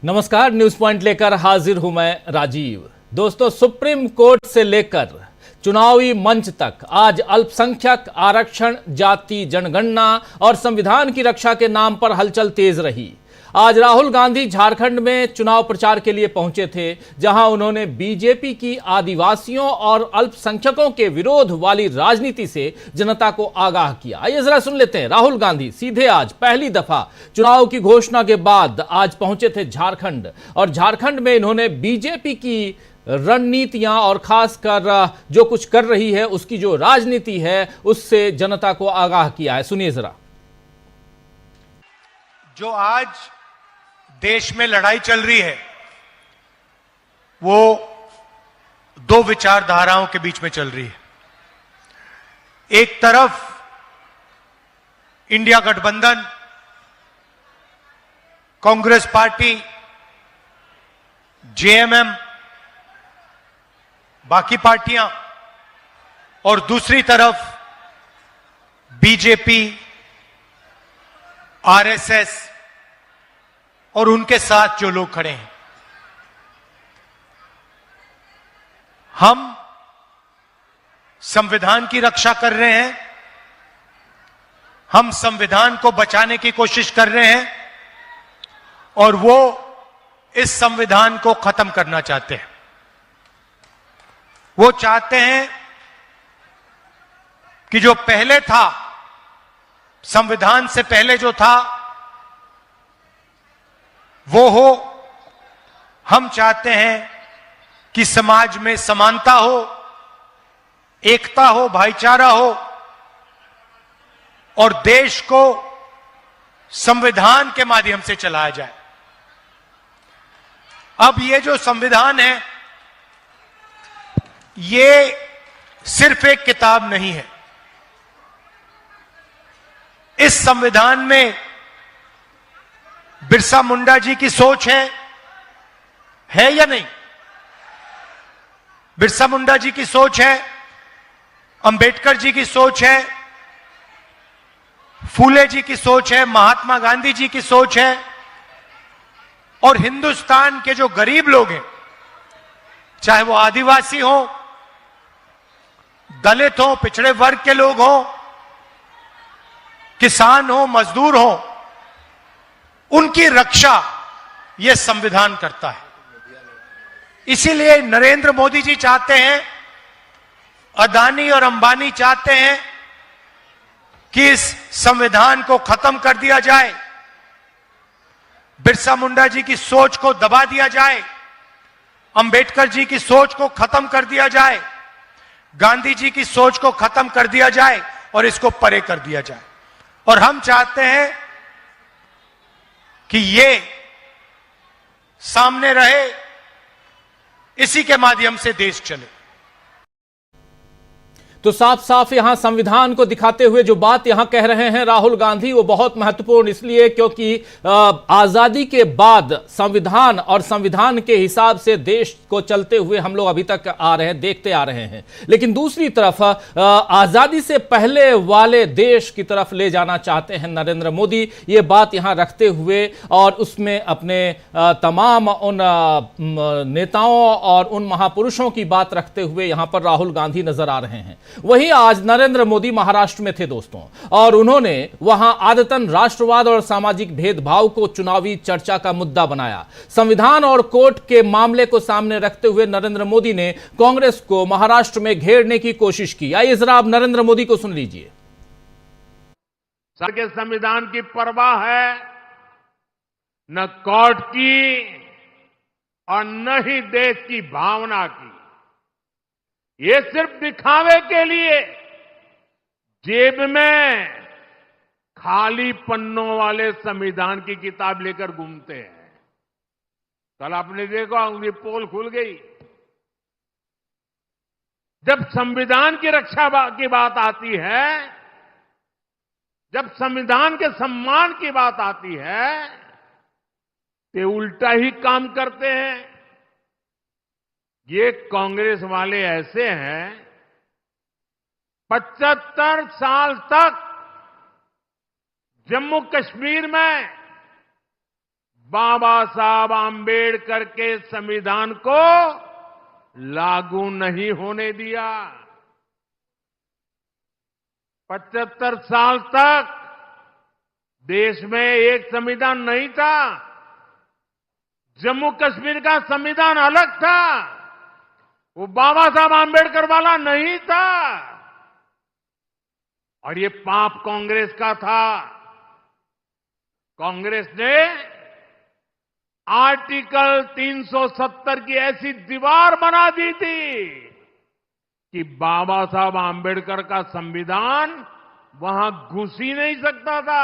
नमस्कार, news point लेकर हाजिर हूं मैं राजीव। दोस्तों, सुप्रीम कोर्ट से लेकर चुनावी मंच तक आज अल्पसंख्यक आरक्षण, जाति जनगणना और संविधान की रक्षा के नाम पर हलचल तेज रही। आज राहुल गांधी झारखंड में चुनाव प्रचार के लिए पहुंचे थे, जहां उन्होंने बीजेपी की आदिवासियों और अल्पसंख्यकों के विरोध वाली राजनीति से जनता को आगाह किया। आइए जरा सुन लेते हैं। राहुल गांधी सीधे आज पहली दफा चुनाव की घोषणा के बाद आज पहुंचे थे झारखंड, और झारखंड में इन्होंने बीजेपी की रणनीतियां और खासकर जो कुछ कर रही है उसकी जो राजनीति है उससे जनता को आगाह किया है। सुनिए जरा। जो आज देश में लड़ाई चल रही है वो दो विचारधाराओं के बीच में चल रही है। एक तरफ इंडिया गठबंधन, कांग्रेस पार्टी, जेएमएम, बाकी पार्टियां, और दूसरी तरफ बीजेपी, आरएसएस और उनके साथ जो लोग खड़े हैं। हम संविधान की रक्षा कर रहे हैं, हम संविधान को बचाने की कोशिश कर रहे हैं, और वो इस संविधान को खत्म करना चाहते हैं। वो चाहते हैं कि जो पहले था, संविधान से पहले जो था वो हो। हम चाहते हैं कि समाज में समानता हो, एकता हो, भाईचारा हो, और देश को संविधान के माध्यम से चलाया जाए। अब ये जो संविधान है ये सिर्फ एक किताब नहीं है। इस संविधान में बिरसा मुंडा जी की सोच है या नहीं? बिरसा मुंडा जी की सोच है, अंबेडकर जी की सोच है, फूले जी की सोच है, महात्मा गांधी जी की सोच है, और हिंदुस्तान के जो गरीब लोग हैं, चाहे वो आदिवासी हो, दलित हो, पिछड़े वर्ग के लोग हो, किसान हो, मजदूर हो, उनकी रक्षा यह संविधान करता है। इसीलिए नरेंद्र मोदी जी चाहते हैं, अदानी और अंबानी चाहते हैं कि इस संविधान को खत्म कर दिया जाए, बिरसा मुंडा जी की सोच को दबा दिया जाए, अंबेडकर जी की सोच को खत्म कर दिया जाए, गांधी जी की सोच को खत्म कर दिया जाए और इसको परे कर दिया जाए। और हम चाहते हैं कि ये सामने रहे, इसी के माध्यम से देश चले। तो साफ साफ यहां संविधान को दिखाते हुए जो बात यहां कह रहे हैं राहुल गांधी, वो बहुत महत्वपूर्ण इसलिए क्योंकि आजादी के बाद संविधान और संविधान के हिसाब से देश को चलते हुए हम लोग अभी तक आ रहे हैं, देखते आ रहे हैं। लेकिन दूसरी तरफ आजादी से पहले वाले देश की तरफ ले जाना चाहते हैं नरेंद्र मोदी, ये बात यहां रखते हुए, और उसमें अपने तमाम उन नेताओं और उन महापुरुषों की बात रखते हुए यहां पर राहुल गांधी नजर आ रहे हैं। वहीं आज नरेंद्र मोदी महाराष्ट्र में थे दोस्तों, और उन्होंने वहां आदतन राष्ट्रवाद और सामाजिक भेदभाव को चुनावी चर्चा का मुद्दा बनाया। संविधान और कोर्ट के मामले को सामने रखते हुए नरेंद्र मोदी ने कांग्रेस को महाराष्ट्र में घेरने की कोशिश की। आइए जरा आप नरेंद्र मोदी को सुन लीजिए। सर के संविधान की परवाह है न कोर्ट की और न ही देश की भावना की। ये सिर्फ दिखावे के लिए जेब में खाली पन्नों वाले संविधान की किताब लेकर घूमते हैं। कल आपने देखा उनकी पोल खुल गई। जब संविधान की रक्षा की बात आती है, जब संविधान के सम्मान की बात आती है, तो उल्टा ही काम करते हैं। ये कांग्रेस वाले ऐसे हैं, 75 साल तक जम्मू कश्मीर में बाबा साहब आम्बेडकर के संविधान को लागू नहीं होने दिया। 75 साल तक देश में एक संविधान नहीं था। जम्मू कश्मीर का संविधान अलग था, वो बाबा साहब आम्बेडकर वाला नहीं था। और ये पाप कांग्रेस का था। कांग्रेस ने आर्टिकल 370 की ऐसी दीवार बना दी थी कि बाबा साहब आम्बेडकर का संविधान वहां घुस ही नहीं सकता था।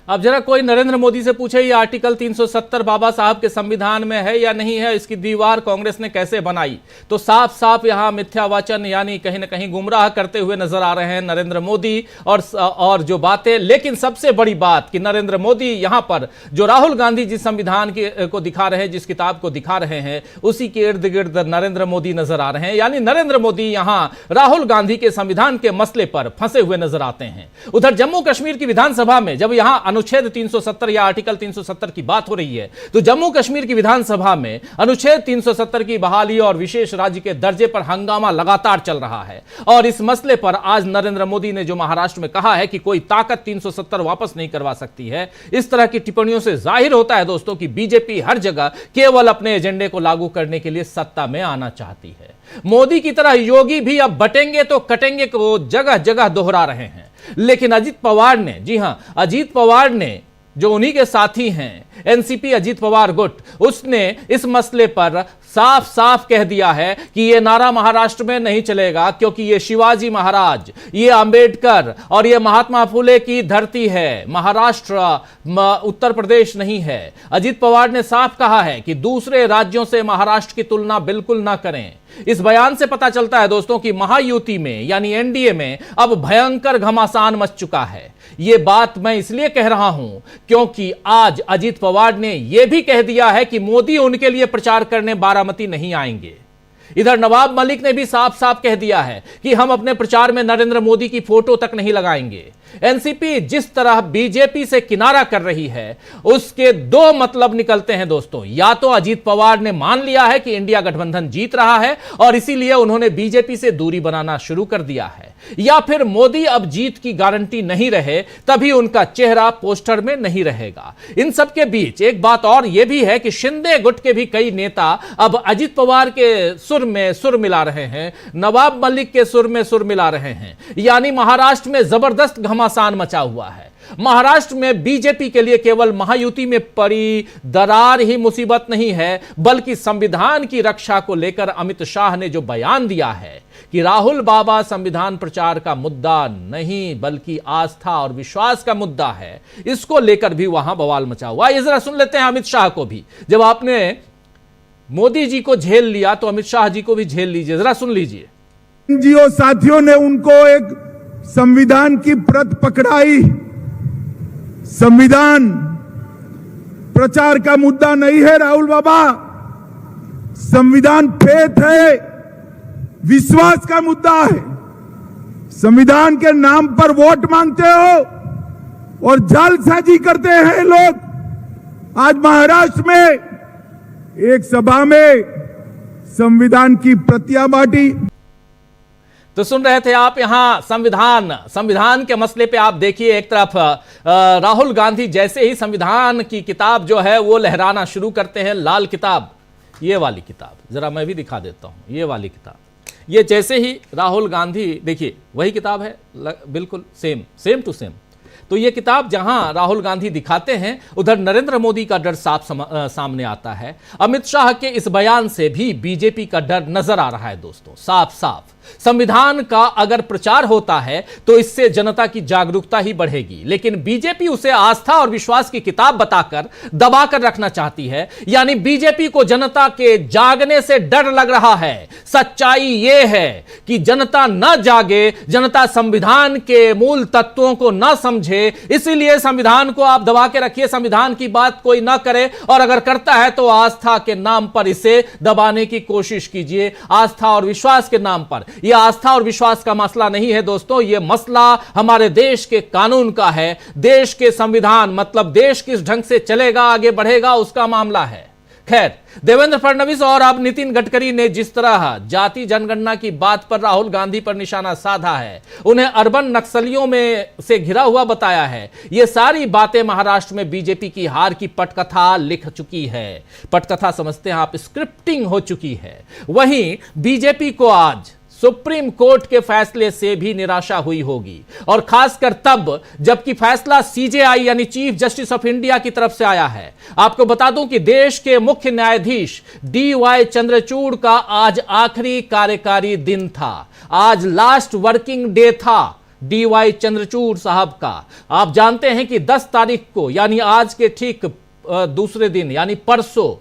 अब जरा कोई नरेंद्र मोदी से पूछे ये आर्टिकल 370 बाबा साहब के संविधान में है या नहीं है, इसकी दीवार कांग्रेस ने कैसे बनाई, तो साफ साफ यहां मिथ्या वचन यानी कहीं ना कहीं गुमराह करते हुए नजर आ रहे हैं नरेंद्र मोदी और जो बातें। लेकिन सबसे बड़ी बात कि नरेंद्र मोदी यहां पर जो राहुल गांधी जिस संविधान को दिखा रहे हैं, जिस किताब को दिखा रहे हैं, उसी के इर्द गिर्द नरेंद्र मोदी नजर आ रहे हैं। यानी नरेंद्र मोदी यहां राहुल गांधी के संविधान के मसले पर फंसे हुए नजर आते हैं। उधर जम्मू कश्मीर की विधानसभा में जब यहां अनुच्छेद 370 या आर्टिकल 370 की बात हो रही है, तो जम्मू कश्मीर की विधानसभा में अनुच्छेद 370 की बहाली और विशेष राज्य के दर्जे पर हंगामा लगातार चल रहा है। और इस मसले पर आज नरेंद्र मोदी ने जो महाराष्ट्र में कहा है कि कोई ताकत 370 वापस नहीं करवा सकती है, इस तरह की टिप्पणियों से जाहिर होता है दोस्तों कि बीजेपी हर जगह केवल अपने एजेंडे को लागू करने के लिए सत्ता में आना चाहती है। मोदी की तरह योगी भी अब बटेंगे तो कटेंगे को जगह जगह दोहरा रहे हैं। लेकिन अजीत पवार ने, जी हां, अजीत पवार ने जो उन्हीं के साथी हैं एनसीपी अजीत पवार गुट, उसने इस मसले पर साफ साफ कह दिया है कि यह नारा महाराष्ट्र में नहीं चलेगा, क्योंकि यह शिवाजी महाराज, ये अंबेडकर और यह महात्मा फुले की धरती है, महाराष्ट्र उत्तर प्रदेश नहीं है। अजीत पवार ने साफ कहा है कि दूसरे राज्यों से महाराष्ट्र की तुलना बिल्कुल ना करें। इस बयान से पता चलता है दोस्तों कि महायुति में यानी एनडीए में अब भयंकर घमासान मच चुका है। यह बात मैं इसलिए कह रहा हूं क्योंकि आज अजीत पवार ने यह भी कह दिया है कि मोदी उनके लिए प्रचार करने बारामती नहीं आएंगे। इधर नवाब मलिक ने भी साफ साफ कह दिया है कि हम अपने प्रचार में नरेंद्र मोदी की फोटो तक नहीं लगाएंगे। एनसीपी जिस तरह बीजेपी से किनारा कर रही है, उसके दो मतलब निकलते हैं दोस्तों। या तो अजीत पवार ने मान लिया है कि इंडिया गठबंधन जीत रहा है और इसीलिए उन्होंने बीजेपी से दूरी बनाना शुरू कर दिया है, या फिर मोदी अब जीत की गारंटी नहीं रहे तभी उनका चेहरा पोस्टर में नहीं रहेगा। इन सब के बीच एक बात और यह भी है कि शिंदे गुट के भी कई नेता अब अजीत पवार के सुर में सुर मिला रहे हैं, नवाब मलिक के सुर में सुर मिला रहे हैं। यानी महाराष्ट्र में जबरदस्त घमासान मचा हुआ है। महाराष्ट्र में बीजेपी के लिए केवल महायुति में पड़ी दरार ही मुसीबत नहीं है, बल्कि संविधान की रक्षा को लेकर अमित शाह ने जो बयान दिया है कि राहुल बाबा संविधान प्रचार का मुद्दा नहीं बल्कि आस्था और विश्वास का मुद्दा है, इसको लेकर भी वहां बवाल मचा हुआ। ये जरा सुन लेते हैं अमित शाह को भी। जब आपने मोदी जी को झेल लिया तो अमित शाह जी को भी झेल लीजिए, जरा सुन लीजिए। एनजीओ साथियों ने उनको एक संविधान की प्रत पकड़ाई। संविधान प्रचार का मुद्दा नहीं है राहुल बाबा, संविधान फेथ है, विश्वास का मुद्दा है। संविधान के नाम पर वोट मांगते हो और जालसाजी करते हैं लोग। आज महाराष्ट्र में एक सभा में संविधान की प्रतियां बांटी। तो सुन रहे थे आप यहां संविधान के मसले पे। आप देखिए एक तरफ राहुल गांधी जैसे ही संविधान की किताब जो है वो लहराना शुरू करते हैं, लाल किताब, ये वाली किताब जरा मैं भी दिखा देता हूं, ये वाली किताब, ये जैसे ही राहुल गांधी, देखिए वही किताब है बिल्कुल सेम टू सेम। तो ये किताब जहां राहुल गांधी दिखाते हैं, उधर नरेंद्र मोदी का डर साफ सामने आता है। अमित शाह के इस बयान से भी बीजेपी का डर नजर आ रहा है दोस्तों, साफ साफ। संविधान का अगर प्रचार होता है तो इससे जनता की जागरूकता ही बढ़ेगी, लेकिन बीजेपी उसे आस्था और विश्वास की किताब बताकर दबाकर रखना चाहती है। यानी बीजेपी को जनता के जागने से डर लग रहा है। सच्चाई यह है कि जनता न जागे, जनता संविधान के मूल तत्वों को न समझे समझे, इसीलिए संविधान को आप दबा के रखिए, संविधान की बात कोई ना करे, और अगर करता है तो आस्था के नाम पर इसे दबाने की कोशिश कीजिए, आस्था और विश्वास के नाम पर। यह आस्था और विश्वास का मसला नहीं है दोस्तों, यह मसला हमारे देश के कानून का है, देश के संविधान, मतलब देश किस ढंग से चलेगा, आगे बढ़ेगा, उसका मामला है। खैर, देवेंद्र फडणवीस और अब नितिन गडकरी ने जिस तरह जाति जनगणना की बात पर राहुल गांधी पर निशाना साधा है, उन्हें अर्बन नक्सलियों में से घिरा हुआ बताया है, ये सारी बातें महाराष्ट्र में बीजेपी की हार की पटकथा लिख चुकी है। पटकथा समझते हैं आप, स्क्रिप्टिंग हो चुकी है। वहीं बीजेपी को आज सुप्रीम कोर्ट के फैसले से भी निराशा हुई होगी, और खासकर तब जबकि फैसला सीजेआई यानी चीफ जस्टिस ऑफ इंडिया की तरफ से आया है। आपको बता दूं कि देश के मुख्य न्यायाधीश डीवाई चंद्रचूड़ का आज आखिरी कार्यकारी दिन था, आज लास्ट वर्किंग डे था डीवाई चंद्रचूड़ साहब का। आप जानते हैं कि 10 तारीख को यानी आज के ठीक दूसरे दिन यानी परसों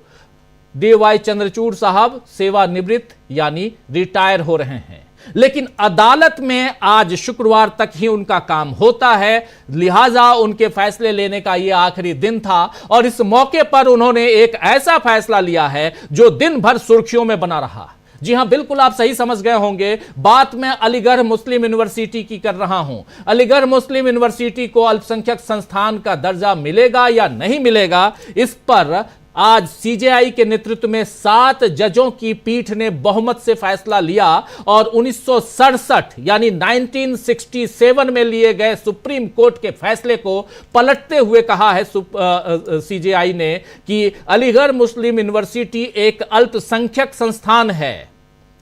डीवाई चंद्रचूड़ साहब सेवानिवृत्त यानी रिटायर हो रहे हैं, लेकिन अदालत में आज शुक्रवार तक ही उनका काम होता है, लिहाजा उनके फैसले लेने का यह आखिरी दिन था। और इस मौके पर उन्होंने एक ऐसा फैसला लिया है जो दिन भर सुर्खियों में बना रहा। जी हां, बिल्कुल आप सही समझ गए होंगे, बात मैं अलीगढ़ मुस्लिम यूनिवर्सिटी की कर रहा हूं। अलीगढ़ मुस्लिम यूनिवर्सिटी को अल्पसंख्यक संस्थान का दर्जा मिलेगा या नहीं मिलेगा, इस पर आज सीजेआई के नेतृत्व में 7 जजों की पीठ ने बहुमत से फैसला लिया और 1967 यानी 1967 में लिए गए सुप्रीम कोर्ट के फैसले को पलटते हुए कहा है सीजेआई ने कि अलीगढ़ मुस्लिम यूनिवर्सिटी एक अल्पसंख्यक संस्थान है।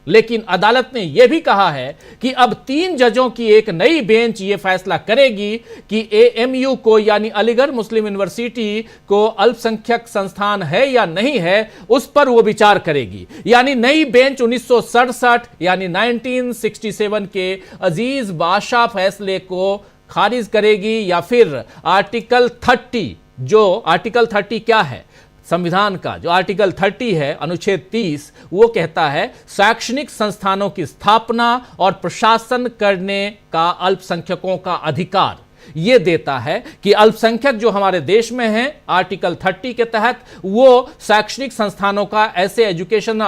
लेकिन अदालत ने यह भी कहा है कि अब 3 जजों की एक नई बेंच यह फैसला करेगी कि एएमयू को यानी अलीगढ़ मुस्लिम यूनिवर्सिटी को अल्पसंख्यक संस्थान है या नहीं है, उस पर वो विचार करेगी। यानी नई बेंच 1967 यानी 1967 के अजीज बादशाह फैसले को खारिज करेगी या फिर आर्टिकल 30, जो आर्टिकल 30 क्या है संविधान का, जो आर्टिकल 30 है अनुच्छेद 30, वो कहता है शैक्षणिक संस्थानों की स्थापना और प्रशासन करने का अल्पसंख्यकों का अधिकार। ये देता है कि अल्पसंख्यक जो हमारे देश में हैं आर्टिकल 30 के तहत वो शैक्षणिक संस्थानों का, ऐसे एजुकेशन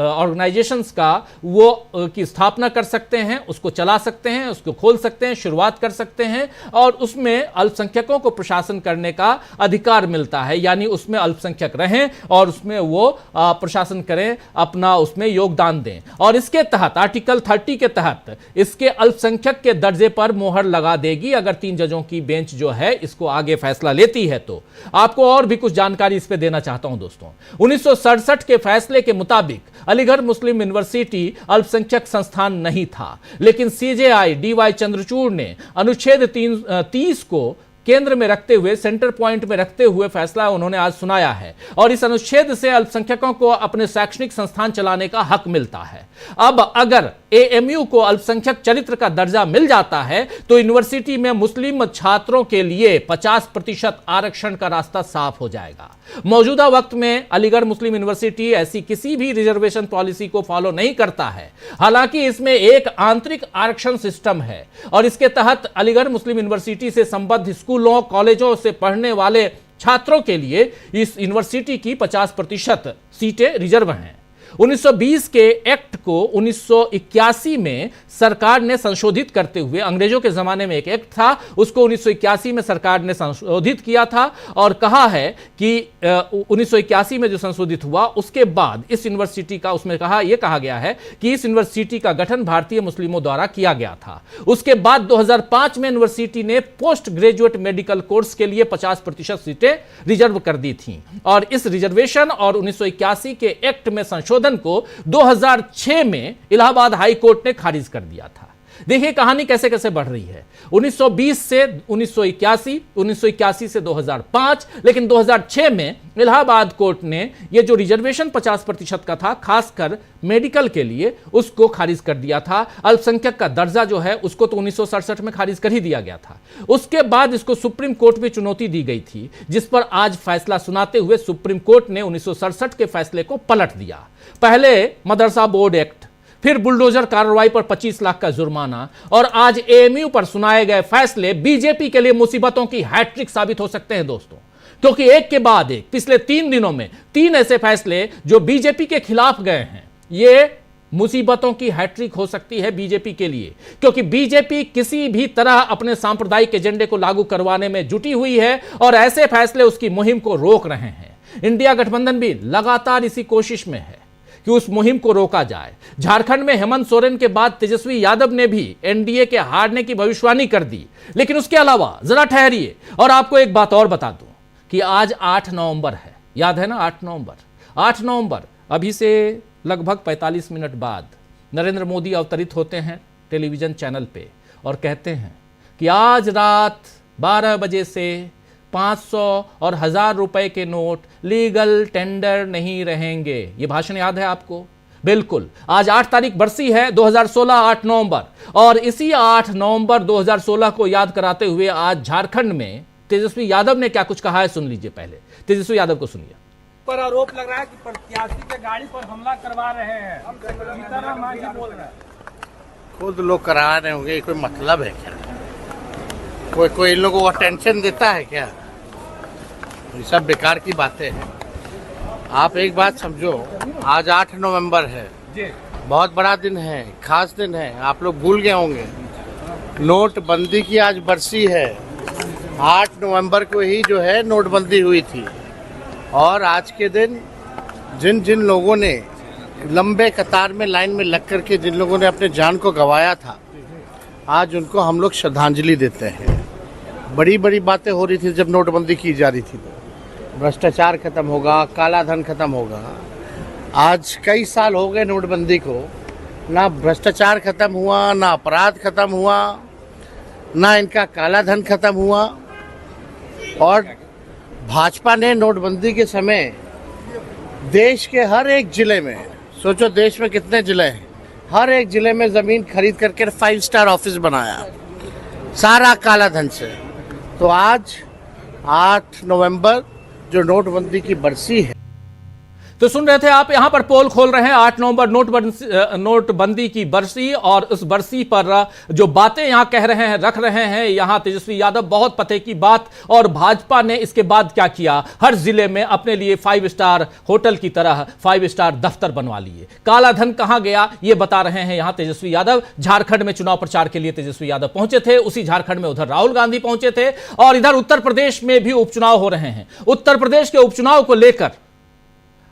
ऑर्गेनाइजेशंस का वो की स्थापना कर सकते हैं, उसको चला सकते हैं, उसको खोल सकते हैं, शुरुआत कर सकते हैं, और उसमें अल्पसंख्यकों को प्रशासन करने का अधिकार मिलता है। यानी उसमें अल्पसंख्यक रहें और उसमें वो प्रशासन करें, अपना उसमें योगदान दें। और इसके तहत आर्टिकल 30 के तहत इसके अल्पसंख्यक के दर्जे पर मोहर लगा देगी अगर 3 जजों की बेंच जो है इसको आगे फैसला लेती है। तो आपको और भी कुछ जानकारी इस पे देना चाहता हूं दोस्तों। 1967 के फैसले के मुताबिक अलीगढ़ मुस्लिम यूनिवर्सिटी अल्पसंख्यक संस्थान नहीं था, लेकिन सीजेआई डीवाई चंद्रचूड़ ने अनुच्छेद 30 को केंद्र में रखते हुए, सेंटर पॉइंट में रखते हुए फैसला उन्होंने आज सुनाया है, और इस अनुच्छेद से अल्पसंख्यकों को अपने शैक्षणिक संस्थान चलाने का हक मिलता है। अब अगर एएमयू को अल्पसंख्यक चरित्र का दर्जा मिल जाता है तो यूनिवर्सिटी में मुस्लिम छात्रों के लिए 50% आरक्षण का रास्ता साफ हो जाएगा। मौजूदा वक्त में अलीगढ़ मुस्लिम यूनिवर्सिटी ऐसी किसी भी रिजर्वेशन पॉलिसी को फॉलो नहीं करता है, हालांकि इसमें एक आंतरिक आरक्षण सिस्टम है और इसके तहत अलीगढ़ मुस्लिम यूनिवर्सिटी से संबद्ध स्कूलों कॉलेजों से पढ़ने वाले छात्रों के लिए इस यूनिवर्सिटी की 50% सीटें रिजर्व हैं। 1920 के एक्ट को 1981 में सरकार ने संशोधित करते हुए, अंग्रेजों के जमाने में एक एक्ट था, उसको 1981 में सरकार ने संशोधित किया था और कहा है कि 1981 में जो संशोधित हुआ उसके बाद इस यूनिवर्सिटी का, उसमें यह कहा गया है कि इस यूनिवर्सिटी का गठन भारतीय मुस्लिमों द्वारा किया गया था। उसके बाद 2005 में यूनिवर्सिटी ने पोस्ट ग्रेजुएट मेडिकल कोर्स के लिए 50% सीटें रिजर्व कर दी थी और इस रिजर्वेशन और 1981 के एक्ट में संशोधन को 2006 में इलाहाबाद हाई कोर्ट ने खारिज कर दिया था। देखिए कहानी कैसे कैसे बढ़ रही है। 1920 से 1981, 1981 से 2005, लेकिन 2006 में इलाहाबाद कोर्ट ने यह जो रिजर्वेशन 50% का था खासकर मेडिकल के लिए, उसको खारिज कर दिया था। अल्पसंख्यक का दर्जा जो है उसको तो 1967 में खारिज कर ही दिया गया था। उसके बाद इसको सुप्रीम कोर्ट में चुनौती दी गई थी, जिस पर आज फैसला सुनाते हुए सुप्रीम कोर्ट ने 1967 के फैसले को पलट दिया। पहले मदरसा बोर्ड एक्ट, फिर बुलडोजर कार्रवाई पर 25 लाख का जुर्माना, और आज एएमयू पर सुनाए गए फैसले बीजेपी के लिए मुसीबतों की हैट्रिक साबित हो सकते हैं दोस्तों, क्योंकि एक के बाद एक पिछले 3 दिनों में 3 ऐसे फैसले जो बीजेपी के खिलाफ गए हैं, ये मुसीबतों की हैट्रिक हो सकती है बीजेपी के लिए, क्योंकि बीजेपी किसी भी तरह अपने सांप्रदायिक एजेंडे को लागू करवाने में जुटी हुई है और ऐसे फैसले उसकी मुहिम को रोक रहे हैं। इंडिया गठबंधन भी लगातार इसी कोशिश में है कि उस मुहिम को रोका जाए। झारखंड में हेमंत सोरेन के बाद तेजस्वी यादव ने भी एनडीए के हारने की भविष्यवाणी कर दी, लेकिन उसके अलावा जरा ठहरिए और आपको एक बात और बता दूं कि आज 8 नवंबर है, याद है ना 8 नवंबर अभी से लगभग 45 मिनट बाद नरेंद्र मोदी अवतरित होते हैं टेलीविजन चैनल पे और कहते हैं कि आज रात 12 बजे से 500 और 1000 रुपए के नोट लीगल टेंडर नहीं रहेंगे। ये भाषण याद है आपको? बिल्कुल। आज 8 तारीख बरसी है 2016, 8 नवंबर, और इसी 8 नवंबर 2016 को याद कराते हुए आज झारखंड में तेजस्वी यादव ने क्या कुछ कहा है, सुन लीजिए। पहले तेजस्वी यादव को सुनिए। पर आरोप लग रहा है कि प्रत्याशी के गाड़ी पर हमला करवा रहे हैं, सीताराम मांझी बोल रहे हैं। खुद लोग करा रहे होंगे, कोई मतलब है क्या? कोई इन लोगों को अटेंशन देता है क्या? ये सब बेकार की बातें हैं। आप एक बात समझो, आज 8 नवंबर है, बहुत बड़ा दिन है, खास दिन है। आप लोग भूल गए होंगे नोटबंदी की आज बरसी है। 8 नवंबर को ही जो है नोटबंदी हुई थी, और आज के दिन जिन जिन लोगों ने लंबे कतार में लाइन में लग करके जिन लोगों ने अपने जान को गंवाया था, आज उनको हम लोग श्रद्धांजलि देते हैं। बड़ी बड़ी बातें हो रही थी जब नोटबंदी की जा रही थी, भ्रष्टाचार खत्म होगा, काला धन खत्म होगा। आज कई साल हो गए नोटबंदी को, ना भ्रष्टाचार खत्म हुआ, ना अपराध खत्म हुआ, ना इनका काला धन खत्म हुआ। और भाजपा ने नोटबंदी के समय देश के हर एक जिले में, सोचो देश में कितने जिले हैं, हर एक जिले में जमीन खरीद करके 5 स्टार ऑफिस बनाया, सारा काला धन से। तो आज 8 नवंबर जो नोटबंदी की बरसी है, तो सुन रहे थे आप, यहां पर पोल खोल रहे हैं 8 नवंबर नोटबंदी की बरसी, और उस बरसी पर जो बातें यहां कह रहे हैं, रख रहे हैं यहां तेजस्वी यादव, बहुत पते की बात। और भाजपा ने इसके बाद क्या किया, हर जिले में अपने लिए 5 स्टार होटल की तरह 5 स्टार दफ्तर बनवा लिए। काला धन कहां गया ये बता रहे हैं यहां तेजस्वी यादव। झारखंड में चुनाव प्रचार के लिए तेजस्वी यादव पहुंचे थे, उसी झारखंड में उधर राहुल गांधी पहुंचे थे, और इधर उत्तर प्रदेश में भी उपचुनाव हो रहे हैं। उत्तर प्रदेश के उपचुनाव को लेकर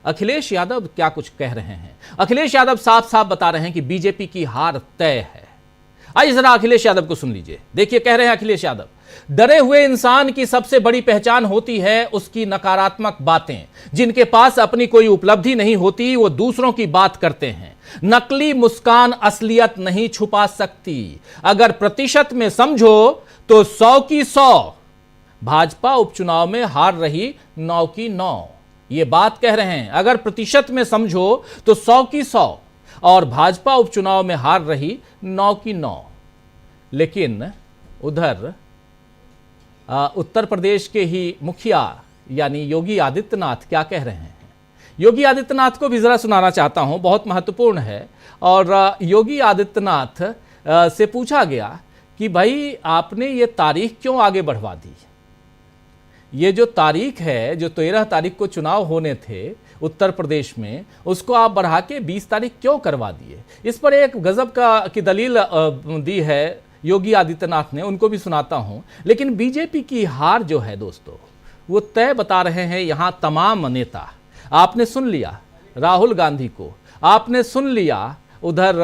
अखिलेश यादव क्या कुछ कह रहे हैं। अखिलेश यादव साफ साफ बता रहे हैं कि बीजेपी की हार तय है। आइए जरा अखिलेश यादव को सुन लीजिए। देखिए, कह रहे हैं अखिलेश यादव, डरे हुए इंसान की सबसे बड़ी पहचान होती है उसकी नकारात्मक बातें। जिनके पास अपनी कोई उपलब्धि नहीं होती वो दूसरों की बात करते हैं। नकली मुस्कान असलियत नहीं छुपा सकती। अगर प्रतिशत में समझो तो 100 की 100। भाजपा उपचुनाव में हार रही 9 की 9। ये बात कह रहे हैं, अगर प्रतिशत में समझो तो 100 की 100, और भाजपा उपचुनाव में हार रही 9 की 9। लेकिन उधर उत्तर प्रदेश के ही मुखिया यानी योगी आदित्यनाथ क्या कह रहे हैं। योगी आदित्यनाथ को भी जरा सुनाना चाहता हूं, बहुत महत्वपूर्ण है। और योगी आदित्यनाथ से पूछा गया कि भाई आपने ये तारीख क्यों आगे बढ़वा दी। ये जो तारीख है, जो 13 तारीख को चुनाव होने थे उत्तर प्रदेश में, उसको आप बढ़ा के 20 तारीख क्यों करवा दिए। इस पर एक गजब की दलील दी है योगी आदित्यनाथ ने, उनको भी सुनाता हूं। लेकिन बीजेपी की हार जो है दोस्तों, वो तय बता रहे हैं यहां तमाम नेता। आपने सुन लिया राहुल गांधी को, आपने सुन लिया उधर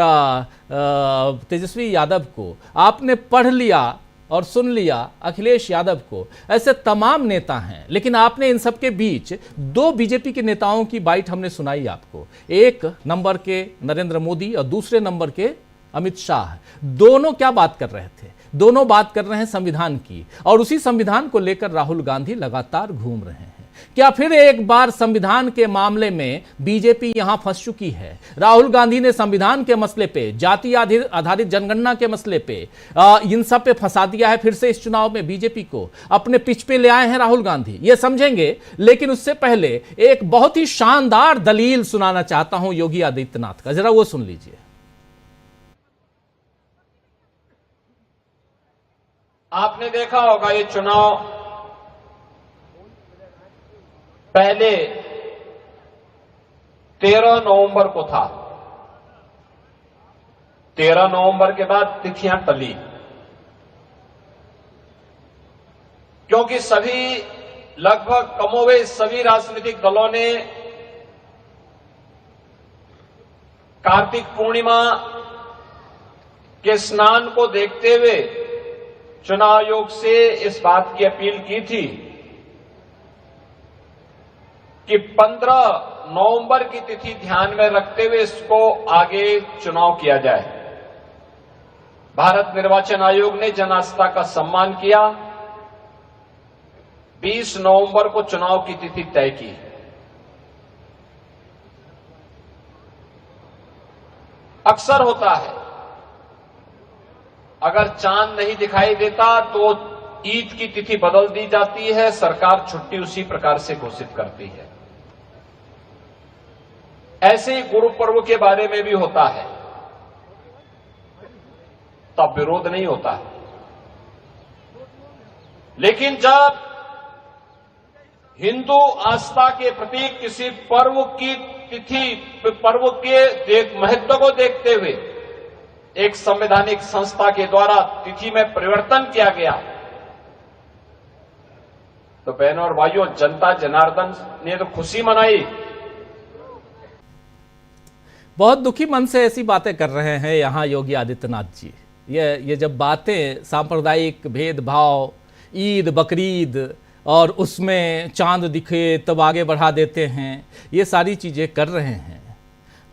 तेजस्वी यादव को, आपने पढ़ लिया और सुन लिया अखिलेश यादव को। ऐसे तमाम नेता हैं, लेकिन आपने इन सब के बीच 2 बीजेपी के नेताओं की बाइट हमने सुनाई आपको। एक नंबर के नरेंद्र मोदी और दूसरे नंबर के अमित शाह। दोनों क्या बात कर रहे थे? दोनों बात कर रहे हैं संविधान की, और उसी संविधान को लेकर राहुल गांधी लगातार घूम रहे हैं। क्या फिर एक बार संविधान के मामले में बीजेपी यहां फंस चुकी है? राहुल गांधी ने संविधान के मसले पे, जाति आधारित जनगणना के मसले पे, इन सब पे फंसा दिया है फिर से इस चुनाव में बीजेपी को। अपने पिच पे ले आए हैं राहुल गांधी, ये समझेंगे। लेकिन उससे पहले एक बहुत ही शानदार दलील सुनाना चाहता हूं योगी आदित्यनाथ का, जरा वो सुन लीजिए। आपने देखा होगा ये चुनाव पहले 13 नवंबर को था। 13 नवंबर के बाद तिथियां टली, क्योंकि सभी लगभग कमोवेश सभी राजनीतिक दलों ने कार्तिक पूर्णिमा के स्नान को देखते हुए चुनाव आयोग से इस बात की अपील की थी कि 15 नवंबर की तिथि ध्यान में रखते हुए इसको आगे चुनाव किया जाए। भारत निर्वाचन आयोग ने जन आस्था का सम्मान किया, 20 नवंबर को चुनाव की तिथि तय की। अक्सर होता है, अगर चांद नहीं दिखाई देता तो ईद की तिथि बदल दी जाती है, सरकार छुट्टी उसी प्रकार से घोषित करती है। ऐसे ही गुरु पर्व के बारे में भी होता है, तब विरोध नहीं होता है। लेकिन जब हिंदू आस्था के प्रतीक किसी पर्व की तिथि, पर्व के महत्व को देखते हुए एक संवैधानिक संस्था के द्वारा तिथि में परिवर्तन किया गया, तो बहनों और भाइयों, जनता जनार्दन ने तो खुशी मनाई। बहुत दुखी मन से ऐसी बातें कर रहे हैं यहाँ योगी आदित्यनाथ जी। ये जब बातें सांप्रदायिक भेदभाव, ईद बकरीद और उसमें चांद दिखे तब आगे बढ़ा देते हैं, ये सारी चीज़ें कर रहे हैं।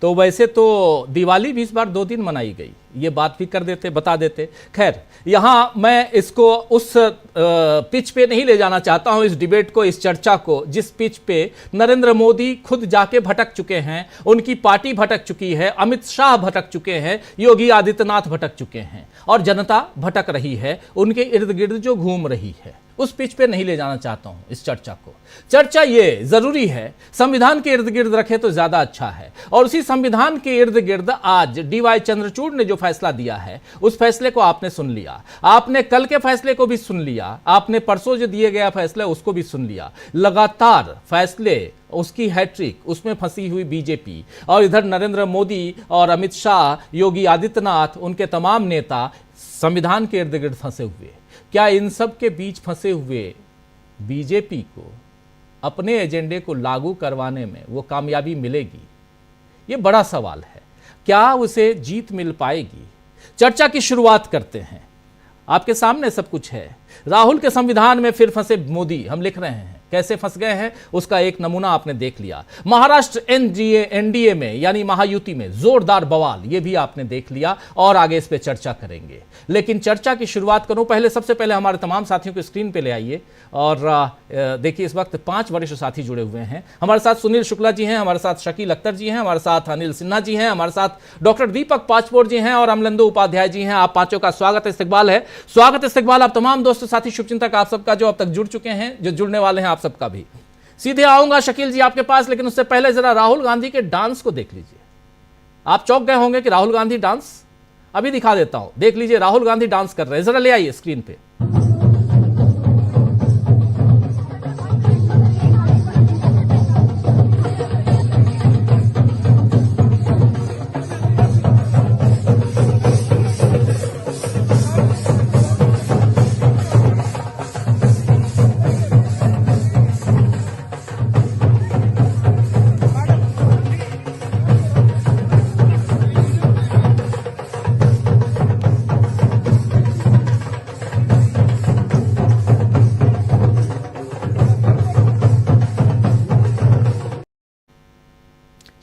तो वैसे तो दिवाली भी इस बार 2 दिन मनाई गई, ये बात भी कर देते, बता देते। खैर, यहाँ मैं इसको उस पिच पे नहीं ले जाना चाहता हूँ, इस डिबेट को, इस चर्चा को, जिस पिच पे नरेंद्र मोदी खुद जाके भटक चुके हैं, उनकी पार्टी भटक चुकी है, अमित शाह भटक चुके हैं, योगी आदित्यनाथ भटक चुके हैं और जनता भटक रही है, उनके इर्द गिर्द जो घूम रही है। उस पिच पे नहीं ले जाना चाहता हूं इस चर्चा को। चर्चा ये जरूरी है, संविधान के इर्द गिर्द रखे तो ज्यादा अच्छा है। और उसी संविधान के इर्द गिर्द आज डीवाई चंद्रचूड़ ने जो फैसला दिया है, उस फैसले को आपने सुन लिया, आपने कल के फैसले को भी सुन लिया, आपने परसों जो दिए गया फैसला उसको भी सुन लिया। लगातार फैसले, उसकी हैट्रिक, उसमें फंसी हुई बीजेपी, और इधर नरेंद्र मोदी और अमित शाह, योगी आदित्यनाथ, उनके तमाम नेता संविधान के इर्द गिर्द फंसे हुए। क्या इन सब के बीच फंसे हुए बीजेपी को अपने एजेंडे को लागू करवाने में वो कामयाबी मिलेगी? ये बड़ा सवाल है। क्या उसे जीत मिल पाएगी? चर्चा की शुरुआत करते हैं। आपके सामने सब कुछ है। राहुल के संविधान में फिर फंसे मोदी, हम लिख रहे हैं। कैसे फंस गए हैं उसका एक नमूना आपने देख लिया। महाराष्ट्र एनडीए में यानी महायुति में जोरदार बवाल, ये भी आपने देख लिया और आगे इस पे चर्चा करेंगे। लेकिन चर्चा की शुरुआत करूं, सबसे पहले हमारे तमाम साथियों को स्क्रीन पे ले आइए और देखिए इस वक्त 5 वरिष्ठ साथी जुड़े हुए हैं। हमारे साथ सुनील शुक्ला जी हैं, हमारे साथ शकील अख्तर जी हैं, हमारे साथ अनिल सिन्हा जी हैं, हमारे साथ डॉक्टर दीपक पाचपोर जी हैं और अमलेंदु उपाध्याय जी हैं। आप पांचों का स्वागत इस्तकबाल है। स्वागत इस्तकबाल आप तमाम दोस्तों, साथी, शुभचिंतक आप सबका जो अब तक जुड़ चुके हैं, जो जुड़ने वाले हैं आप सबका भी। सीधे आऊंगा शकील जी आपके पास, लेकिन उससे पहले जरा राहुल गांधी के डांस को देख लीजिए। आप चौंक गए होंगे कि राहुल गांधी डांस, अभी दिखा देता हूं, देख लीजिए राहुल गांधी डांस कर रहे हैं। जरा ले आइए स्क्रीन पे।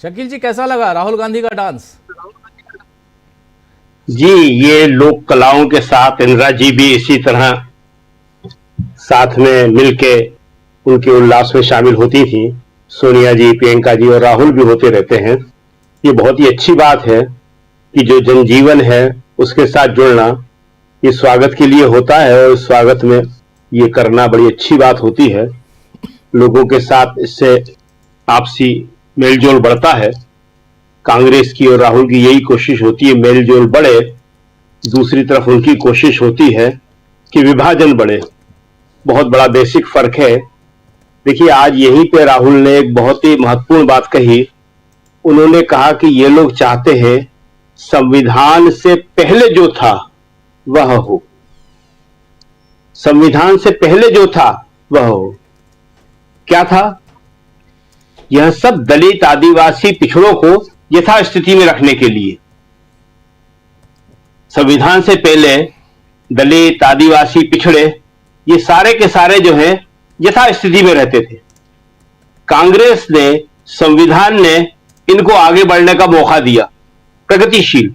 शकील जी कैसा लगा राहुल गांधी का डांस? जी, ये लोक कलाओं के साथ इंदिरा जी भी इसी तरह साथ में मिलके उनके उल्लास में शामिल होती थी। सोनिया जी, प्रियंका जी और राहुल भी होते रहते हैं। ये बहुत ही अच्छी बात है कि जो जनजीवन है उसके साथ जुड़ना ये स्वागत के लिए होता है और स्वागत में ये करना बड़ी अच्छी बात होती है। लोगों के साथ इससे आपसी मेलजोल बढ़ता है। कांग्रेस की और राहुल की यही कोशिश होती है, मेलजोल बढ़े। दूसरी तरफ उनकी कोशिश होती है कि विभाजन बढ़े, बहुत बड़ा बेसिक फर्क है। देखिए, आज यहीं पे राहुल ने एक बहुत ही महत्वपूर्ण बात कही। उन्होंने कहा कि ये लोग चाहते हैं संविधान से पहले जो था वह हो, संविधान से पहले जो था वह हो। क्या था? यह सब दलित, आदिवासी, पिछड़ों को यथास्थिति में रखने के लिए। संविधान से पहले दलित, आदिवासी, पिछड़े ये सारे के सारे जो है यथास्थिति में रहते थे। कांग्रेस ने, संविधान ने इनको आगे बढ़ने का मौका दिया, प्रगतिशील,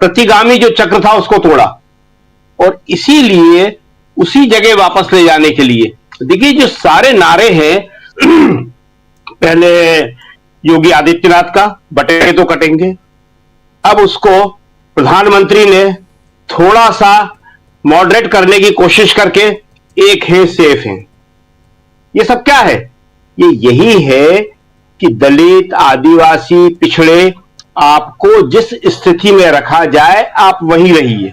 प्रतिगामी जो चक्र था उसको तोड़ा, और इसीलिए उसी जगह वापस ले जाने के लिए देखिए जो सारे नारे हैं पहले योगी आदित्यनाथ का बटेंगे तो कटेंगे, अब उसको प्रधानमंत्री ने थोड़ा सा मॉडरेट करने की कोशिश करके एक है सेफ है। ये सब क्या है? ये यही है कि दलित, आदिवासी, पिछड़े, आपको जिस स्थिति में रखा जाए आप वही रहिए।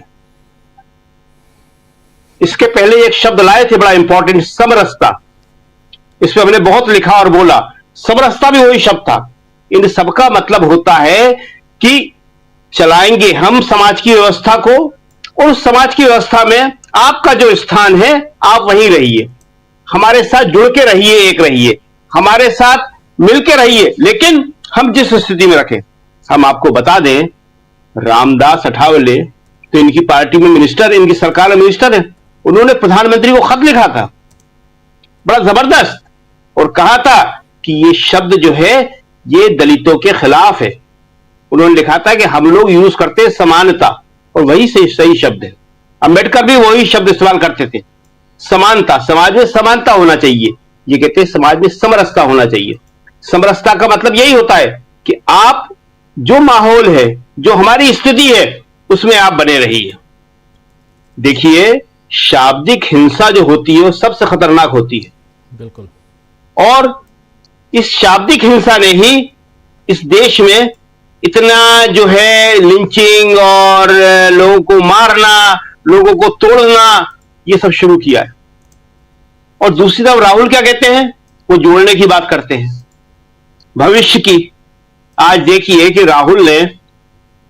इसके पहले एक शब्द लाए थे बड़ा इंपॉर्टेंट, समरसता। इस पे हमने बहुत लिखा और बोला, समरसता भी वही शब्द था। इन सबका मतलब होता है कि चलाएंगे हम समाज की व्यवस्था को, और उस समाज की व्यवस्था में आपका जो स्थान है आप वहीं रहिए, हमारे साथ जुड़ के रहिए, एक रहिए, हमारे साथ मिलके रहिए, लेकिन हम जिस स्थिति में रखें। हम आपको बता दें, रामदास अठावले तो इनकी पार्टी में मिनिस्टर, इनकी सरकार में मिनिस्टर है, उन्होंने प्रधानमंत्री को खत लिखा था बड़ा जबरदस्त, और कहा था कि ये शब्द जो है ये दलितों के खिलाफ है। उन्होंने लिखा था कि हम लोग यूज करते हैं समानता, और वही सही शब्द है। अंबेडकर भी वही शब्द इस्तेमाल करते थे, समानता, समाज में समानता होना चाहिए। ये कहते हैं समाज में समरसता होना चाहिए। समरसता का मतलब यही होता है कि आप जो माहौल है, जो हमारी स्थिति है, उसमें आप बने रहिए। देखिए, शाब्दिक हिंसा जो होती है वो सबसे खतरनाक होती है, बिल्कुल। और इस शाब्दिक हिंसा ने ही इस देश में इतना जो है लिंचिंग और लोगों को मारना, लोगों को तोड़ना, ये सब शुरू किया है। और दूसरी तरफ राहुल क्या कहते हैं? वो जोड़ने की बात करते हैं, भविष्य की। आज देखिए कि राहुल ने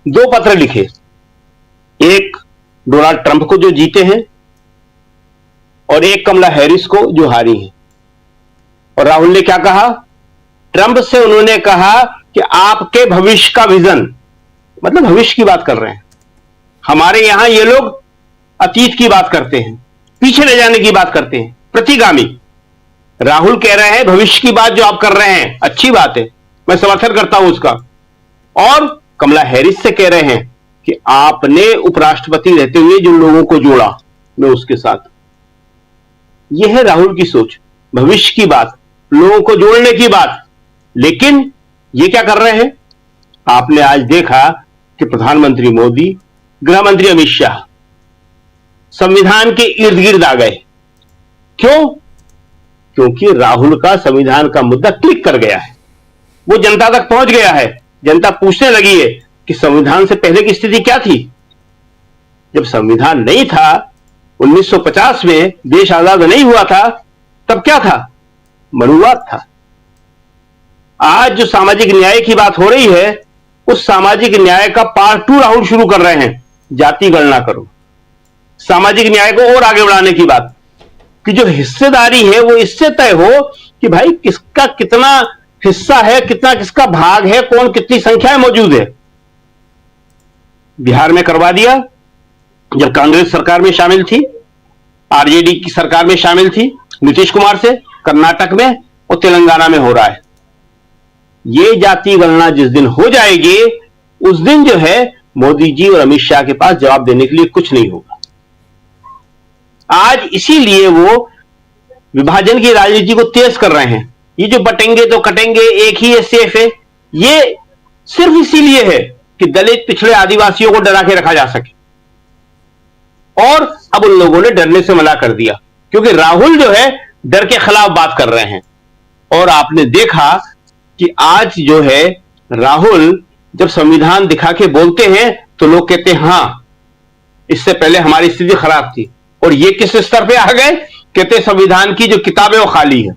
2 पत्र लिखे, एक डोनाल्ड ट्रंप को जो जीते हैं, और एक कमला हैरिस को जो हारी है। और राहुल ने क्या कहा? ट्रंप से उन्होंने कहा कि आपके भविष्य का विजन, मतलब भविष्य की बात कर रहे हैं। हमारे यहां ये लोग अतीत की बात करते हैं, पीछे ले जाने की बात करते हैं, प्रतिगामी। राहुल कह रहे हैं भविष्य की बात जो आप कर रहे हैं अच्छी बात है, मैं समर्थन करता हूं उसका। और कमला हैरिस से कह रहे हैं कि आपने उपराष्ट्रपति रहते हुए जो लोगों को जोड़ा, मैं उसके साथ। यह है राहुल की सोच, भविष्य की बात, लोगों को जोड़ने की बात। लेकिन ये क्या कर रहे हैं? आपने आज देखा कि प्रधानमंत्री मोदी, गृह मंत्री अमित शाह संविधान के इर्द गिर्द आ गए। क्यों? क्योंकि राहुल का संविधान का मुद्दा क्लिक कर गया है, वो जनता तक पहुंच गया है। जनता पूछने लगी है कि संविधान से पहले की स्थिति क्या थी। जब संविधान नहीं था, 1950 में देश आजाद नहीं हुआ था, तब क्या था? मनुवाद था। आज जो सामाजिक न्याय की बात हो रही है, उस सामाजिक न्याय का पार्ट 2 राहुल शुरू कर रहे हैं, जाति गणना करो। सामाजिक न्याय को और आगे बढ़ाने की बात, कि जो हिस्सेदारी है वो इससे तय हो कि भाई किसका कितना हिस्सा है, कितना किसका भाग है, कौन कितनी संख्या में मौजूद है। बिहार में करवा दिया जब कांग्रेस सरकार में शामिल थी, आरजेडी की सरकार में शामिल थी नीतीश कुमार से, कर्नाटक में और तेलंगाना में हो रहा है। ये जाति गणना जिस दिन हो जाएगी, उस दिन जो है मोदी जी और अमित शाह के पास जवाब देने के लिए कुछ नहीं होगा। आज इसीलिए वो विभाजन की राजनीति को तेज कर रहे हैं। ये जो बटेंगे तो कटेंगे, एक ही है सेफ है, ये सिर्फ इसीलिए है कि दलित, पिछड़े, आदिवासियों को डरा के रखा जा सके। और अब उन लोगों ने डरने से मना कर दिया, क्योंकि राहुल जो है डर के खिलाफ बात कर रहे हैं। और आपने देखा कि आज जो है राहुल जब संविधान दिखा के बोलते हैं तो लोग कहते हैं हां, इससे पहले हमारी स्थिति खराब थी। और ये किस स्तर पे आ गए, कहते संविधान की जो किताबें वो खाली है,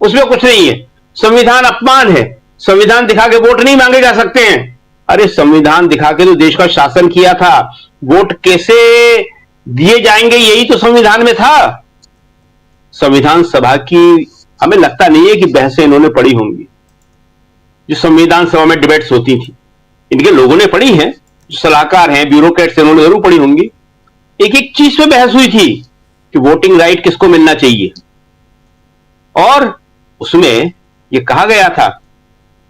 उसमें कुछ नहीं है, संविधान अपमान है, संविधान दिखा के वोट नहीं मांगे जा सकते हैं। अरे संविधान दिखा के तो देश का शासन किया था, वोट कैसे दिए जाएंगे यही तो संविधान में था। संविधान सभा की हमें लगता नहीं है कि बहसें इन्होंने पढ़ी होंगी, जो संविधान सभा में डिबेट्स होती थी इनके लोगों ने पढ़ी हैं, जो सलाहकार हैं, ब्यूरोक्रेट्स, इन्होंने जरूर पढ़ी होंगी। एक एक चीज पे बहस हुई थी कि वोटिंग राइट किसको मिलना चाहिए, और उसमें यह कहा गया था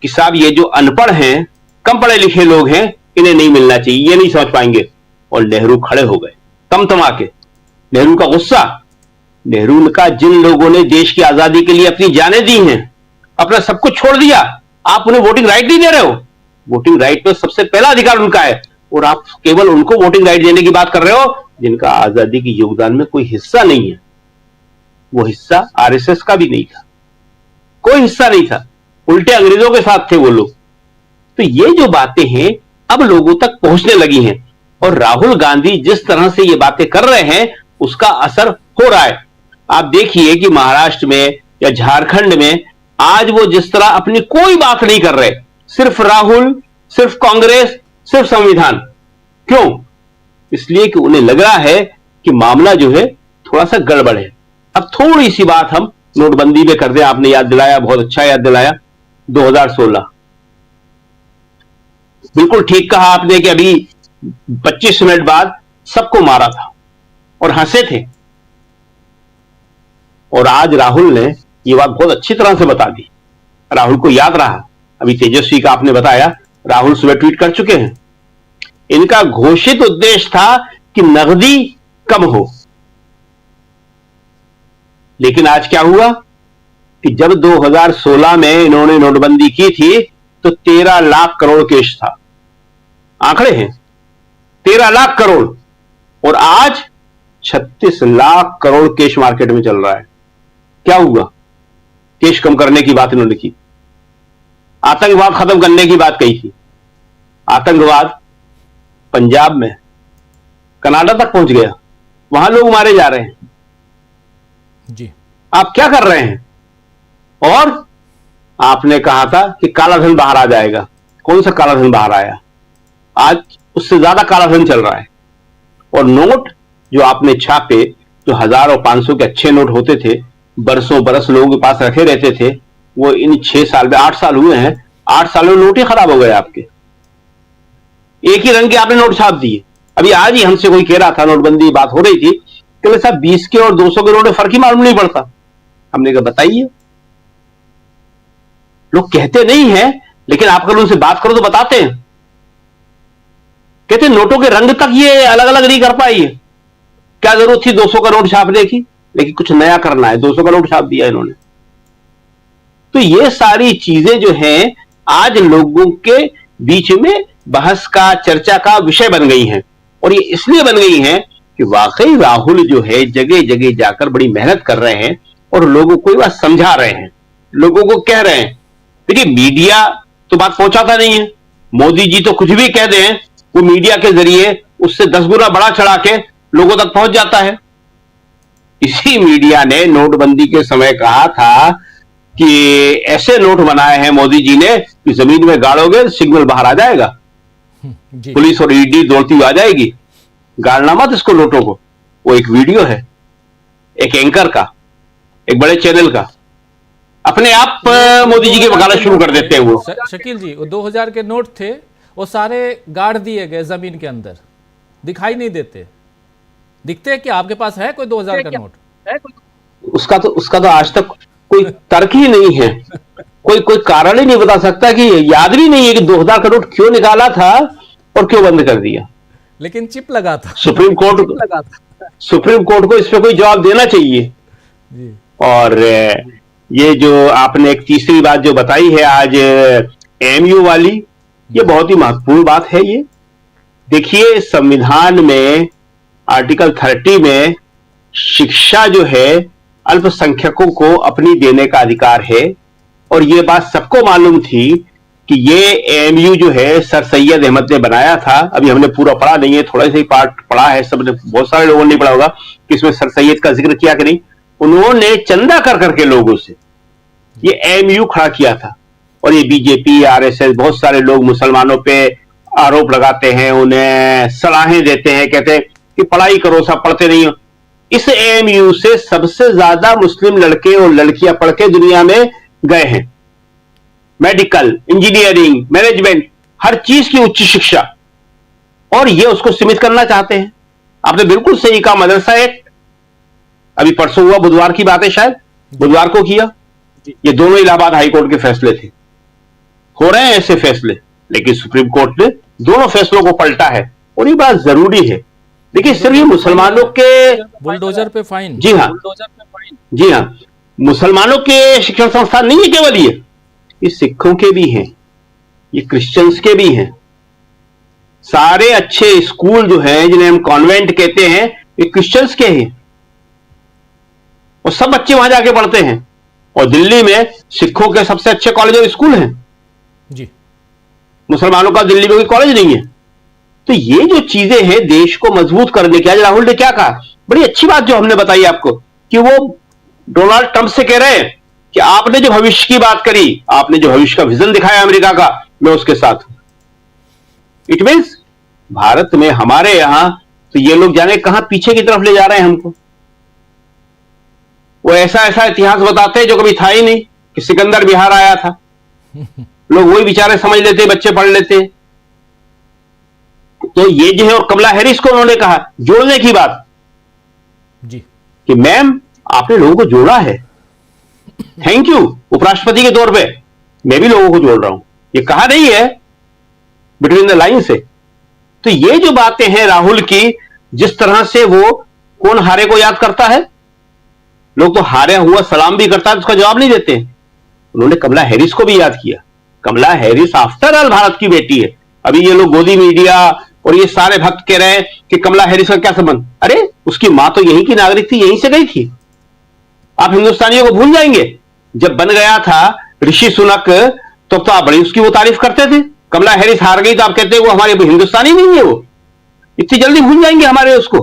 कि साहब ये जो अनपढ़ हैं, कम पढ़े लिखे लोग हैं, इन्हें नहीं मिलना चाहिए, ये नहीं समझ पाएंगे। और नेहरू खड़े हो गए तमतमा के। नेहरू का गुस्सा, नेहरू का जिन लोगों ने देश की आजादी के लिए अपनी जानें दी हैं, अपना सब कुछ छोड़ दिया, आप उन्हें वोटिंग राइट नहीं दे रहे हो। वोटिंग राइट पे सबसे पहला अधिकार उनका है, और आप केवल उनको वोटिंग राइट देने की बात कर रहे हो जिनका आजादी के योगदान में कोई हिस्सा नहीं है। वो हिस्सा आरएसएस का भी नहीं था, कोई हिस्सा नहीं था, उल्टे अंग्रेजों के साथ थे वो लोग। तो ये जो बातें हैं अब लोगों तक पहुंचने लगी हैं, और राहुल गांधी जिस तरह से ये बातें कर रहे हैं उसका असर हो रहा है। आप देखिए कि महाराष्ट्र में या झारखंड में आज वो जिस तरह अपनी कोई बात नहीं कर रहे, सिर्फ राहुल, सिर्फ कांग्रेस, सिर्फ संविधान। क्यों? इसलिए कि उन्हें लग रहा है कि मामला जो है थोड़ा सा गड़बड़ है। अब थोड़ी सी बात हम नोटबंदी पे कर दें, आपने याद दिलाया, बहुत अच्छा याद दिलाया। 2016 बिल्कुल ठीक कहा आपने कि अभी 25 मिनट बाद सबको मारा था और हंसे थे, और आज राहुल ने यह बात बहुत अच्छी तरह से बता दी। राहुल को याद रहा, अभी तेजस्वी का आपने बताया, राहुल सुबह ट्वीट कर चुके हैं। इनका घोषित उद्देश्य था कि नकदी कम हो, लेकिन आज क्या हुआ कि जब 2016 में इन्होंने नोटबंदी की थी तो 13 लाख करोड़ केस था। आंकड़े हैं, 13 लाख करोड़, और आज 36 लाख करोड़ केस मार्केट में चल रहा है। क्या हुआ? केस कम करने की बात इन्होंने की, आतंकवाद खत्म करने की बात कही थी। आतंकवाद पंजाब में कनाडा तक पहुंच गया, वहां लोग मारे जा रहे हैं जी। आप क्या कर रहे हैं? और आपने कहा था कि काला धन बाहर आ जाएगा। कौन सा काला धन बाहर आया? आज उससे ज्यादा काला धन चल रहा है। और नोट जो आपने छापे, जो 1000 और 500 के अच्छे नोट होते थे, बरसों बरस लोगों के पास रखे रहते थे, वो इन 6 साल में, 8 साल हुए हैं, 8 सालों में नोट ही खराब हो गए आपके। एक ही रंग के आपने नोट छाप दिए। अभी आज ही हमसे कोई कह रहा था, नोटबंदी बात हो रही थी, कि साहब 20 के और 200 के नोट में फर्क ही मालूम नहीं पड़ता। हमने कहा बताइए। लोग कहते नहीं है, लेकिन आप अगर उनसे बात करो तो बताते हैं। कहते नोटों के रंग तक ये अलग अलग नहीं कर पाई है। क्या जरूरत थी 200 का नोट छापने की? लेकिन कुछ नया करना है, 200 का नोट छाप दिया इन्होंने। तो ये सारी चीजें जो हैं आज लोगों के बीच में बहस का, चर्चा का विषय बन गई हैं। और ये इसलिए बन गई हैं कि वाकई राहुल जो है जगह जगह जाकर बड़ी मेहनत कर रहे हैं और लोगों को ये बात समझा रहे हैं, लोगों को कह रहे हैं। देखिए मीडिया तो बात पहुंचाता नहीं है। मोदी जी तो कुछ भी कह दें, वो मीडिया के जरिए उससे 10 गुना बड़ा चढ़ा के लोगों तक पहुंच जाता है। इसी मीडिया ने नोटबंदी के समय कहा था कि ऐसे नोट बनाए हैं मोदी जी ने कि जमीन में गाड़ोगे तो सिग्नल बाहर आ जाएगा, पुलिस और ईडी दौड़ती हुई आ जाएगी। गाड़ना मत इसको नोटों को। वो एक वीडियो है एक एंकर का, एक बड़े चैनल का, अपने आप मोदी जी की वकालत शुरू कर देते हैं। वो शकील जी, वो 2000 के नोट थे, वो सारे गाड़ दिए गए जमीन के अंदर, दिखाई नहीं देते। दिखते हैं कि आपके पास है कोई 2000 का नोट? उसका तो आज तक कोई तर्क ही नहीं है, कोई कारण ही नहीं बता सकता, कि याद भी नहीं है कि 2000 का नोट क्यों निकाला था और क्यों बंद कर दिया। लेकिन चिप लगा था सुप्रीम कोर्ट को इस पे कोई जवाब देना चाहिए जी। और ये जो आपने एक तीसरी बात जो बताई है आज एमयू वाली, ये बहुत ही महत्वपूर्ण बात है। ये देखिए संविधान में आर्टिकल 30 में शिक्षा जो है अल्पसंख्यकों को अपनी देने का अधिकार है, और ये बात सबको मालूम थी कि ये एएमयू जो है सर सैयद अहमद ने बनाया था। अभी हमने पूरा पढ़ा नहीं है, थोड़ा सा ही पार्ट पढ़ा है, सबने, बहुत सारे लोगों ने नहीं पढ़ा होगा कि इसमें सर सैयद का जिक्र किया कि नहीं। उन्होंने चंदा कर करके लोगों से ये एएमयू खड़ा किया था। और ये बीजेपी, आरएसएस, बहुत सारे लोग मुसलमानों पे आरोप लगाते हैं, उन्हें सलाहें देते हैं, कहते हैं कि पढ़ाई करो, सब पढ़ते नहीं हो। इस एएमयू से सबसे ज्यादा मुस्लिम लड़के और लड़कियां पढ़ के दुनिया में गए हैं। मेडिकल, इंजीनियरिंग, मैनेजमेंट, हर चीज की उच्च शिक्षा, और ये उसको सीमित करना चाहते हैं। आपने बिल्कुल सही कहा, मदरसा एक्ट अभी परसों हुआ, बुधवार की बात है, शायद बुधवार को किया। ये दोनों इलाहाबाद हाईकोर्ट के फैसले थे। हो रहे हैं ऐसे फैसले, लेकिन सुप्रीम कोर्ट ने दोनों फैसलों को पलटा है, और ये बात जरूरी है। देखिए, सिर्फ ये मुसलमानों के बुलडोजर पे फाइन, जी हाँ, जी हाँ, मुसलमानों के शिक्षण संस्थान नहीं है केवल ये सिखों के भी हैं, ये क्रिश्चियंस के भी हैं। सारे अच्छे स्कूल जो हैं, जिन्हें हम कॉन्वेंट कहते हैं, ये क्रिश्चियंस के हैं, और सब बच्चे वहां जाके पढ़ते हैं। और दिल्ली में सिखों के सबसे अच्छे कॉलेज और स्कूल हैं जी। मुसलमानों का दिल्ली में कोई कॉलेज नहीं है। तो ये जो चीजें हैं देश को मजबूत करने की, आज राहुल ने क्या कहा, बड़ी अच्छी बात जो हमने बताई आपको, कि वो डोनाल्ड ट्रंप से कह रहे हैं कि आपने जो भविष्य की बात करी, आपने जो भविष्य का विजन दिखाया अमेरिका का, मैं उसके साथ हूं। इट मीन्स भारत में, हमारे यहां तो ये लोग जाने कहां पीछे की तरफ ले जा रहे हैं हमको। वो ऐसा ऐसा इतिहास बताते हैं जो कभी था ही नहीं, कि सिकंदर बिहार आया था। लोग वही बेचारे समझ लेते, बच्चे पढ़ लेते। तो ये जो है, और कमला हैरिस को उन्होंने कहा जोड़ने की बात जी, कि मैम आपने लोगों को जोड़ा है, थैंक यू। उपराष्ट्रपति के तौर पे मैं भी लोगों को जोड़ रहा हूं, ये कहा नहीं है बिटवीन द लाइन से। तो ये जो बातें हैं राहुल की, जिस तरह से वो कौन हारे को याद करता है, लोग तो हारे हुआ सलाम भी करता है, उसका जवाब नहीं देते। उन्होंने कमला हैरिस को भी याद किया। कमला हैरिस आफ्टर ऑल भारत की बेटी है। अभी ये लोग गोदी मीडिया और ये सारे भक्त कह रहे हैं कि कमला हैरिस का क्या संबंध, अरे उसकी मां तो यहीं की नागरिक थी, यहीं से गई थी। आप हिंदुस्तानियों को भूल जाएंगे, जब बन गया था ऋषि सुनक तो आप बड़ी उसकी वो तारीफ करते थे। कमला हैरिस हार गई तो आप कहते हैं वो हमारे हिंदुस्तानी नहीं है, वो इतनी जल्दी भूल जाएंगे हमारे उसको।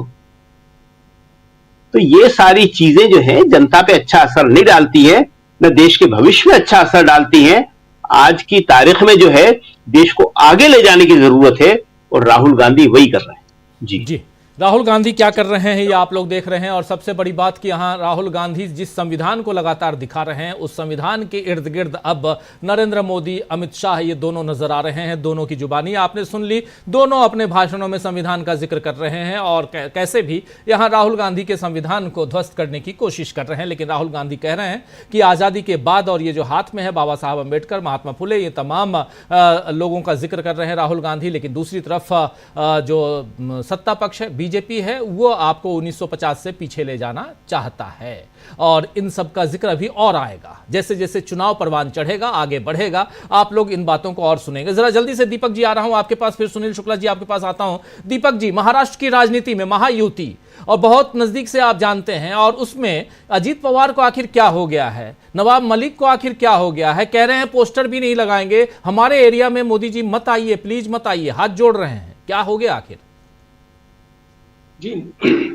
तो ये सारी चीजें जो है जनता पे अच्छा असर नहीं डालती है, न देश के भविष्य में अच्छा असर डालती है। आज की तारीख में जो है देश को आगे ले जाने की जरूरत है, और राहुल गांधी वही कर रहे हैं। जी राहुल गांधी क्या कर रहे हैं ये आप लोग देख रहे हैं। और सबसे बड़ी बात कि यहाँ राहुल गांधी जिस संविधान को लगातार दिखा रहे हैं, उस संविधान के इर्द गिर्द अब नरेंद्र मोदी, अमित शाह, ये दोनों नजर आ रहे हैं। दोनों की जुबानी आपने सुन ली, दोनों अपने भाषणों में संविधान का जिक्र कर रहे हैं, और कैसे भी यहाँ राहुल गांधी के संविधान को ध्वस्त करने की कोशिश कर रहे हैं। लेकिन राहुल गांधी कह रहे हैं कि आज़ादी के बाद, और ये जो हाथ में है बाबा साहब अम्बेडकर, महात्मा फुले, ये तमाम लोगों का जिक्र कर रहे हैं राहुल गांधी। लेकिन दूसरी तरफ जो सत्ता पक्ष है, बीजेपी है, वो आपको 1950 से पीछे ले जाना चाहता है। और इन सब का जिक्र अभी और आएगा, जैसे जैसे चुनाव परवान चढ़ेगा, आगे बढ़ेगा, आप लोग इन बातों को और सुनेंगे। जरा जल्दी से दीपक जी आ रहा हूं आपके पास, फिर सुनील शुक्ला जी आपके पास आता हूं। दीपक जी, महाराष्ट्र की राजनीति में महायुति और बहुत नजदीक से आप जानते हैं, और उसमें अजीत पवार को आखिर क्या हो गया है, नवाब मलिक को आखिर क्या हो गया है। कह रहे हैं पोस्टर भी नहीं लगाएंगे हमारे एरिया में, मोदी जी मत आइए, प्लीज मत आइए, हाथ जोड़ रहे हैं। क्या हो गया आखिर? जी,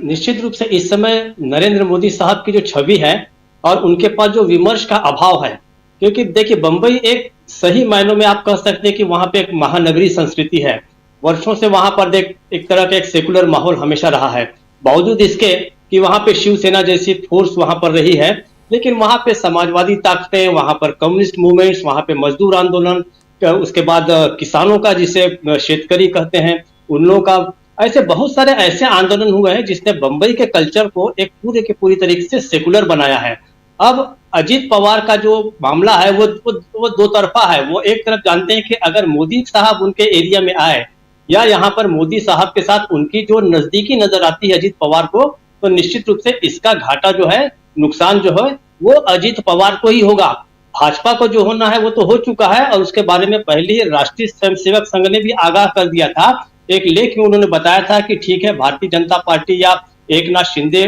निश्चित रूप से इस समय नरेंद्र मोदी साहब की जो छवि है और उनके पास जो विमर्श का अभाव है, क्योंकि देखिए बंबई एक सही मायनों में आप कह सकते हैं कि वहां पे एक महानगरी संस्कृति है। वर्षों से वहां पर एक तरह का एक सेकुलर माहौल हमेशा रहा है, बावजूद इसके कि वहां पे शिवसेना जैसी फोर्स वहां पर रही है, लेकिन वहां पे समाजवादी ताकतें, वहां पर कम्युनिस्ट मूवमेंट्स, वहां पे मजदूर आंदोलन, उसके बाद किसानों का, जिसे शेतकरी कहते हैं, उन लोगों का, ऐसे बहुत सारे ऐसे आंदोलन हुए हैं जिसने बंबई के कल्चर को एक पूरे के पूरी तरीके से सेकुलर बनाया है। अब अजीत पवार का जो मामला है वो दो तरफा है। वो एक तरफ जानते हैं कि अगर मोदी साहब उनके एरिया में आए, या यहाँ पर मोदी साहब के साथ उनकी जो नजदीकी नजर आती है अजीत पवार को, तो निश्चित रूप से इसका घाटा जो है, नुकसान जो है, वो अजीत पवार को ही होगा। भाजपा को जो होना है वो तो हो चुका है, और उसके बारे में पहले ही राष्ट्रीय स्वयंसेवक संघ ने भी आगाह कर दिया था। एक लेख में उन्होंने बताया था कि ठीक है, भारतीय जनता पार्टी या एकनाथ शिंदे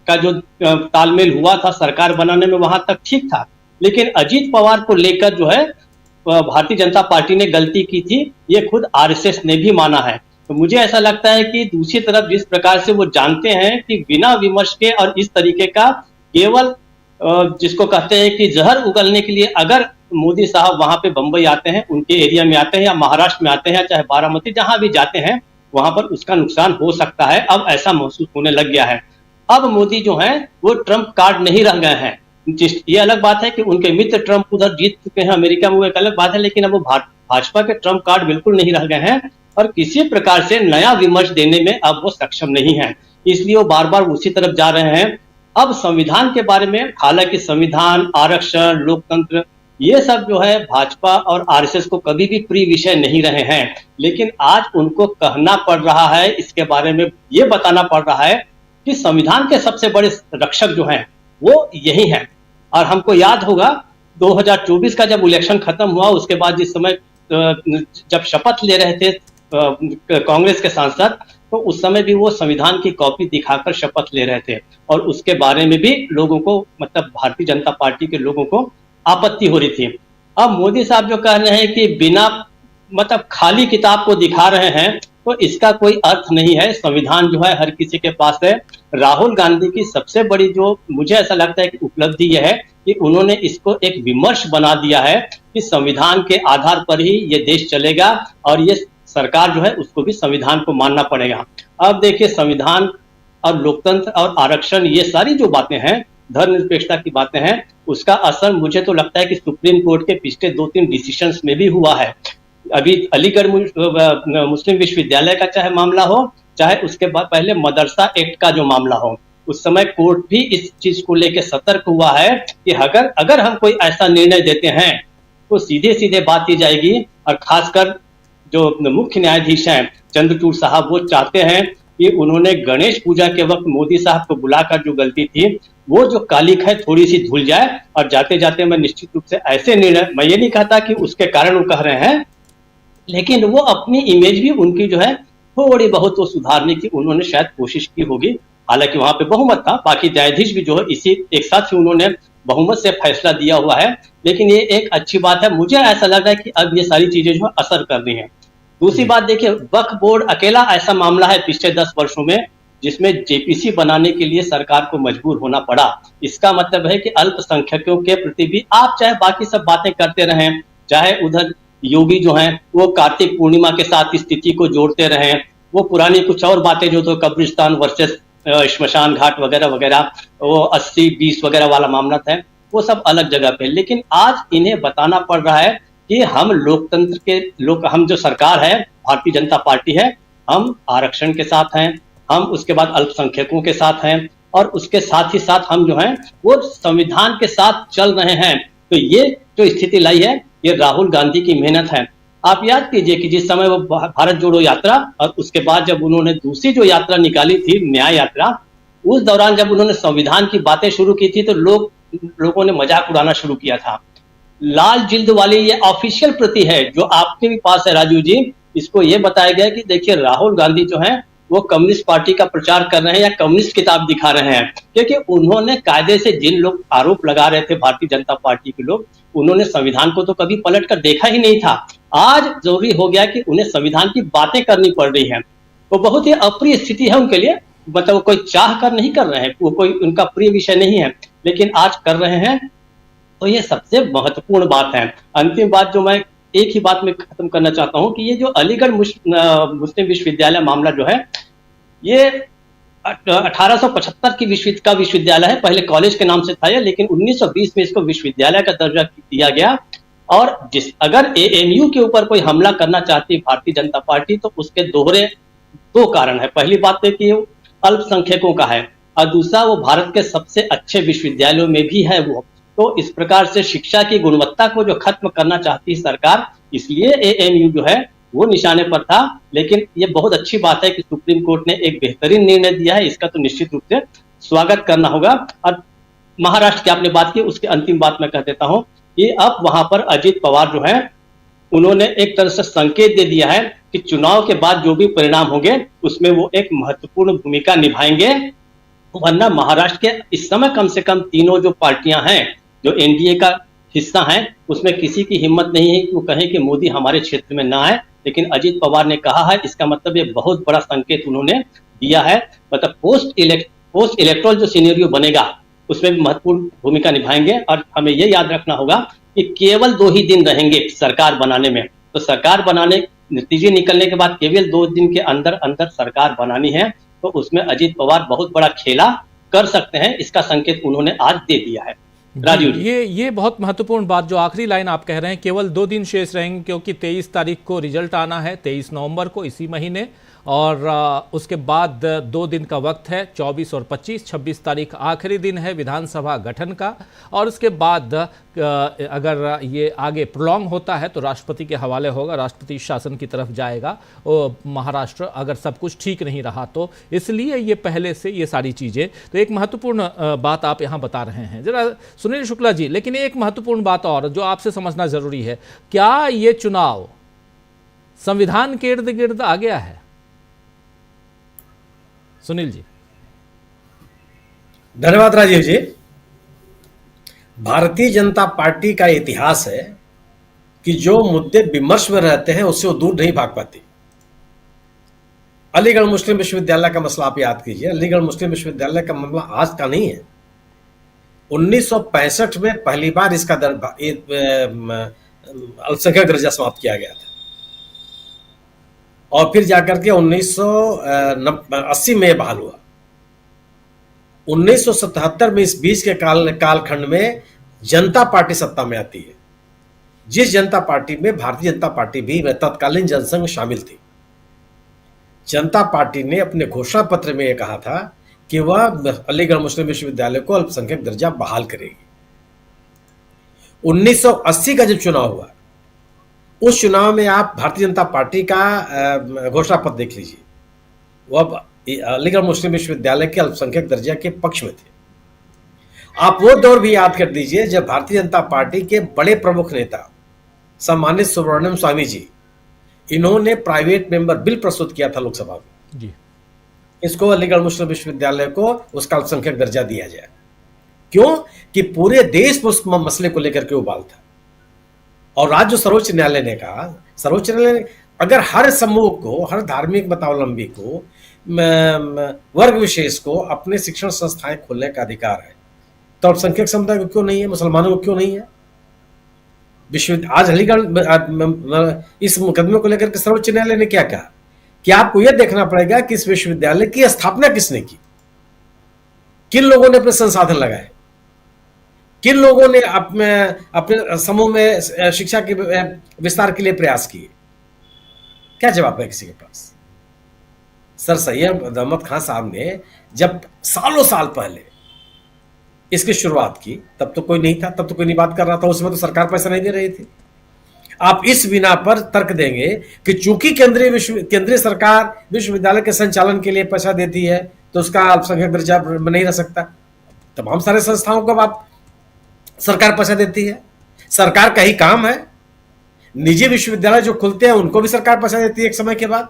का जो तालमेल हुआ था सरकार बनाने में, वहां तक ठीक था, लेकिन अजीत पवार को लेकर जो है भारतीय जनता पार्टी ने गलती की थी, ये खुद आरएसएस ने भी माना है। तो मुझे ऐसा लगता है कि दूसरी तरफ जिस प्रकार से वो जानते हैं कि बिना विमर्श के और इस तरीके का केवल जिसको कहते हैं कि जहर उगलने के लिए अगर मोदी साहब वहां पे बंबई आते हैं, उनके एरिया में आते हैं या महाराष्ट्र में आते हैं, चाहे बारामती जहां भी जाते हैं, वहां पर उसका नुकसान हो सकता है। अब ऐसा महसूस होने लग गया है। अब मोदी जो है वो ट्रम्प कार्ड नहीं रह गए हैं। ये अलग बात है कि उनके मित्र ट्रम्प उधर जीत चुके हैं अमेरिका में, वो एक अलग बात है, लेकिन अब वो भाजपा के ट्रम्प कार्ड बिल्कुल नहीं रह गए हैं और किसी प्रकार से नया विमर्श देने में अब वो सक्षम नहीं है। इसलिए वो बार बार उसी तरफ जा रहे हैं। अब संविधान के बारे में, हालांकि संविधान, आरक्षण, लोकतंत्र, ये सब जो है भाजपा और आरएसएस को कभी भी प्रिय विषय नहीं रहे हैं, लेकिन आज उनको कहना पड़ रहा है, इसके बारे में ये बताना पड़ रहा है कि संविधान के सबसे बड़े रक्षक जो हैं वो यही हैं। और हमको याद होगा 2024 का जब इलेक्शन खत्म हुआ, उसके बाद जिस समय जब शपथ ले रहे थे कांग्रेस के सांसद, तो उस समय भी वो संविधान की कॉपी दिखाकर शपथ ले रहे थे और उसके बारे में भी लोगों को, मतलब भारतीय जनता पार्टी के लोगों को आपत्ति हो रही थी। अब मोदी साहब जो कह रहे हैं कि बिना मतलब खाली किताब को दिखा रहे हैं, तो इसका कोई अर्थ नहीं है। संविधान जो है हर किसी के पास है। राहुल गांधी की सबसे बड़ी जो मुझे ऐसा लगता है कि उपलब्धि यह है कि उन्होंने इसको एक विमर्श बना दिया है कि संविधान के आधार पर ही ये देश चलेगा और ये सरकार जो है उसको भी संविधान को मानना पड़ेगा। अब देखिए, संविधान और लोकतंत्र और आरक्षण, ये सारी जो बातें हैं, धर्मनिरपेक्षता की बातें हैं, उसका असर मुझे तो लगता है कि सुप्रीम कोर्ट के पिछले 2-3 डिसीजंस में भी हुआ है। अभी अलीगढ़ मुस्लिम विश्वविद्यालय का चाहे मामला हो, चाहे उसके बाद पहले मदरसा एक्ट का जो मामला हो, उस समय कोर्ट भी इस चीज को लेकर सतर्क हुआ है कि अगर हम कोई ऐसा निर्णय देते हैं तो सीधे सीधे बात की जाएगी। और खासकर जो मुख्य न्यायाधीश हैं चंद्रचूड़ साहब, वो चाहते हैं कि उन्होंने गणेश पूजा के वक्त मोदी साहब को बुलाकर जो गलती थी, वो जो कालिक है थोड़ी सी धुल जाए। और जाते जाते मैं निश्चित रूप से ऐसे निर्णय, मैं ये नहीं कहता कि उसके कारण वो कह रहे हैं, लेकिन वो अपनी इमेज भी उनकी जो है थोड़ी बहुत वो सुधारने की उन्होंने शायद कोशिश की होगी। हालांकि वहां पे बहुमत था, बाकी न्यायाधीश भी जो है इसी एक साथ ही उन्होंने बहुमत से फैसला दिया हुआ है। लेकिन ये एक अच्छी बात है। मुझे ऐसा लग रहा है कि अब ये सारी चीजें जो है असर कर रही हैं। दूसरी बात देखिए, वक्फ बोर्ड अकेला ऐसा मामला है पिछले 10 वर्षों में जिसमें जेपीसी बनाने के लिए सरकार को मजबूर होना पड़ा। इसका मतलब है कि अल्पसंख्यकों के प्रति भी आप चाहे बाकी सब बातें करते रहें, चाहे उधर योगी जो हैं वो कार्तिक पूर्णिमा के साथ स्थिति को जोड़ते रहें, वो पुरानी कुछ और बातें जो तो कब्रिस्तान वर्सेस श्मशान घाट वगैरह वगैरह, वो 80-20 वगैरह वाला मामला था, वो सब अलग जगह पे। लेकिन आज इन्हें बताना पड़ रहा है कि हम लोकतंत्र के लोग, हम जो सरकार है भारतीय जनता पार्टी है, हम आरक्षण के साथ हैं, हम उसके बाद अल्पसंख्यकों के साथ हैं और उसके साथ ही साथ हम जो हैं वो संविधान के साथ चल रहे हैं। तो ये जो स्थिति लाई है, ये राहुल गांधी की मेहनत है। आप याद कीजिए कि जिस समय वो भारत जोड़ो यात्रा और उसके बाद जब उन्होंने दूसरी जो यात्रा निकाली थी, न्याय यात्रा, उस दौरान जब उन्होंने संविधान की बातें शुरू की थी तो लोगों ने मजाक उड़ाना शुरू किया था। लाल जिल्द वाली ये ऑफिशियल प्रति है जो आपके भी पास है राजू जी। इसको ये बताया गया कि देखिए राहुल गांधी जो है वो कम्युनिस्ट पार्टी का प्रचार कर रहे हैं या कम्युनिस्ट किताब दिखा रहे हैं, क्योंकि उन्होंने कायदे से जिन लोग आरोप लगा रहे थे भारतीय जनता पार्टी के लोग, उन्होंने संविधान को तो कभी पलट कर देखा ही नहीं था। आज जरूरी हो गया कि उन्हें संविधान की बातें करनी पड़ रही है। वो बहुत ही अप्रिय स्थिति है उनके लिए, मतलब वो कोई चाह कर नहीं कर रहे हैं, वो कोई उनका प्रिय विषय नहीं है, लेकिन आज कर रहे हैं। तो ये सबसे महत्वपूर्ण बात है। अंतिम बात जो मैं एक ही बात में खत्म करना चाहता हूं कि ये जो अलीगढ़ मुस्लिम विश्वविद्यालय मामला जो है, ये 1875 की विश्वविद्यालय है। पहले कॉलेज के नाम से था, लेकिन 1920 में इसको विश्वविद्यालय का दर्जा दिया गया। और अगर एएमयू के ऊपर कोई हमला करना चाहती है भारतीय जनता पार्टी, तो उसके दोहरे 2 कारण है। पहली बात है कि अल्पसंख्यकों का है और दूसरा वो भारत के सबसे अच्छे विश्वविद्यालयों में भी है वो। तो इस प्रकार से शिक्षा की गुणवत्ता को जो खत्म करना चाहती है सरकार, इसलिए एएमयू जो है वो निशाने पर था। लेकिन ये बहुत अच्छी बात है कि सुप्रीम कोर्ट ने एक बेहतरीन निर्णय दिया है, इसका तो निश्चित रूप से स्वागत करना होगा। और महाराष्ट्र की आपने बात की, उसकी अंतिम बात मैं कह देता हूं कि अब वहां पर अजित पवार जो है उन्होंने एक तरह से संकेत दे दिया है कि चुनाव के बाद जो भी परिणाम होंगे उसमें वो एक महत्वपूर्ण भूमिका निभाएंगे। वरना महाराष्ट्र के इस समय कम से कम 3 जो पार्टियां हैं जो एनडीए का हिस्सा हैं, उसमें किसी की हिम्मत नहीं है कि वो कहें कि मोदी हमारे क्षेत्र में ना आए। लेकिन अजीत पवार ने कहा है, इसका मतलब ये बहुत बड़ा संकेत उन्होंने दिया है। मतलब पोस्ट इलेक्टोरल जो सिनेरियो बनेगा उसमें भी महत्वपूर्ण भूमिका निभाएंगे। और हमें ये याद रखना होगा कि केवल 2 ही दिन रहेंगे सरकार बनाने में, तो सरकार बनाने नतीजे निकलने के बाद केवल 2 दिन के अंदर अंदर सरकार बनानी है, तो उसमें अजीत पवार बहुत बड़ा खेला कर सकते हैं, इसका संकेत उन्होंने आज दे दिया है। राजीव जी, ये बहुत महत्वपूर्ण बात, जो आखिरी लाइन आप कह रहे हैं, केवल 2 दिन शेष रहेंगे, क्योंकि 23 तारीख को रिजल्ट आना है, 23 नवंबर को, इसी महीने, और उसके बाद 2 दिन का वक्त है, 24 और 26 तारीख आखिरी दिन है विधानसभा गठन का। और उसके बाद अगर ये आगे प्रोलॉन्ग होता है तो राष्ट्रपति के हवाले होगा, राष्ट्रपति शासन की तरफ जाएगा महाराष्ट्र, अगर सब कुछ ठीक नहीं रहा तो। इसलिए ये पहले से ये सारी चीज़ें, तो एक महत्वपूर्ण बात आप यहाँ बता रहे हैं। जरा सुनील शुक्ला जी, लेकिन एक महत्वपूर्ण बात और जो आपसे समझना जरूरी है, क्या ये चुनाव संविधान के इर्द गिर्द आ गया है? सुनील जी। धन्यवाद राजीव जी। भारतीय जनता पार्टी का इतिहास है कि जो मुद्दे विमर्श में रहते हैं उससे वो दूर नहीं भाग पाती। अलीगढ़ मुस्लिम विश्वविद्यालय का मसला आप याद कीजिए। अलीगढ़ मुस्लिम विश्वविद्यालय का मामला आज का नहीं है। 1965 में पहली बार इसका अल्पसंख्यक दर्जा समाप्त किया गया था, और फिर जाकर के 1980 में बहाल हुआ। 1977 में इस बीच के कालखंड में जनता पार्टी सत्ता में आती है, जिस जनता पार्टी में भारतीय जनता पार्टी भी तत्कालीन जनसंघ शामिल थी। जनता पार्टी ने अपने घोषणा पत्र में यह कहा था कि वह अलीगढ़ मुस्लिम विश्वविद्यालय को अल्पसंख्यक दर्जा बहाल करेगी। 1980 का जब चुनाव हुआ, उस चुनाव में आप भारतीय जनता पार्टी का घोषणा पत्र देख लीजिए, वह अलीगढ़ मुस्लिम विश्वविद्यालय के अल्पसंख्यक दर्जा के पक्ष में थे। आप वो दौर भी याद कर दीजिए जब भारतीय जनता पार्टी के बड़े प्रमुख नेता सम्मानित सुब्रमण्यम स्वामी जी, इन्होंने प्राइवेट मेंबर बिल प्रस्तुत किया था लोकसभा में जी, इसको अलीगढ़ मुस्लिम विश्वविद्यालय को उसका अल्पसंख्यक दर्जा दिया जाए। क्यों? कि पूरे देश में उस मसले को लेकर के उबाल था। और राज्य सर्वोच्च न्यायालय ने कहा, सर्वोच्च न्यायालय ने, अगर हर समूह को, हर धार्मिक मतावलंबी को, वर्ग विशेष को अपने शिक्षण संस्थाएं खोलने का अधिकार है, तो अल्पसंख्यक समुदाय को क्यों नहीं है, मुसलमानों को क्यों नहीं है? आज अलीगढ़ इस मुकदमे को लेकर के सर्वोच्च न्यायालय ने क्या कहा कि आपको यह देखना पड़ेगा कि इस विश्वविद्यालय की स्थापना किसने की, किन लोगों ने अपने संसाधन लगाए, किन लोगों ने अपने समूह में शिक्षा के विस्तार के लिए प्रयास किए। क्या जवाब है किसी के पास? सर सैयद अहमद खान साहब ने जब सालों साल पहले इसकी शुरुआत की, तब तो कोई नहीं था, तब तो कोई नहीं बात कर रहा था, उसमें तो सरकार पैसा नहीं दे रही थी। आप इस बिना पर तर्क देंगे कि चूंकि केंद्रीय सरकार विश्वविद्यालय के संचालन के लिए पैसा देती है तो उसका अल्पसंख्यक दर्जा नहीं रह सकता। तमाम सारे संस्थाओं को आप सरकार पैसा देती है, सरकार का ही काम है। निजी विश्वविद्यालय जो खुलते हैं उनको भी सरकार पैसा देती है एक समय के बाद।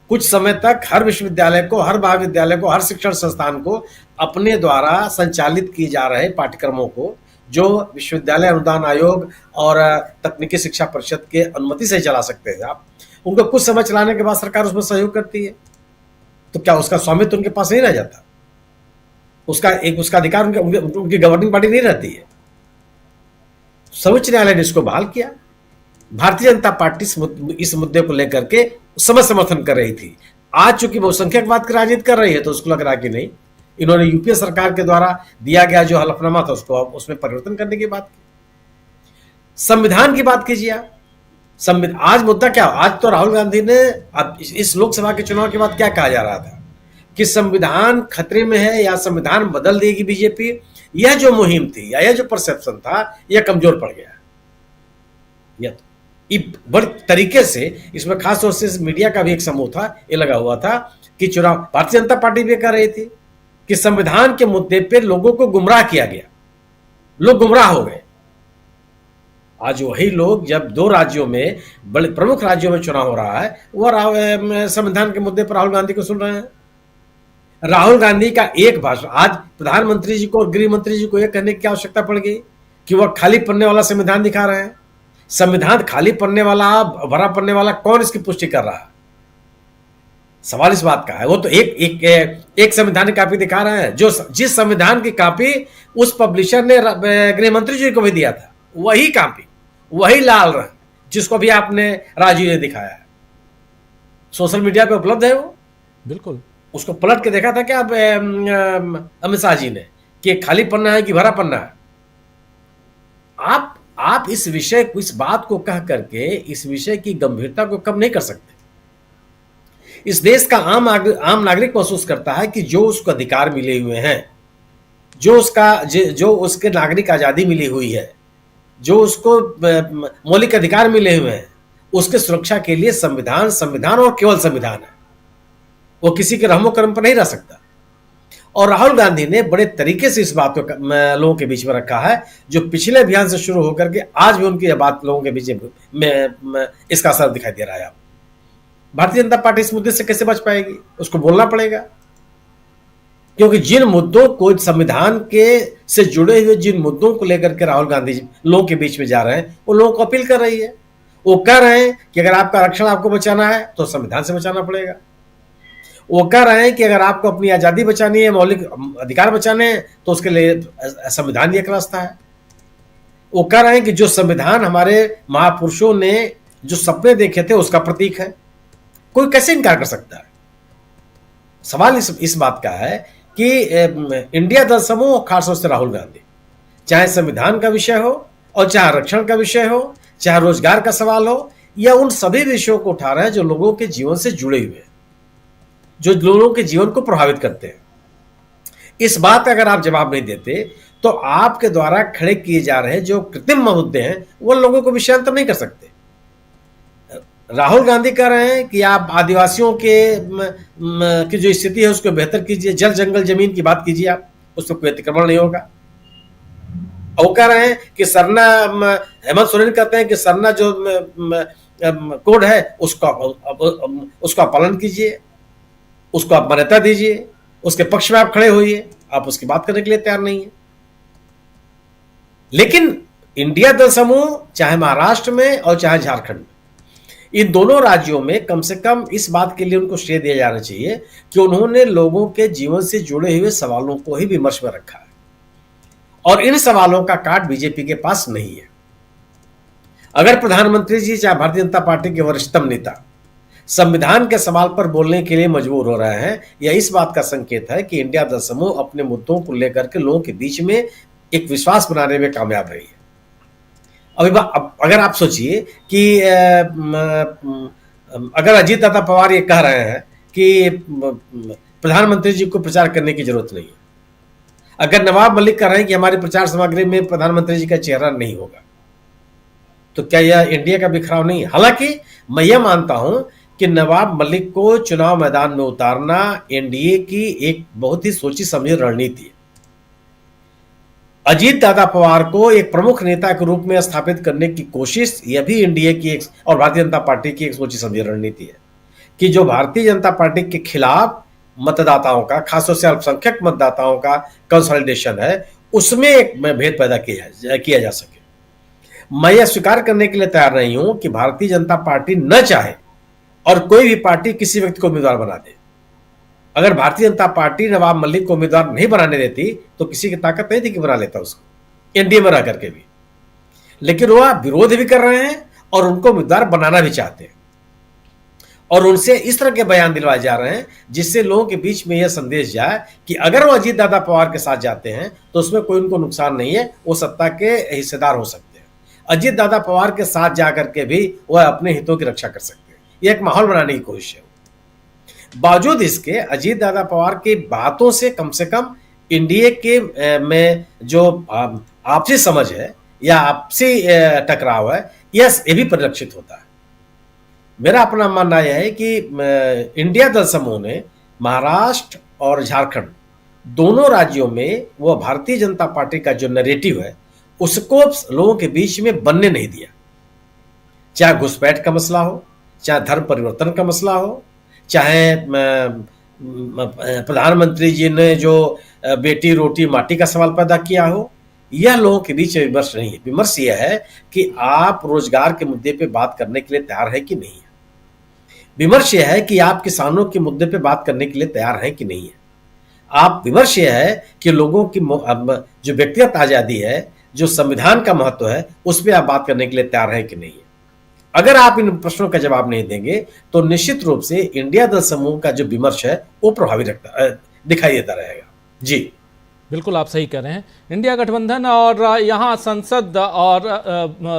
कुछ समय तक हर विश्वविद्यालय को, हर महाविद्यालय को, हर शिक्षण संस्थान को अपने द्वारा संचालित किए जा रहे पाठ्यक्रमों को, जो विश्वविद्यालय अनुदान आयोग और तकनीकी शिक्षा परिषद के अनुमति से चला सकते हैं आप, उनको कुछ समय चलाने के बाद सरकार उसमें सहयोग करती है, तो क्या उसका स्वामित्व उनके पास नहीं रह जाता? उसका अधिकार उनकी गवर्निंग बॉडी नहीं रहती है? सर्वोच्च न्यायालय ने इसको बहाल किया। भारतीय जनता पार्टी इस मुद्दे को लेकर के समय समर्थन कर रही थी। आज चूंकि बहुसंख्यकवाद की राजनीति कर रही है तो उसको लग रहा कि नहीं, इन्होंने यूपीए सरकार के द्वारा दिया गया जो हलफनामा था उसको उसमें परिवर्तन करने की बात की। संविधान की बात कीजिए आप। आज मुद्दा क्या? आज तो राहुल गांधी ने अब इस लोकसभा के चुनाव के बाद क्या कहा जा रहा था कि संविधान खतरे में है या संविधान बदल देगी बीजेपी। यह जो मुहिम थी या यह जो परसेप्शन था यह कमजोर पड़ गया। यह बड़े तरीके से इसमें खास तौर से मीडिया का भी एक समूह था, ये लगा हुआ था कि चुनाव भारतीय जनता पार्टी भी कर रही थी कि संविधान के मुद्दे पे लोगों को गुमराह किया गया, लोग गुमराह हो गए। आज वही लोग जब 2 राज्यों में, बड़े प्रमुख राज्यों में चुनाव हो रहा है, वह संविधान के मुद्दे पर राहुल गांधी को सुन रहे हैं। राहुल गांधी का एक भाषण, आज प्रधानमंत्री जी को और गृह मंत्री जी को यह कहने की आवश्यकता पड़ गई कि वह खाली पन्ने वाला संविधान दिखा रहे हैं। संविधान खाली पन्ने वाला, भरा पन्ने वाला, कौन इसकी पुष्टि कर रहा है? सवाल इस बात का है। वो तो एक संविधान की कॉपी दिखा रहे हैं, जो जिस संविधान की कॉपी उस पब्लिशर ने गृह मंत्री जी को भी दिया था, वही कॉपी, वही लाल रंग जिसको भी आपने राजू ने दिखाया है, सोशल मीडिया पे उपलब्ध है। वो बिल्कुल उसको पलट के देखा था क्या अमित शाह जी ने कि खाली पन्ना है कि भरा पन्ना है? आप इस विषय को, इस बात को कह करके इस विषय की गंभीरता को कम नहीं कर सकते। इस देश का आम नागरिक महसूस करता है कि जो उसको अधिकार मिले हुए हैं, जो उसके नागरिक आजादी मिली हुई है, जो उसको मौलिक अधिकार मिले हुए हैं, उसके सुरक्षा के लिए संविधान और केवल संविधान है। वो किसी के रहमो करम पर नहीं रह सकता। और राहुल गांधी ने बड़े तरीके से इस बात को लोगों के बीच में रखा है, जो पिछले अभियान से शुरू होकर के आज भी उनकी बात लोगों के बीच में इसका असर दिखाई दे रहा है। भारतीय जनता पार्टी इस मुद्दे से कैसे बच पाएगी? उसको बोलना पड़ेगा, क्योंकि जिन मुद्दों को संविधान के से जुड़े हुए जिन मुद्दों को लेकर के राहुल गांधी लोगों के बीच में जा रहे हैं, वो लोगों को अपील कर रही है। वो कह रहे हैं कि अगर आपका आरक्षण आपको बचाना है तो संविधान से बचाना पड़ेगा। वो कह रहे हैं कि अगर आपको अपनी आजादी बचानी है, मौलिक अधिकार बचाने हैं, तो उसके लिए संविधान एक रास्ता है। वो कह रहे हैं कि जो संविधान हमारे महापुरुषों ने जो सपने देखे थे उसका प्रतीक है। कोई कैसे इनकार कर सकता है? सवाल इस बात का है कि इंडिया दल समूह, खासतौर से राहुल गांधी, चाहे संविधान का विषय हो और चाहे आरक्षण का विषय हो, चाहे रोजगार का सवाल हो, या उन सभी विषयों को उठा रहे हैं जो लोगों के जीवन से जुड़े हुए हैं, जो लोगों के जीवन को प्रभावित करते हैं। इस बात का अगर आप जवाब नहीं देते तो आपके द्वारा खड़े किए जा रहे जो कृत्रिम मुद्दे हैं वो लोगों को विषयांतर नहीं कर सकते। राहुल गांधी कह रहे हैं कि आप आदिवासियों की जो स्थिति है उसको बेहतर कीजिए, जल जंगल जमीन की बात कीजिए, आप उसमें कोई अतिक्रमण नहीं होगा। वो कह रहे हैं कि सरना, हेमंत सोरेन कहते हैं कि सरना जो कोड है उसका पालन कीजिए, उसको आप मान्यता दीजिए, उसके पक्ष में आप खड़े होइए। आप उसकी बात करने के लिए तैयार नहीं है। लेकिन इंडिया दल समूह चाहे महाराष्ट्र में और चाहे झारखंड में, इन दोनों राज्यों में कम से कम इस बात के लिए उनको श्रेय दिया जाना चाहिए कि उन्होंने लोगों के जीवन से जुड़े हुए सवालों को ही विमर्श में रखा है, और इन सवालों का काट बीजेपी के पास नहीं है। अगर प्रधानमंत्री जी चाहे भारतीय जनता पार्टी के वरिष्ठतम नेता संविधान के सवाल पर बोलने के लिए मजबूर हो रहे हैं, यह इस बात का संकेत है कि इंडिया दल समूह अपने मुद्दों को लेकर के लोगों के बीच में एक विश्वास बनाने में कामयाब रही है। अगर आप सोचिए कि अगर अजीत दादा पवार ये कह रहे हैं कि प्रधानमंत्री जी को प्रचार करने की जरूरत नहीं है, अगर नवाब मलिक कह रहे हैं कि हमारी प्रचार सामग्री में प्रधानमंत्री जी का चेहरा नहीं होगा, तो क्या यह इंडिया का बिखराव नहीं है? हालांकि मैं यह मानता हूं कि नवाब मलिक को चुनाव मैदान में उतारना एनडीए की एक बहुत ही सोची समझी रणनीति है। अजीत दादा पवार को एक प्रमुख नेता के रूप में स्थापित करने की कोशिश, यह भी एनडीए की एक और भारतीय जनता पार्टी की एक सोची समझी रणनीति है कि जो भारतीय जनता पार्टी के खिलाफ मतदाताओं का, खासतौर से अल्पसंख्यक मतदाताओं का कंसोलिडेशन है, उसमें एक भेद पैदा किया जा सके। मैं यह स्वीकार करने के लिए तैयार नहीं हूं कि भारतीय जनता पार्टी न चाहे और कोई भी पार्टी किसी व्यक्ति को उम्मीदवार बना दे। अगर भारतीय जनता पार्टी नवाब मलिक को उम्मीदवार नहीं बनाने देती तो किसी की ताकत नहीं थी कि बना लेता उसको, एनडीए में रह करके भी। लेकिन वह विरोध भी कर रहे हैं और उनको उम्मीदवार बनाना भी चाहते हैं, और उनसे इस तरह के बयान दिलवाए जा रहे हैं जिससे लोगों के बीच में यह संदेश जाए कि अगर वो अजीत दादा पवार के साथ जाते हैं तो उसमें कोई उनको नुकसान नहीं है, वो सत्ता के हिस्सेदार हो सकते हैं। अजीत दादा पवार के साथ जाकर के भी वह अपने हितों की रक्षा कर सकते हैं। यह एक माहौल बनाने की कोशिश है। बावजूद इसके अजीत दादा पवार की बातों से कम एनडीए के में जो आपसी समझ है या आपसी टकराव है, ये भी परिलक्षित होता है। मेरा अपना मानना यह है कि इंडिया दल समूह ने महाराष्ट्र और झारखंड दोनों राज्यों में वह भारतीय जनता पार्टी का जो नैरेटिव है उसको लोगों के बीच में बनने नहीं दिया। चाहे घुसपैठ का मसला हो, चाहे धर्म परिवर्तन का मसला हो, चाहे प्रधानमंत्री जी ने जो बेटी रोटी माटी का सवाल पैदा किया हो, यह लोगों के बीच विमर्श नहीं है। विमर्श यह है कि आप रोजगार के मुद्दे पे बात करने के लिए तैयार है कि नहीं है। विमर्श यह है कि आप किसानों के मुद्दे पे बात करने के लिए तैयार है कि नहीं है। आप विमर्श यह है कि लोगों की जो व्यक्तिगत आजादी है, जो संविधान का महत्व है, उस पर आप बात करने के लिए तैयार है कि नहीं है। अगर आप इन प्रश्नों का जवाब नहीं देंगे तो निश्चित रूप से इंडिया दल समूह का जो विमर्श है वो प्रभावी दिखाई देता रहेगा। जी बिल्कुल, आप सही कह रहे हैं। इंडिया गठबंधन और यहाँ संसद और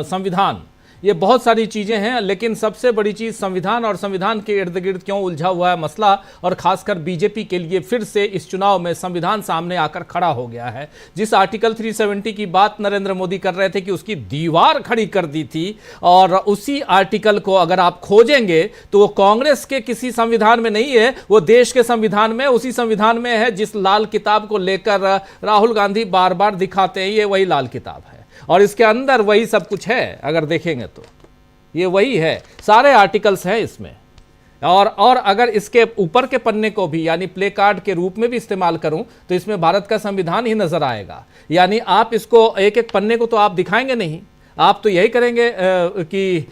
संविधान, ये बहुत सारी चीज़ें हैं, लेकिन सबसे बड़ी चीज़ संविधान और संविधान के इर्द गिर्द क्यों उलझा हुआ है मसला, और खासकर बीजेपी के लिए फिर से इस चुनाव में संविधान सामने आकर खड़ा हो गया है। जिस आर्टिकल 370 की बात नरेंद्र मोदी कर रहे थे कि उसकी दीवार खड़ी कर दी थी, और उसी आर्टिकल को अगर आप खोजेंगे तो वो कांग्रेस के किसी संविधान में नहीं है, वो देश के संविधान में, उसी संविधान में है जिस लाल किताब को लेकर राहुल गांधी बार बार दिखाते हैं। ये वही लाल किताब है और इसके अंदर वही सब कुछ है। अगर देखेंगे तो ये वही है, सारे आर्टिकल्स हैं इसमें। और अगर इसके ऊपर के पन्ने को भी यानी प्ले कार्ड के रूप में भी इस्तेमाल करूं तो इसमें भारत का संविधान ही नजर आएगा। यानी आप इसको एक एक पन्ने को तो आप दिखाएंगे नहीं, आप तो यही करेंगे कि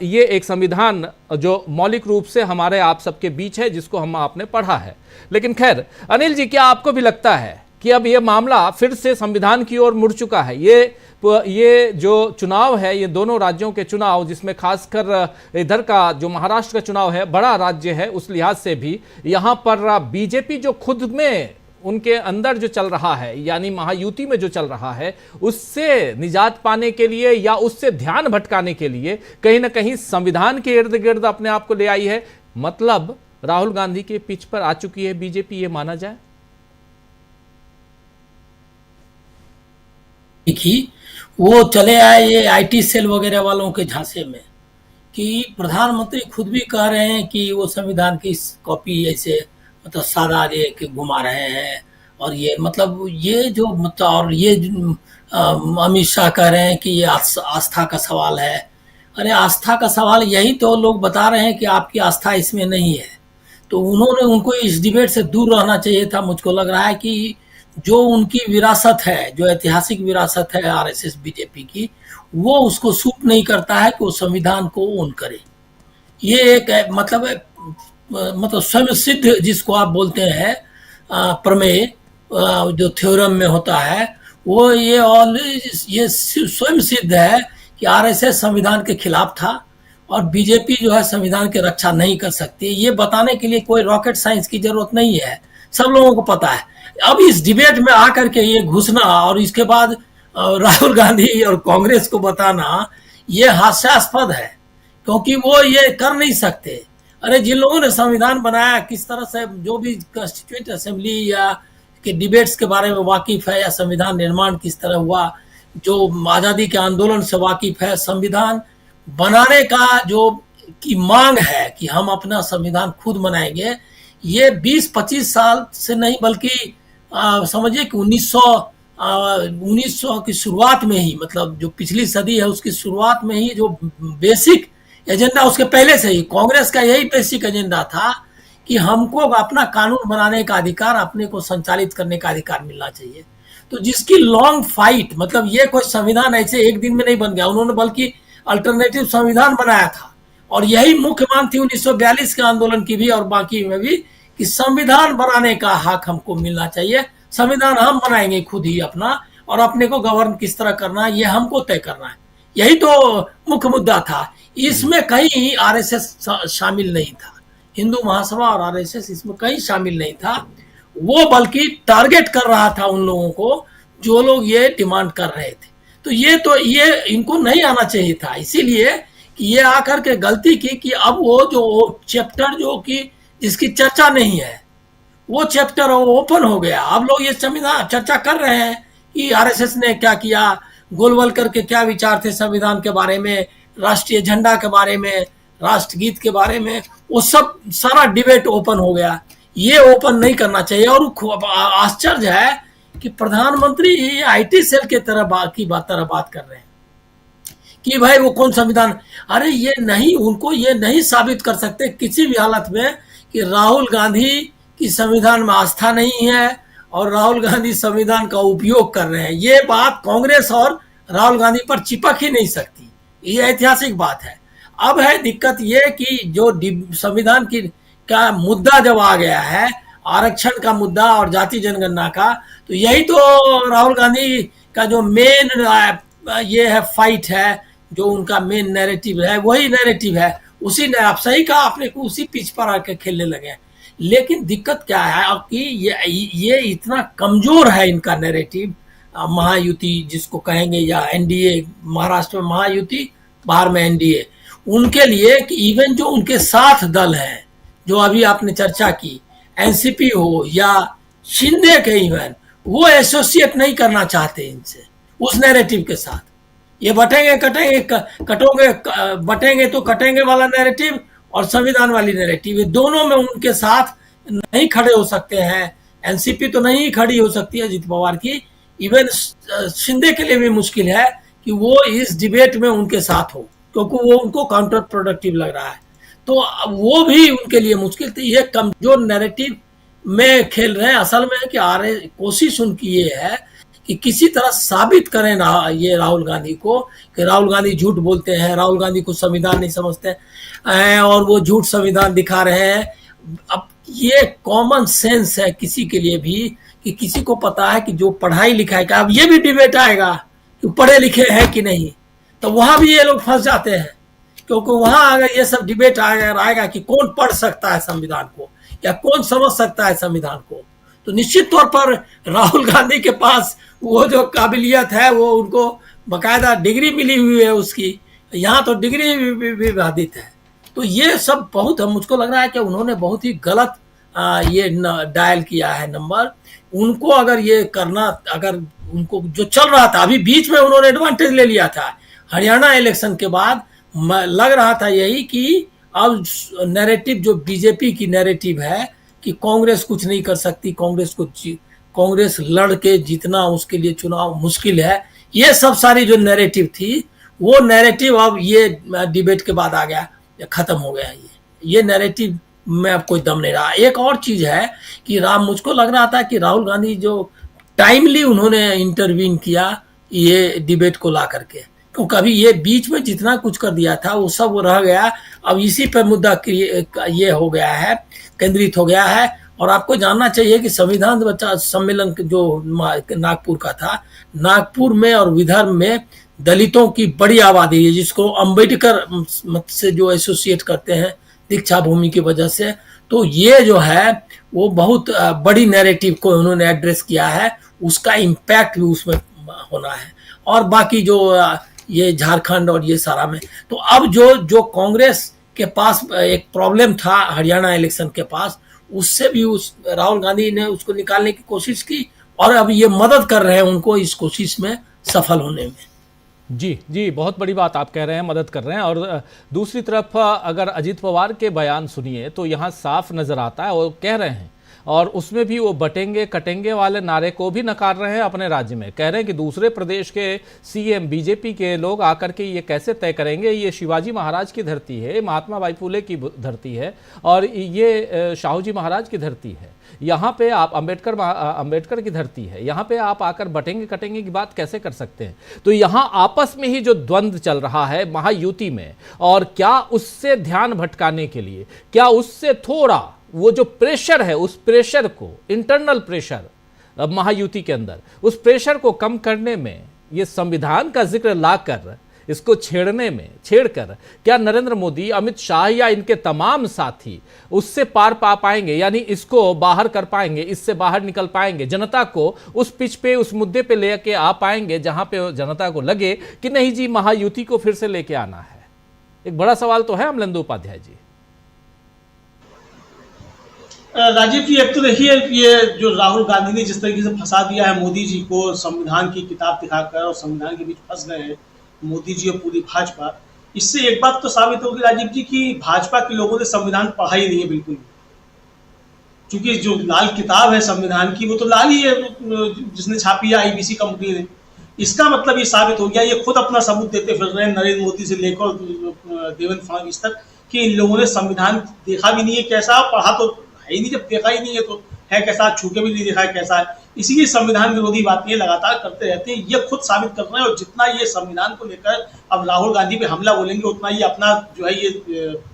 ये एक संविधान जो मौलिक रूप से हमारे आप सबके बीच है, जिसको हम आपने पढ़ा है। लेकिन खैर अनिल जी, क्या आपको भी लगता है कि अब ये मामला फिर से संविधान की ओर मुड़ चुका है? ये जो चुनाव है, ये दोनों राज्यों के चुनाव, जिसमें खासकर इधर का जो महाराष्ट्र का चुनाव है, बड़ा राज्य है, उस लिहाज से भी यहाँ पर बीजेपी जो खुद में उनके अंदर जो चल रहा है, यानी महायुति में जो चल रहा है, उससे निजात पाने के लिए या उससे ध्यान भटकाने के लिए कहीं ना कहीं संविधान के इर्द गिर्द अपने आप को ले आई है। मतलब राहुल गांधी के पिच पर आ चुकी है बीजेपी, ये माना जाए? देखिए, वो चले आए ये आईटी सेल वगैरह वालों के झांसे में कि प्रधानमंत्री खुद भी कह रहे हैं कि वो संविधान की कॉपी ऐसे मतलब सादा के घुमा रहे हैं, और ये मतलब ये जो मतलब, और ये अमित शाह कह रहे हैं कि ये आस्था का सवाल है। अरे आस्था का सवाल, यही तो लोग बता रहे हैं कि आपकी आस्था इसमें नहीं है। तो उनको इस डिबेट से दूर रहना चाहिए था। मुझको लग रहा है कि जो उनकी विरासत है, जो ऐतिहासिक विरासत है आरएसएस बीजेपी की, वो उसको सूट नहीं करता है कि वो संविधान को ओन करे। ये एक मतलब स्वयं सिद्ध, जिसको आप बोलते हैं प्रमेय, जो थ्योरम में होता है, वो ये स्वयं सिद्ध है कि आरएसएस संविधान के खिलाफ था और बीजेपी जो है संविधान की रक्षा नहीं कर सकती। ये बताने के लिए कोई रॉकेट साइंस की जरूरत नहीं है, सब लोगों को पता है। अब इस डिबेट में आकर के ये घुसना और इसके बाद राहुल गांधी और कांग्रेस को बताना, ये हास्यास्पद है, क्योंकि वो ये कर नहीं सकते। अरे जिन लोगों ने संविधान बनाया, किस तरह से, जो भी कॉन्स्टिट्यूएंट असेंबली या के डिबेट्स के बारे में वाकिफ है, या संविधान निर्माण किस तरह हुआ, जो आज़ादी के आंदोलन से वाकिफ है, संविधान बनाने का जो की मांग है कि हम अपना संविधान खुद बनाएंगे, ये 20-25 साल से नहीं, बल्कि समझिए कि 1900 की शुरुआत में ही, मतलब जो पिछली सदी है उसकी शुरुआत में ही जो बेसिक एजेंडा, उसके पहले से ही कांग्रेस का यही बेसिक एजेंडा था कि हमको अपना कानून बनाने का अधिकार, अपने को संचालित करने का अधिकार मिलना चाहिए। तो जिसकी लॉन्ग फाइट, मतलब ये कोई संविधान ऐसे एक दिन में नहीं बन गया, उन्होंने बल्कि अल्टरनेटिव संविधान बनाया था, और यही मुख्य मांग थी 1942 के आंदोलन की भी और बाकी में भी, कि संविधान बनाने का हक हमको मिलना चाहिए। संविधान हम बनाएंगे खुद ही अपना, और अपने को गवर्न किस तरह करना है ये हमको तय करना है। यही तो मुख्य मुद्दा था। इसमें कहीं आरएसएस शामिल नहीं था, हिंदू महासभा और आरएसएस इसमें कहीं शामिल नहीं था। वो बल्कि टारगेट कर रहा था उन लोगों को जो लोग ये डिमांड कर रहे थे। तो ये इनको नहीं आना चाहिए था, इसीलिए कि ये आकर के गलती की कि अब वो जो चैप्टर जो कि जिसकी चर्चा नहीं है, वो चैप्टर ओपन हो गया। अब लोग ये संविधान चर्चा कर रहे हैं कि आरएसएस ने क्या किया, गोलवलकर के क्या विचार थे संविधान के बारे में, राष्ट्रीय झंडा के बारे में, राष्ट्रगीत के बारे में, वो सब सारा डिबेट ओपन हो गया। ये ओपन नहीं करना चाहिए। और आश्चर्य है कि प्रधानमंत्री आईटी सेल के तरह बात कर रहे हैं कि भाई वो कौन संविधान। अरे ये नहीं, उनको ये नहीं साबित कर सकते किसी भी हालत में कि राहुल गांधी की संविधान में आस्था नहीं है और राहुल गांधी संविधान का उपयोग कर रहे हैं, ये बात कांग्रेस और राहुल गांधी पर चिपक ही नहीं सकती। ये ऐतिहासिक बात है। अब है दिक्कत ये कि जो संविधान की का मुद्दा जब आ गया है, आरक्षण का मुद्दा और जाति जनगणना का, तो यही तो राहुल गांधी का जो मेन ये है फाइट है, जो उनका मेन नैरेटिव है, वही नैरेटिव है। उसी ने आप सही कहा, अपने को उसी पिच पर आकर खेलने लगे। लेकिन दिक्कत क्या है अब कि ये इतना कमजोर है इनका नैरेटिव, महायुति जिसको कहेंगे या एनडीए, महाराष्ट्र में महायुति, बाहर में एनडीए, उनके लिए कि इवन जो उनके साथ दल हैं, जो अभी आपने चर्चा की, एनसीपी हो या शिंदे के, इवन वो एसोसिएट नहीं करना चाहते इनसे, उस नैरेटिव के साथ। ये बटेंगे तो कटेंगे वाला नैरेटिव और संविधान वाली नैरेटिव, ये दोनों में उनके साथ नहीं खड़े हो सकते हैं। एनसीपी तो नहीं खड़ी हो सकती है अजित पवार की, इवन शिंदे के लिए भी मुश्किल है कि वो इस डिबेट में उनके साथ हो, क्योंकि वो उनको काउंटर प्रोडक्टिव लग रहा है। तो वो भी उनके लिए मुश्किल थी। ये कमजोर नैरेटिव में खेल रहे हैं। असल में कि कोशिश उनकी ये है कि किसी तरह साबित करें ये राहुल गांधी को कि राहुल गांधी झूठ बोलते हैं, राहुल गांधी को संविधान नहीं समझते हैं और वो झूठ संविधान दिखा रहे हैं। अब ये कॉमन सेंस है किसी के लिए भी कि किसी को पता है कि जो पढ़ाई लिखाई का, अब ये भी डिबेट आएगा कि पढ़े लिखे हैं कि नहीं, तो वहां भी ये लोग फंस जाते हैं। क्योंकि वहां अगर ये सब डिबेट आएगा कि कौन पढ़ सकता है संविधान को या कौन समझ सकता है संविधान को, तो निश्चित तौर पर राहुल गांधी के पास वो जो काबिलियत है, वो उनको बकायदा डिग्री मिली हुई है उसकी, यहाँ तो डिग्री भी बाधित है। तो ये सब बहुत, मुझको लग रहा है कि उन्होंने बहुत ही गलत ये डायल किया है नंबर। उनको अगर ये करना, अगर उनको जो चल रहा था, अभी बीच में उन्होंने एडवांटेज ले लिया था हरियाणा इलेक्शन के बाद, लग रहा था यही कि अब नैरेटिव जो बीजेपी की नैरेटिव है कि कांग्रेस कुछ नहीं कर सकती, कांग्रेस लड़ के जीतना उसके लिए चुनाव मुश्किल है, ये सब सारी जो नैरेटिव थी, वो नैरेटिव अब ये डिबेट के बाद आ गया, खत्म हो गया। ये नैरेटिव में अब कोई दम नहीं रहा। एक और चीज है कि मुझको लग रहा था कि राहुल गांधी जो टाइमली उन्होंने इंटरवीन किया ये डिबेट को ला करके, क्योंकि अभी ये बीच में जितना कुछ कर दिया था वो सब रह गया। अब इसी पर मुद्दा ये हो गया है, केंद्रित हो गया है। और आपको जानना चाहिए कि संविधान बच्चा सम्मेलन जो नागपुर का था, नागपुर में और विदर्भ में दलितों की बड़ी आबादी है, जिसको अंबेडकर से जो एसोसिएट करते हैं दीक्षा भूमि की वजह से। तो ये जो है वो बहुत बड़ी नैरेटिव को उन्होंने एड्रेस किया है, उसका इम्पैक्ट भी उसमें होना है। और बाकी जो ये झारखंड और ये सारा में, तो अब जो कांग्रेस के पास एक प्रॉब्लम था हरियाणा इलेक्शन के पास, उससे भी उस राहुल गांधी ने उसको निकालने की कोशिश की और अब ये मदद कर रहे हैं उनको इस कोशिश में सफल होने में। जी, बहुत बड़ी बात आप कह रहे हैं, मदद कर रहे हैं। और दूसरी तरफ अगर अजित पवार के बयान सुनिए तो यहाँ साफ नजर आता है, वो कह रहे हैं, और उसमें भी वो बटेंगे कटेंगे वाले नारे को भी नकार रहे हैं अपने राज्य में। कह रहे हैं कि दूसरे प्रदेश के सीएम बीजेपी के लोग आकर के ये कैसे तय करेंगे, ये शिवाजी महाराज की धरती है, महात्मा बाई फुले की धरती है और ये शाहू जी महाराज की धरती है, यहाँ पे आप अंबेडकर की धरती है, यहाँ पे आप आकर बटेंगे कटेंगे की बात कैसे कर सकते हैं। तो यहाँ आपस में ही जो द्वंद्व चल रहा है महायुति में, और क्या उससे ध्यान भटकाने के लिए, क्या उससे थोड़ा वो जो प्रेशर है, उस प्रेशर को, इंटरनल प्रेशर महायुति के अंदर, उस प्रेशर को कम करने में ये संविधान का जिक्र लाकर इसको छेड़कर क्या नरेंद्र मोदी, अमित शाह या इनके तमाम साथी उससे पार पा पाएंगे, यानी इसको बाहर कर पाएंगे, इससे बाहर निकल पाएंगे, जनता को उस पिच पे, उस मुद्दे पे लेके आ पाएंगे जहां पे जनता को लगे कि नहीं जी महायुति को फिर से लेके आना है। एक बड़ा सवाल तो है अमलेंदु उपाध्याय जी। राजीव जी, एक तो देखिए ये जो राहुल गांधी ने जिस तरीके से फंसा दिया है मोदी जी को संविधान की किताब दिखाकर और संविधान के बीच फंस गए हैं मोदी जी और पूरी भाजपा, इससे एक बात तो साबित होगी राजीव जी कि भाजपा के लोगों ने संविधान पढ़ा ही नहीं है बिल्कुल। क्योंकि जो लाल किताब है संविधान की वो तो लाल ही है जिसने छापी है आईबीसी कंपनी ने। इसका मतलब ये साबित हो गया, ये खुद अपना सबूत देते फिर रहे हैं नरेंद्र मोदी से लेकर देवेंद्र फडणवीस तक कि इन लोगों ने संविधान देखा भी नहीं है कैसा, पढ़ा तो है ही नहीं। जब देखा ही नहीं है तो है कैसा, छू के भी नहीं देखा है कैसा है। इसीलिए संविधान विरोधी बातें लगातार करते रहते हैं, ये खुद साबित कर रहे हैं। और जितना ये संविधान को लेकर अब राहुल गांधी पे हमला बोलेंगे, उतना ही अपना जो है ये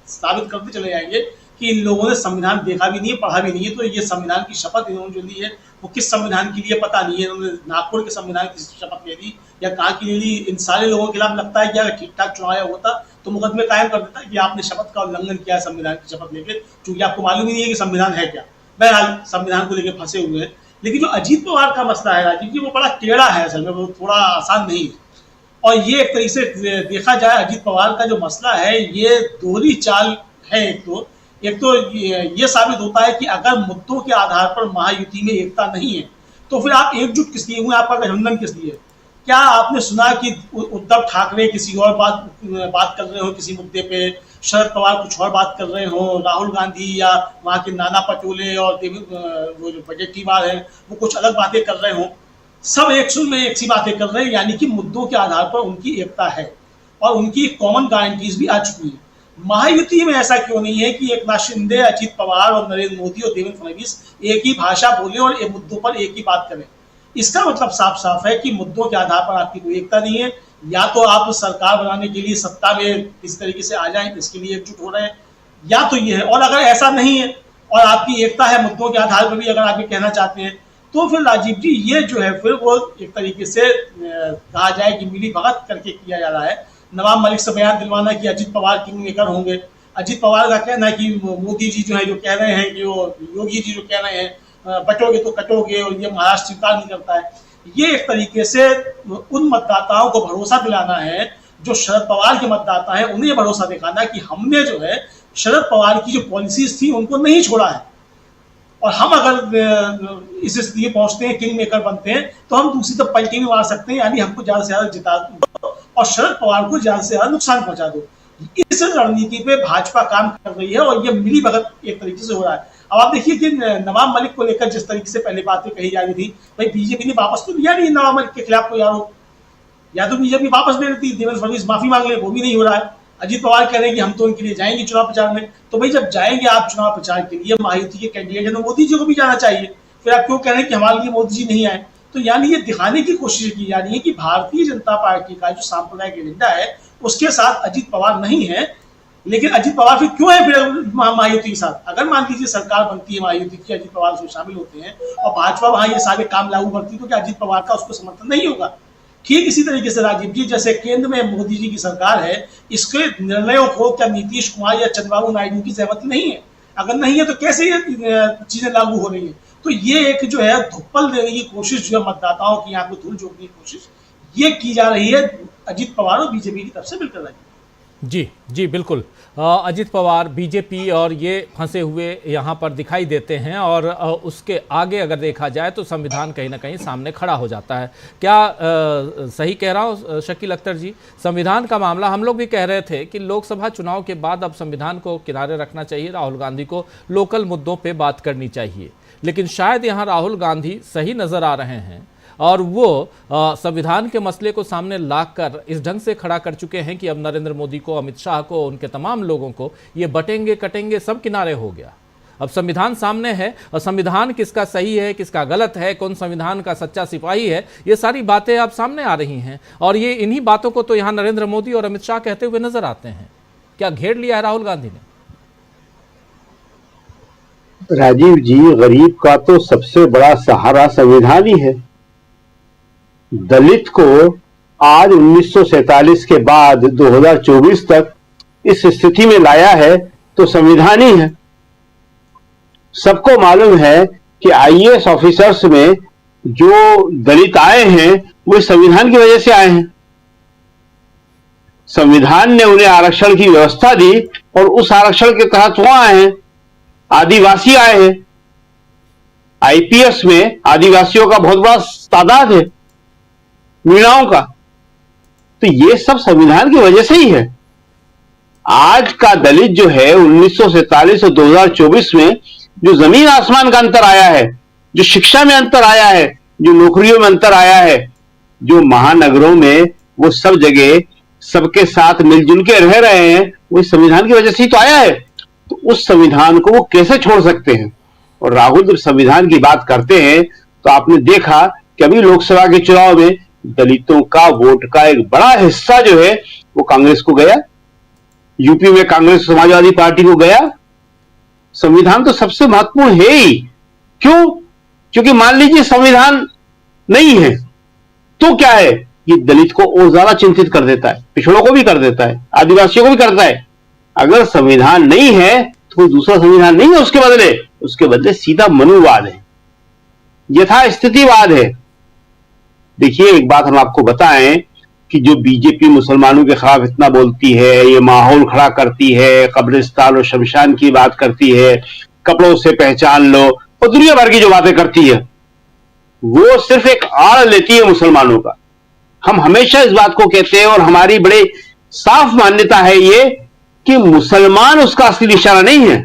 साबित करते चले जाएंगे कि इन लोगों ने संविधान देखा भी नहीं है, पढ़ा भी नहीं है। तो ये संविधान की शपथ इन्होंने जो ली है वो किस संविधान के लिए पता नहीं है। इन्होंने नागपुर के संविधान की शपथ ले ली या कहाँ की ले ली। इन सारे लोगों के खिलाफ लगता है कि अगर ठीक ठाक चुनाव होता तो मुकदमे कायम कर देता कि आपने शपथ का उल्लंघन किया है संविधान की शपथ लेकर, क्योंकि आपको मालूम ही नहीं है कि संविधान है क्या। बहरहाल संविधान को लेकर फंसे हुए हैं। लेकिन जो अजीत पवार का मसला है राजीव जी, वो बड़ा टेढ़ा है असल में, वो थोड़ा आसान नहीं है। और ये एक तरीके से देखा जाए अजीत पवार का जो मसला है ये दोहरी चाल है। एक तो ये साबित होता है कि अगर मुद्दों के आधार पर महायुति में एकता नहीं है तो फिर आप एकजुट किस लिए हुए, आपका गठबंधन किस लिए? क्या आपने सुना कि उद्धव ठाकरे किसी और बात कर रहे हो किसी मुद्दे पे, शरद पवार कुछ और बात कर रहे हो, राहुल गांधी या वहाँ के नाना पटोले और वो जो बजेटीवार हैं वो कुछ अलग बातें कर रहे हो? सब एक सुर में एक सी बातें कर रहे हैं, यानी कि मुद्दों के आधार पर उनकी एकता है और उनकी कॉमन गारंटीज भी आ चुकी है। महायुति में ऐसा क्यों नहीं है कि एकनाथ शिंदे, अजीत पवार और नरेंद्र मोदी और देवेंद्र फडणवीस एक ही भाषा बोले और एक मुद्दों पर एक ही बात करें? इसका मतलब साफ साफ है कि मुद्दों के आधार पर आपकी कोई एकता नहीं है। या तो आप सरकार बनाने के लिए सत्ता में इस तरीके से आ जाएं, इसके लिए एकजुट हो रहे हैं, या तो ये है। और अगर ऐसा नहीं है और आपकी एकता है मुद्दों के आधार पर भी, अगर आप ये कहना चाहते हैं, तो फिर राजीव जी ये जो है फिर वो एक तरीके से कहा जाए कि मिली भगत करके किया जा रहा है। नवाब मलिक से बयान दिलवाना कि अजीत पवार किंग मेकर होंगे। अजीत पवार का कहना है कि मोदी जी जो है जो कह रहे हैं कि वो योगी जी जो कह रहे हैं बटोगे तो कटोगे, और ये महाराष्ट्र स्वीकार नहीं करता है। ये एक तरीके से उन मतदाताओं को भरोसा दिलाना है जो शरद पवार के मतदाता हैं, उन्हें भरोसा दिखाना कि हमने जो है शरद पवार की जो पॉलिसीज थी उनको नहीं छोड़ा है। और हम अगर इस लिए पहुंचते हैं, किंग मेकर बनते हैं, तो हम दूसरी तरफ पलटी भी मार सकते हैं, यानी हमको ज्यादा से ज्यादा जिता दो और शरद पवार को ज्यादा से ज्यादा नुकसान पहुंचा दो। इस रणनीति पे भाजपा काम कर रही है और ये मिली भगत एक तरीके से हो रहा है। अब आप देखिए कि नवाब मलिक को लेकर जिस तरीके से पहले बातें कही जा रही थी, भाई बीजेपी ने वापस तो लिया नहीं नवाब मलिक के खिलाफ कोई आरोप, या तो बीजेपी वापस ले लेती, देवेंद्र फडणवीस माफी मांग ले, वो भी नहीं हो रहा है। अजीत पवार कह रहे हैं कि हम तो उनके लिए जाएंगे चुनाव प्रचार में। तो भाई जब जाएंगे आप चुनाव प्रचार के लिए, महायुति के कैंडिडेट है तो मोदी जी को भी जाना चाहिए, फिर आप क्यों कह रहे हैं कि हमारे लिए मोदी जी नहीं आए? तो यानी ये दिखाने की कोशिश की जा रही है कि भारतीय जनता पार्टी का जो सांप्रदायिक एजेंडा है उसके साथ अजीत पवार नहीं है। लेकिन अजीत पवार फिर क्यों है फिर महायुति के साथ? अगर मान लीजिए सरकार बनती है महायुति की, अजीत पवार उसमें शामिल होते हैं और भाजपा वहां ये सारे काम लागू करती है, तो क्या अजीत पवार का उसको समर्थन नहीं होगा? ठीक इसी तरीके से राजीव जी, जैसे केंद्र में मोदी जी की सरकार है, इसके निर्णयों को क्या नीतीश कुमार या चंद्रबाबू नायडू की सहमति नहीं है? अगर नहीं है तो कैसे ये चीजें लागू हो रही है? तो ये एक जो है धुप्पल देने की कोशिश, जो है मतदाताओं की यहाँ पे धूल झोंकने की कोशिश ये की जा रही है अजीत पवार और बीजेपी की तरफ से मिलकर रही। जी जी बिल्कुल, अजीत पवार बीजेपी और ये फंसे हुए यहाँ पर दिखाई देते हैं। और उसके आगे अगर देखा जाए तो संविधान कहीं ना कहीं सामने खड़ा हो जाता है। क्या सही कह रहा हूँ शकील अख्तर जी? संविधान का मामला, हम लोग भी कह रहे थे कि लोकसभा चुनाव के बाद अब संविधान को किनारे रखना चाहिए, राहुल गांधी को लोकल मुद्दों पर बात करनी चाहिए। लेकिन शायद यहाँ राहुल गांधी सही नज़र आ रहे हैं और वो संविधान के मसले को सामने लाकर इस ढंग से खड़ा कर चुके हैं कि अब नरेंद्र मोदी को, अमित शाह को, उनके तमाम लोगों को ये बटेंगे कटेंगे सब किनारे हो गया। अब संविधान सामने है और संविधान किसका सही है किसका गलत है, कौन संविधान का सच्चा सिपाही है, ये सारी बातें अब सामने आ रही हैं। और ये इन्हीं बातों को तो यहाँ नरेंद्र मोदी और अमित शाह कहते हुए नजर आते हैं। क्या घेर लिया है राहुल गांधी ने? राजीव जी, गरीब का तो सबसे बड़ा सहारा संविधान ही है। दलित को आज 1947 के बाद 2024 तक इस स्थिति में लाया है तो संविधान ही है। सबको मालूम है कि आईएएस ऑफिसर्स में जो दलित आए हैं वो संविधान की वजह से आए हैं। संविधान ने उन्हें आरक्षण की व्यवस्था दी और उस आरक्षण के तहत वो आए हैं। आदिवासी आए हैं, आईपीएस में आदिवासियों का बहुत बड़ा तादाद है, मीणाओं का। तो ये सब संविधान की वजह से ही है। आज का दलित जो है 1947 और 2024 में जो जमीन आसमान का अंतर आया है, जो शिक्षा में अंतर आया है, जो नौकरियों में अंतर आया है, जो महानगरों में वो सब जगह सबके साथ मिलजुल के रह रहे हैं, वो संविधान की वजह से ही तो आया है। तो उस संविधान को वो कैसे छोड़ सकते हैं? और राहुल जब संविधान की बात करते हैं तो आपने देखा कि अभी लोकसभा के चुनाव में दलितों का वोट का एक बड़ा हिस्सा जो है वो कांग्रेस को गया, यूपी में कांग्रेस समाजवादी पार्टी को गया। संविधान तो सबसे महत्वपूर्ण है ही। क्यों? क्योंकि मान लीजिए संविधान नहीं है तो क्या है, ये दलित को और ज्यादा चिंतित कर देता है, पिछड़ों को भी कर देता है, आदिवासियों को भी करता है। अगर संविधान नहीं है तो कोई दूसरा संविधान नहीं है उसके बदले सीधा मनुवाद है, यथास्थितिवाद है। देखिए एक बात हम आपको बताएं कि जो बीजेपी मुसलमानों के खिलाफ इतना बोलती है, ये माहौल खड़ा करती है, कब्रिस्तान और शमशान की बात करती है, कपड़ों से पहचान लो और दुनिया भर की जो बातें करती है, वो सिर्फ एक आड़ लेती है मुसलमानों का। हम हमेशा इस बात को कहते हैं और हमारी बड़े साफ मान्यता है ये कि मुसलमान उसका असली निशाना नहीं है।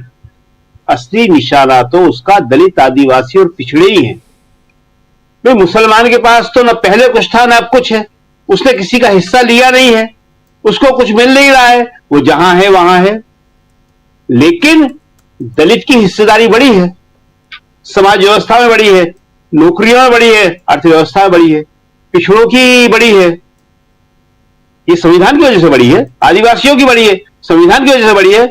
असली निशाना तो उसका दलित, आदिवासी और पिछड़े ही हैं। भाई मुसलमान के पास तो न पहले कुछ था न अब कुछ है, उसने किसी का हिस्सा लिया नहीं है, उसको कुछ मिल नहीं रहा है, वो जहां है वहां है। लेकिन दलित की हिस्सेदारी बड़ी है, समाज व्यवस्था में बड़ी है, नौकरियों में बड़ी है, अर्थव्यवस्था में बड़ी है, पिछड़ों की बड़ी है, ये संविधान की वजह से बड़ी है, आदिवासियों की बड़ी है, संविधान की वजह से बड़ी है।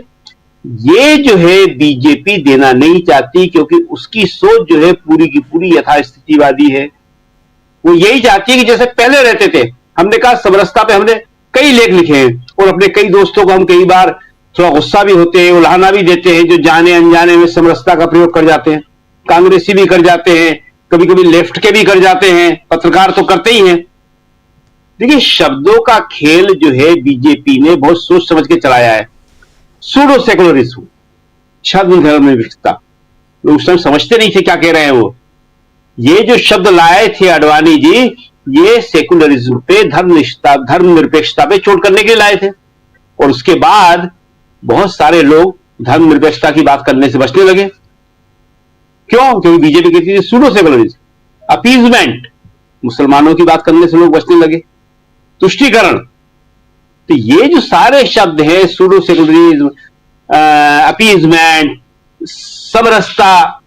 ये जो है बीजेपी देना नहीं चाहती क्योंकि उसकी सोच जो है पूरी की पूरी यथास्थितिवादी है। वो यही चाहती है कि जैसे पहले रहते थे। हमने कहा समरसता पे हमने कई लेख लिखे हैं और अपने कई दोस्तों को हम कई बार थोड़ा गुस्सा भी होते हैं, उल्हाना भी देते हैं, जो जाने अनजाने में समरसता का प्रयोग कर जाते हैं। कांग्रेसी भी कर जाते हैं, कभी कभी लेफ्ट के भी कर जाते हैं, पत्रकार तो करते ही हैं। देखिए शब्दों का खेल जो है बीजेपी ने बहुत सोच समझ के चलाया है। सूडो सेकुलरिज्म, छद्म धर्म निरपेक्षता, लोग उस टाइम समझते नहीं थे क्या कह रहे हैं वो। ये जो शब्द लाए थे अडवाणी जी, ये सेकुलरिज्म पे, धर्म निरपेक्षता पे चोट करने के लिए लाए थे। और उसके बाद बहुत सारे लोग धर्म निरपेक्षता की बात करने से बचने लगे। क्यों? क्योंकि बीजेपी कहती थी सूडो सेकुलरिज्म, अपीजमेंट, मुसलमानों की बात करने से लोग बचने लगे, तुष्टीकरण। तो ये जो सारे शब्द हैं, सूडो सेकुलरिज्म, अपीजमेंट, समरसता,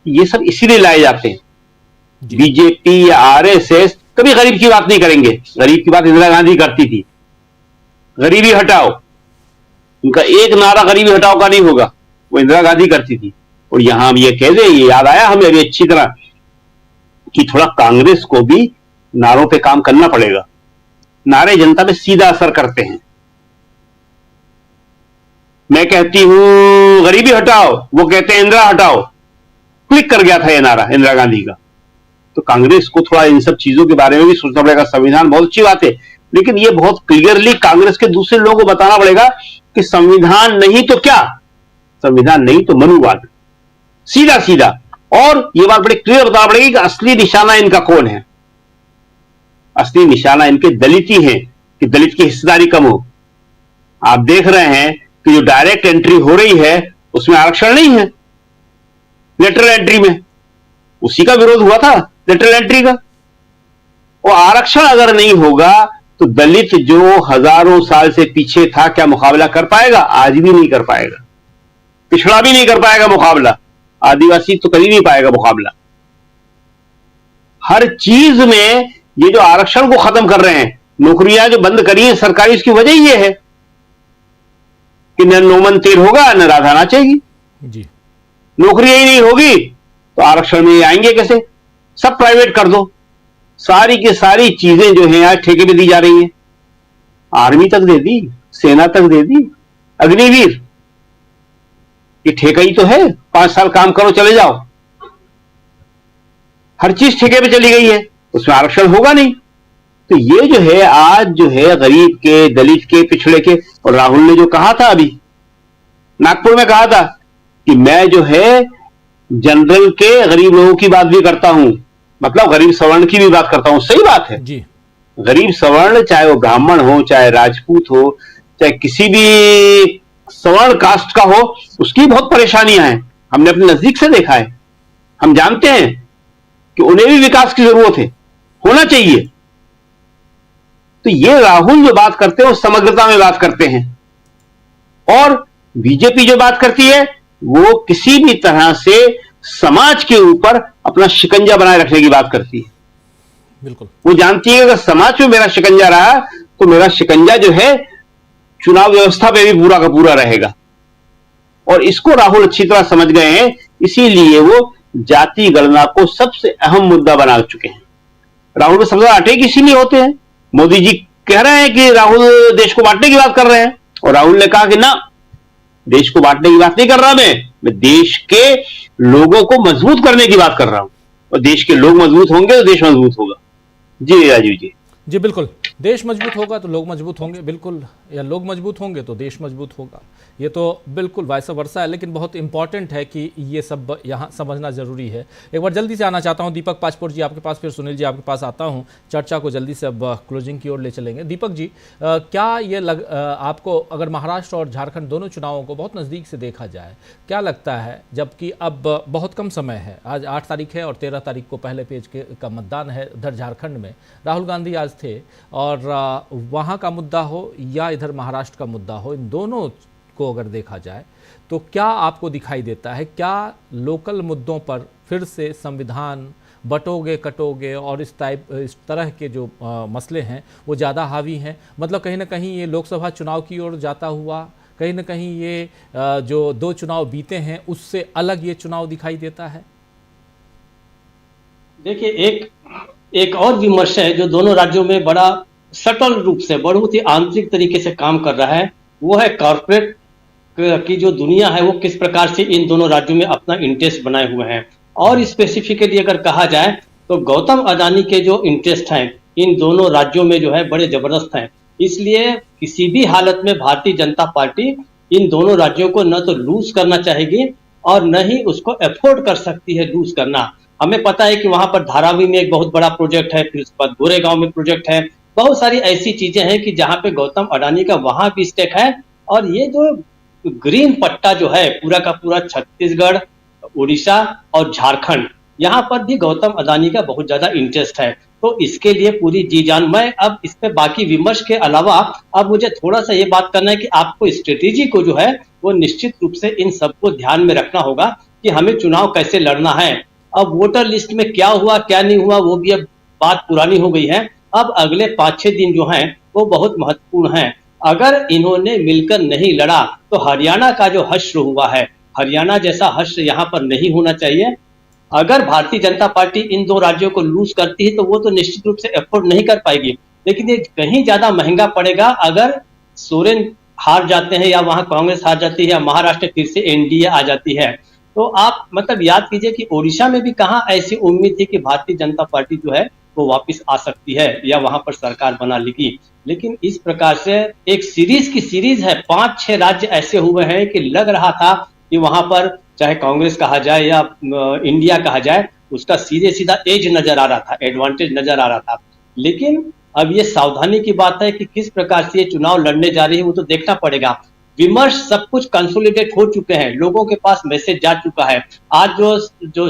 ये सब इसीलिए लाए जाते हैं। बीजेपी या आरएसएस कभी गरीब की बात नहीं करेंगे। गरीब की बात इंदिरा गांधी करती थी, गरीबी हटाओ, उनका एक नारा गरीबी हटाओ का नहीं होगा, वो इंदिरा गांधी करती थी। और यहां हम ये कह दें, ये याद आया हमें अभी अच्छी तरह कि थोड़ा कांग्रेस को भी नारों पे काम करना पड़ेगा। नारे जनता पे सीधा असर करते हैं। मैं कहती हूं गरीबी हटाओ, वो कहते हैं इंदिरा हटाओ, क्लिक कर गया था ये नारा इंदिरा गांधी का। तो कांग्रेस को थोड़ा इन सब चीजों के बारे में भी सोचना पड़ेगा। संविधान बहुत अच्छी बात है, लेकिन ये बहुत क्लियरली कांग्रेस के दूसरे लोगों को बताना पड़ेगा कि संविधान नहीं तो क्या, संविधान नहीं तो मनुवाद, सीधा सीधा। और ये बात बड़ी क्लियर बताना पड़ेगी कि असली निशाना इनका कौन है। असली निशाना इनके दलित ही है कि दलित की हिस्सेदारी कम हो। आप देख रहे हैं कि जो डायरेक्ट एंट्री हो रही है उसमें आरक्षण नहीं है, लेटरल एंट्री में उसी का विरोध हुआ था, लेटरल एंट्री का। और आरक्षण अगर नहीं होगा तो दलित जो हजारों साल से पीछे था क्या मुकाबला कर पाएगा? आज भी नहीं कर पाएगा। पिछड़ा भी नहीं कर पाएगा मुकाबला, आदिवासी तो कर ही नहीं पाएगा मुकाबला। हर चीज में ये जो आरक्षण को खत्म कर रहे हैं, नौकरियां जो बंद करी है सरकारी, इसकी वजह ये है कि न नोमन तीर होगा न राधा नाचेगी। जी, नौकरियां ही नहीं होगी तो आरक्षण में आएंगे कैसे? सब प्राइवेट कर दो, सारी की सारी चीजें जो हैं आज ठेके पे दी जा रही हैं। आर्मी तक दे दी, सेना तक दे दी, अग्निवीर, ये ठेका ही तो है, 5 साल काम करो चले जाओ। हर चीज ठेके पे चली गई है, उसमें आरक्षण होगा नहीं। तो ये जो है आज जो है गरीब के, दलित के, पिछड़े के, और राहुल ने जो कहा था अभी नागपुर में कहा था कि मैं जो है जनरल के गरीब लोगों की बात भी करता हूं, मतलब गरीब सवर्ण की भी बात करता हूं। सही बात है जी। गरीब सवर्ण चाहे वो ब्राह्मण हो, चाहे राजपूत हो, चाहे किसी भी सवर्ण कास्ट का हो, उसकी बहुत परेशानियां हैं। हमने अपने नजदीक से देखा है, हम जानते हैं कि उन्हें भी विकास की जरूरत है, होना चाहिए। तो ये राहुल जो बात करते हैं वो समग्रता में बात करते हैं, और बीजेपी जो बात करती है वो किसी भी तरह से समाज के ऊपर अपना शिकंजा बनाए रखने की बात करती है। बिल्कुल, वो जानती है कि अगर समाज में मेरा शिकंजा रहा तो मेरा शिकंजा जो है चुनाव व्यवस्था पे भी पूरा का पूरा रहेगा। और इसको राहुल अच्छी तरह समझ गए हैं, इसीलिए वो जाति गणना को सबसे अहम मुद्दा बना चुके हैं। राहुल को सबसे ज्यादा अटैक इसीलिए होते हैं। मोदी जी कह रहे हैं कि राहुल देश को बांटने की बात कर रहे हैं, और राहुल ने कहा कि ना, देश को बांटने की बात नहीं कर रहा, मैं देश के लोगों को मजबूत करने की बात कर रहा हूं। और देश के लोग मजबूत होंगे तो देश मजबूत होगा। जी राजीव जी। जी बिल्कुल, देश मजबूत होगा तो लोग मजबूत होंगे, बिल्कुल, या लोग मजबूत होंगे तो देश मजबूत होगा। ये तो बिल्कुल वाइस वर्सा है, लेकिन बहुत इंपॉर्टेंट है कि ये सब यहाँ समझना जरूरी है। एक बार जल्दी से आना चाहता हूँ दीपक पासपोर्ट जी आपके पास, फिर सुनील जी आपके पास आता हूँ। चर्चा को जल्दी से अब क्लोजिंग की ओर ले चलेंगे। दीपक जी, क्या ये आपको, अगर महाराष्ट्र और झारखंड दोनों चुनावों को बहुत नज़दीक से देखा जाए, क्या लगता है, जबकि अब बहुत कम समय है, आज 8 तारीख है और 13 तारीख को पहले पेज का मतदान है उधर झारखंड में, राहुल गांधी आज थे, और वहाँ का मुद्दा हो या इधर महाराष्ट्र का मुद्दा हो, इन दोनों को अगर देखा जाए तो क्या आपको दिखाई देता है, क्या लोकल मुद्दों पर फिर से संविधान बटोगे कटोगे और इस तरह के जो मसले हैं वो ज़्यादा हावी हैं? मतलब कहीं ना कहीं ये लोकसभा चुनाव की ओर जाता हुआ, कहीं ना कहीं ये जो 2 चुनाव बीते हैं उससे अलग ये चुनाव दिखाई देता है? देखिए, एक और विमर्श है जो दोनों राज्यों में बड़ा सटल रूप से, बहुत ही आंतरिक तरीके से काम कर रहा है, वो है कॉर्पोरेट की जो दुनिया है वो किस प्रकार से इन दोनों राज्यों में अपना इंटरेस्ट बनाए हुए हैं। और स्पेसिफिकली अगर कहा जाए तो गौतम अडानी के जो इंटरेस्ट हैं इन दोनों राज्यों में जो है बड़े जबरदस्त हैं। इसलिए किसी भी हालत में भारतीय जनता पार्टी इन दोनों राज्यों को न तो लूज करना चाहेगी और न ही उसको अफोर्ड कर सकती है लूज करना। हमें पता है कि वहां पर धारावी में एक बहुत बड़ा प्रोजेक्ट है, फिर उसके बाद गोरेगांव में प्रोजेक्ट है, बहुत सारी ऐसी चीजें हैं कि जहां पे गौतम अडानी का वहां भी स्टेक है। और ये जो ग्रीन पट्टा जो है पूरा का पूरा छत्तीसगढ़, उड़ीसा और झारखंड, यहाँ पर भी गौतम अडानी का बहुत ज्यादा इंटरेस्ट है। तो इसके लिए पूरी जी जान, मैं अब इस पे बाकी विमर्श के अलावा अब मुझे थोड़ा सा ये बात करना है कि आपको स्ट्रेटेजी को जो है वो निश्चित रूप से इन सबको ध्यान में रखना होगा कि हमें चुनाव कैसे लड़ना है। अब वोटर लिस्ट में क्या हुआ क्या नहीं हुआ वो भी अब बात पुरानी हो गई है। अब अगले 5-6 दिन जो हैं वो बहुत महत्वपूर्ण हैं। अगर इन्होंने मिलकर नहीं लड़ा तो हरियाणा का जो हश्र हुआ है, हरियाणा जैसा हश्र यहाँ पर नहीं होना चाहिए। अगर भारतीय जनता पार्टी इन 2 राज्यों को लूज करती है तो वो तो निश्चित रूप से एफोर्ड नहीं कर पाएगी, लेकिन ये कहीं ज्यादा महंगा पड़ेगा अगर सोरेन हार जाते हैं या वहां कांग्रेस हार जाती है या महाराष्ट्र फिर से एनडीए आ जाती है। तो आप मतलब याद कीजिए कि ओडिशा में भी कहाँ ऐसी उम्मीद थी कि भारतीय जनता पार्टी जो है वो वापस आ सकती है या वहां पर सरकार बना लेगी। लेकिन इस प्रकार से एक सीरीज की सीरीज है, 5-6 राज्य ऐसे हुए हैं कि लग रहा था कि वहां पर चाहे कांग्रेस कहा जाए या इंडिया कहा जाए उसका सीधे सीधा एज नजर आ रहा था, एडवांटेज नजर आ रहा था। लेकिन अब ये सावधानी की बात है कि किस प्रकार से ये चुनाव लड़ने जा रही है वो तो देखना पड़ेगा। विमर्श सब कुछ कंसोलिडेट हो चुके हैं, लोगों के पास मैसेज जा चुका है। आज जो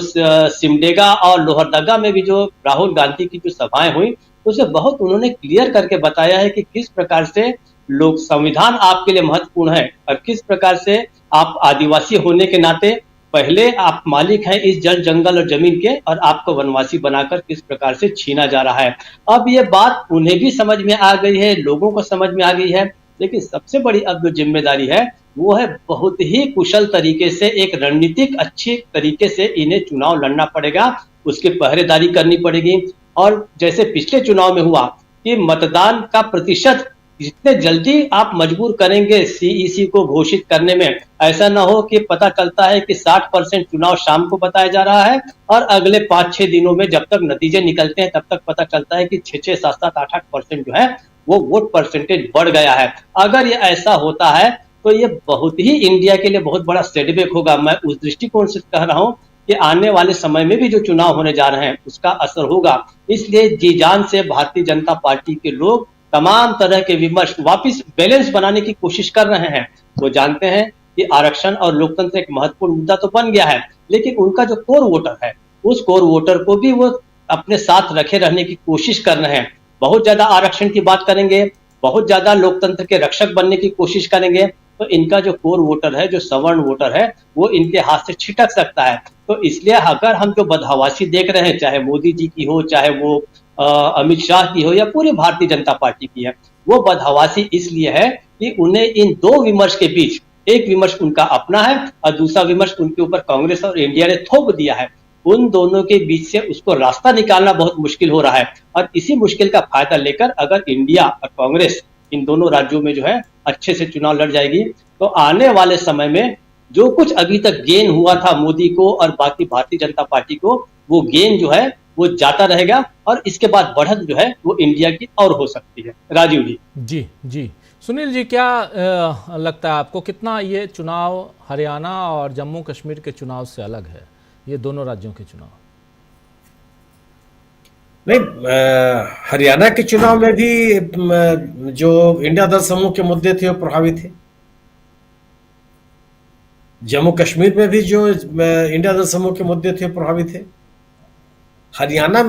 सिमडेगा और लोहरदगा में भी जो राहुल गांधी की जो सभाएं हुई उसे बहुत उन्होंने क्लियर करके बताया है कि किस प्रकार से लोग संविधान आपके लिए महत्वपूर्ण है और किस प्रकार से आप आदिवासी होने के नाते पहले आप मालिक हैं इस जल जंगल और जमीन के और आपको वनवासी बनाकर किस प्रकार से छीना जा रहा है। अब ये बात उन्हें भी समझ में आ गई है, लोगों को समझ में आ गई है। लेकिन सबसे बड़ी अब जो जिम्मेदारी है वो है बहुत ही कुशल तरीके से एक रणनीतिक अच्छी तरीके से इन्हें चुनाव लड़ना पड़ेगा, उसकी पहरेदारी करनी पड़ेगी। और जैसे पिछले चुनाव में हुआ कि मतदान का प्रतिशत जितने जल्दी आप मजबूर करेंगे सीईसी को घोषित करने में, ऐसा ना हो कि पता चलता है कि 60% चुनाव शाम को बताया जा रहा है और अगले 5-6 दिनों में जब तक नतीजे निकलते हैं तब तक पता चलता है कि 6-6, 7-7, 8-8% जो है वो वोट परसेंटेज बढ़ गया है। अगर ये ऐसा होता है तो ये बहुत ही इंडिया के लिए बहुत बड़ा सेटबैक होगा। मैं उस दृष्टिकोण से कह रहा हूं कि आने वाले समय में भी जो चुनाव होने जा रहे हैं उसका असर होगा। इसलिए जी जान से भारतीय जनता पार्टी के लोग तमाम तरह के विमर्श वापस बैलेंस बनाने की कोशिश कर रहे हैं। वो जानते हैं कि आरक्षण और लोकतंत्र एक महत्वपूर्ण मुद्दा तो बन गया है, लेकिन उनका जो कोर वोटर है उस कोर वोटर को भी वो अपने साथ रखे रहने की कोशिश कर रहे हैं। बहुत ज्यादा आरक्षण की बात करेंगे, बहुत ज्यादा लोकतंत्र के रक्षक बनने की कोशिश करेंगे तो इनका जो कोर वोटर है, जो सवर्ण वोटर है, वो इनके हाथ से छिटक सकता है। तो इसलिए अगर हम जो बदहवासी देख रहे हैं, चाहे मोदी जी की हो, चाहे वो अमित शाह की हो या पूरी भारतीय जनता पार्टी की है, वो बदहवासी इसलिए है कि उन्हें इन दो विमर्श के बीच एक विमर्श उनका अपना है और दूसरा विमर्श उनके ऊपर कांग्रेस और इंडिया ने थोप दिया है। उन दोनों के बीच से उसको रास्ता निकालना बहुत मुश्किल हो रहा है और इसी मुश्किल का फायदा लेकर अगर इंडिया और कांग्रेस इन दोनों राज्यों में जो है अच्छे से चुनाव लड़ जाएगी तो आने वाले समय में जो कुछ अभी तक गेन हुआ था मोदी को और बाकी भारतीय जनता पार्टी को, वो गेन जो है वो जाता रहेगा और इसके बाद बढ़त जो है वो इंडिया की और हो सकती है। राजीव जी। जी जी, सुनील जी, क्या लगता है आपको, कितना ये चुनाव हरियाणा और जम्मू कश्मीर के चुनाव से अलग है, ये दोनों राज्यों के चुनाव? नहीं, हरियाणा के चुनाव में भी जो इंडिया दल समूह के मुद्दे थे वो प्रभावित थे। जम्मू कश्मीर में भी जो इंडिया दल समूह के मुद्दे थे प्रभावित थे। हरियाणा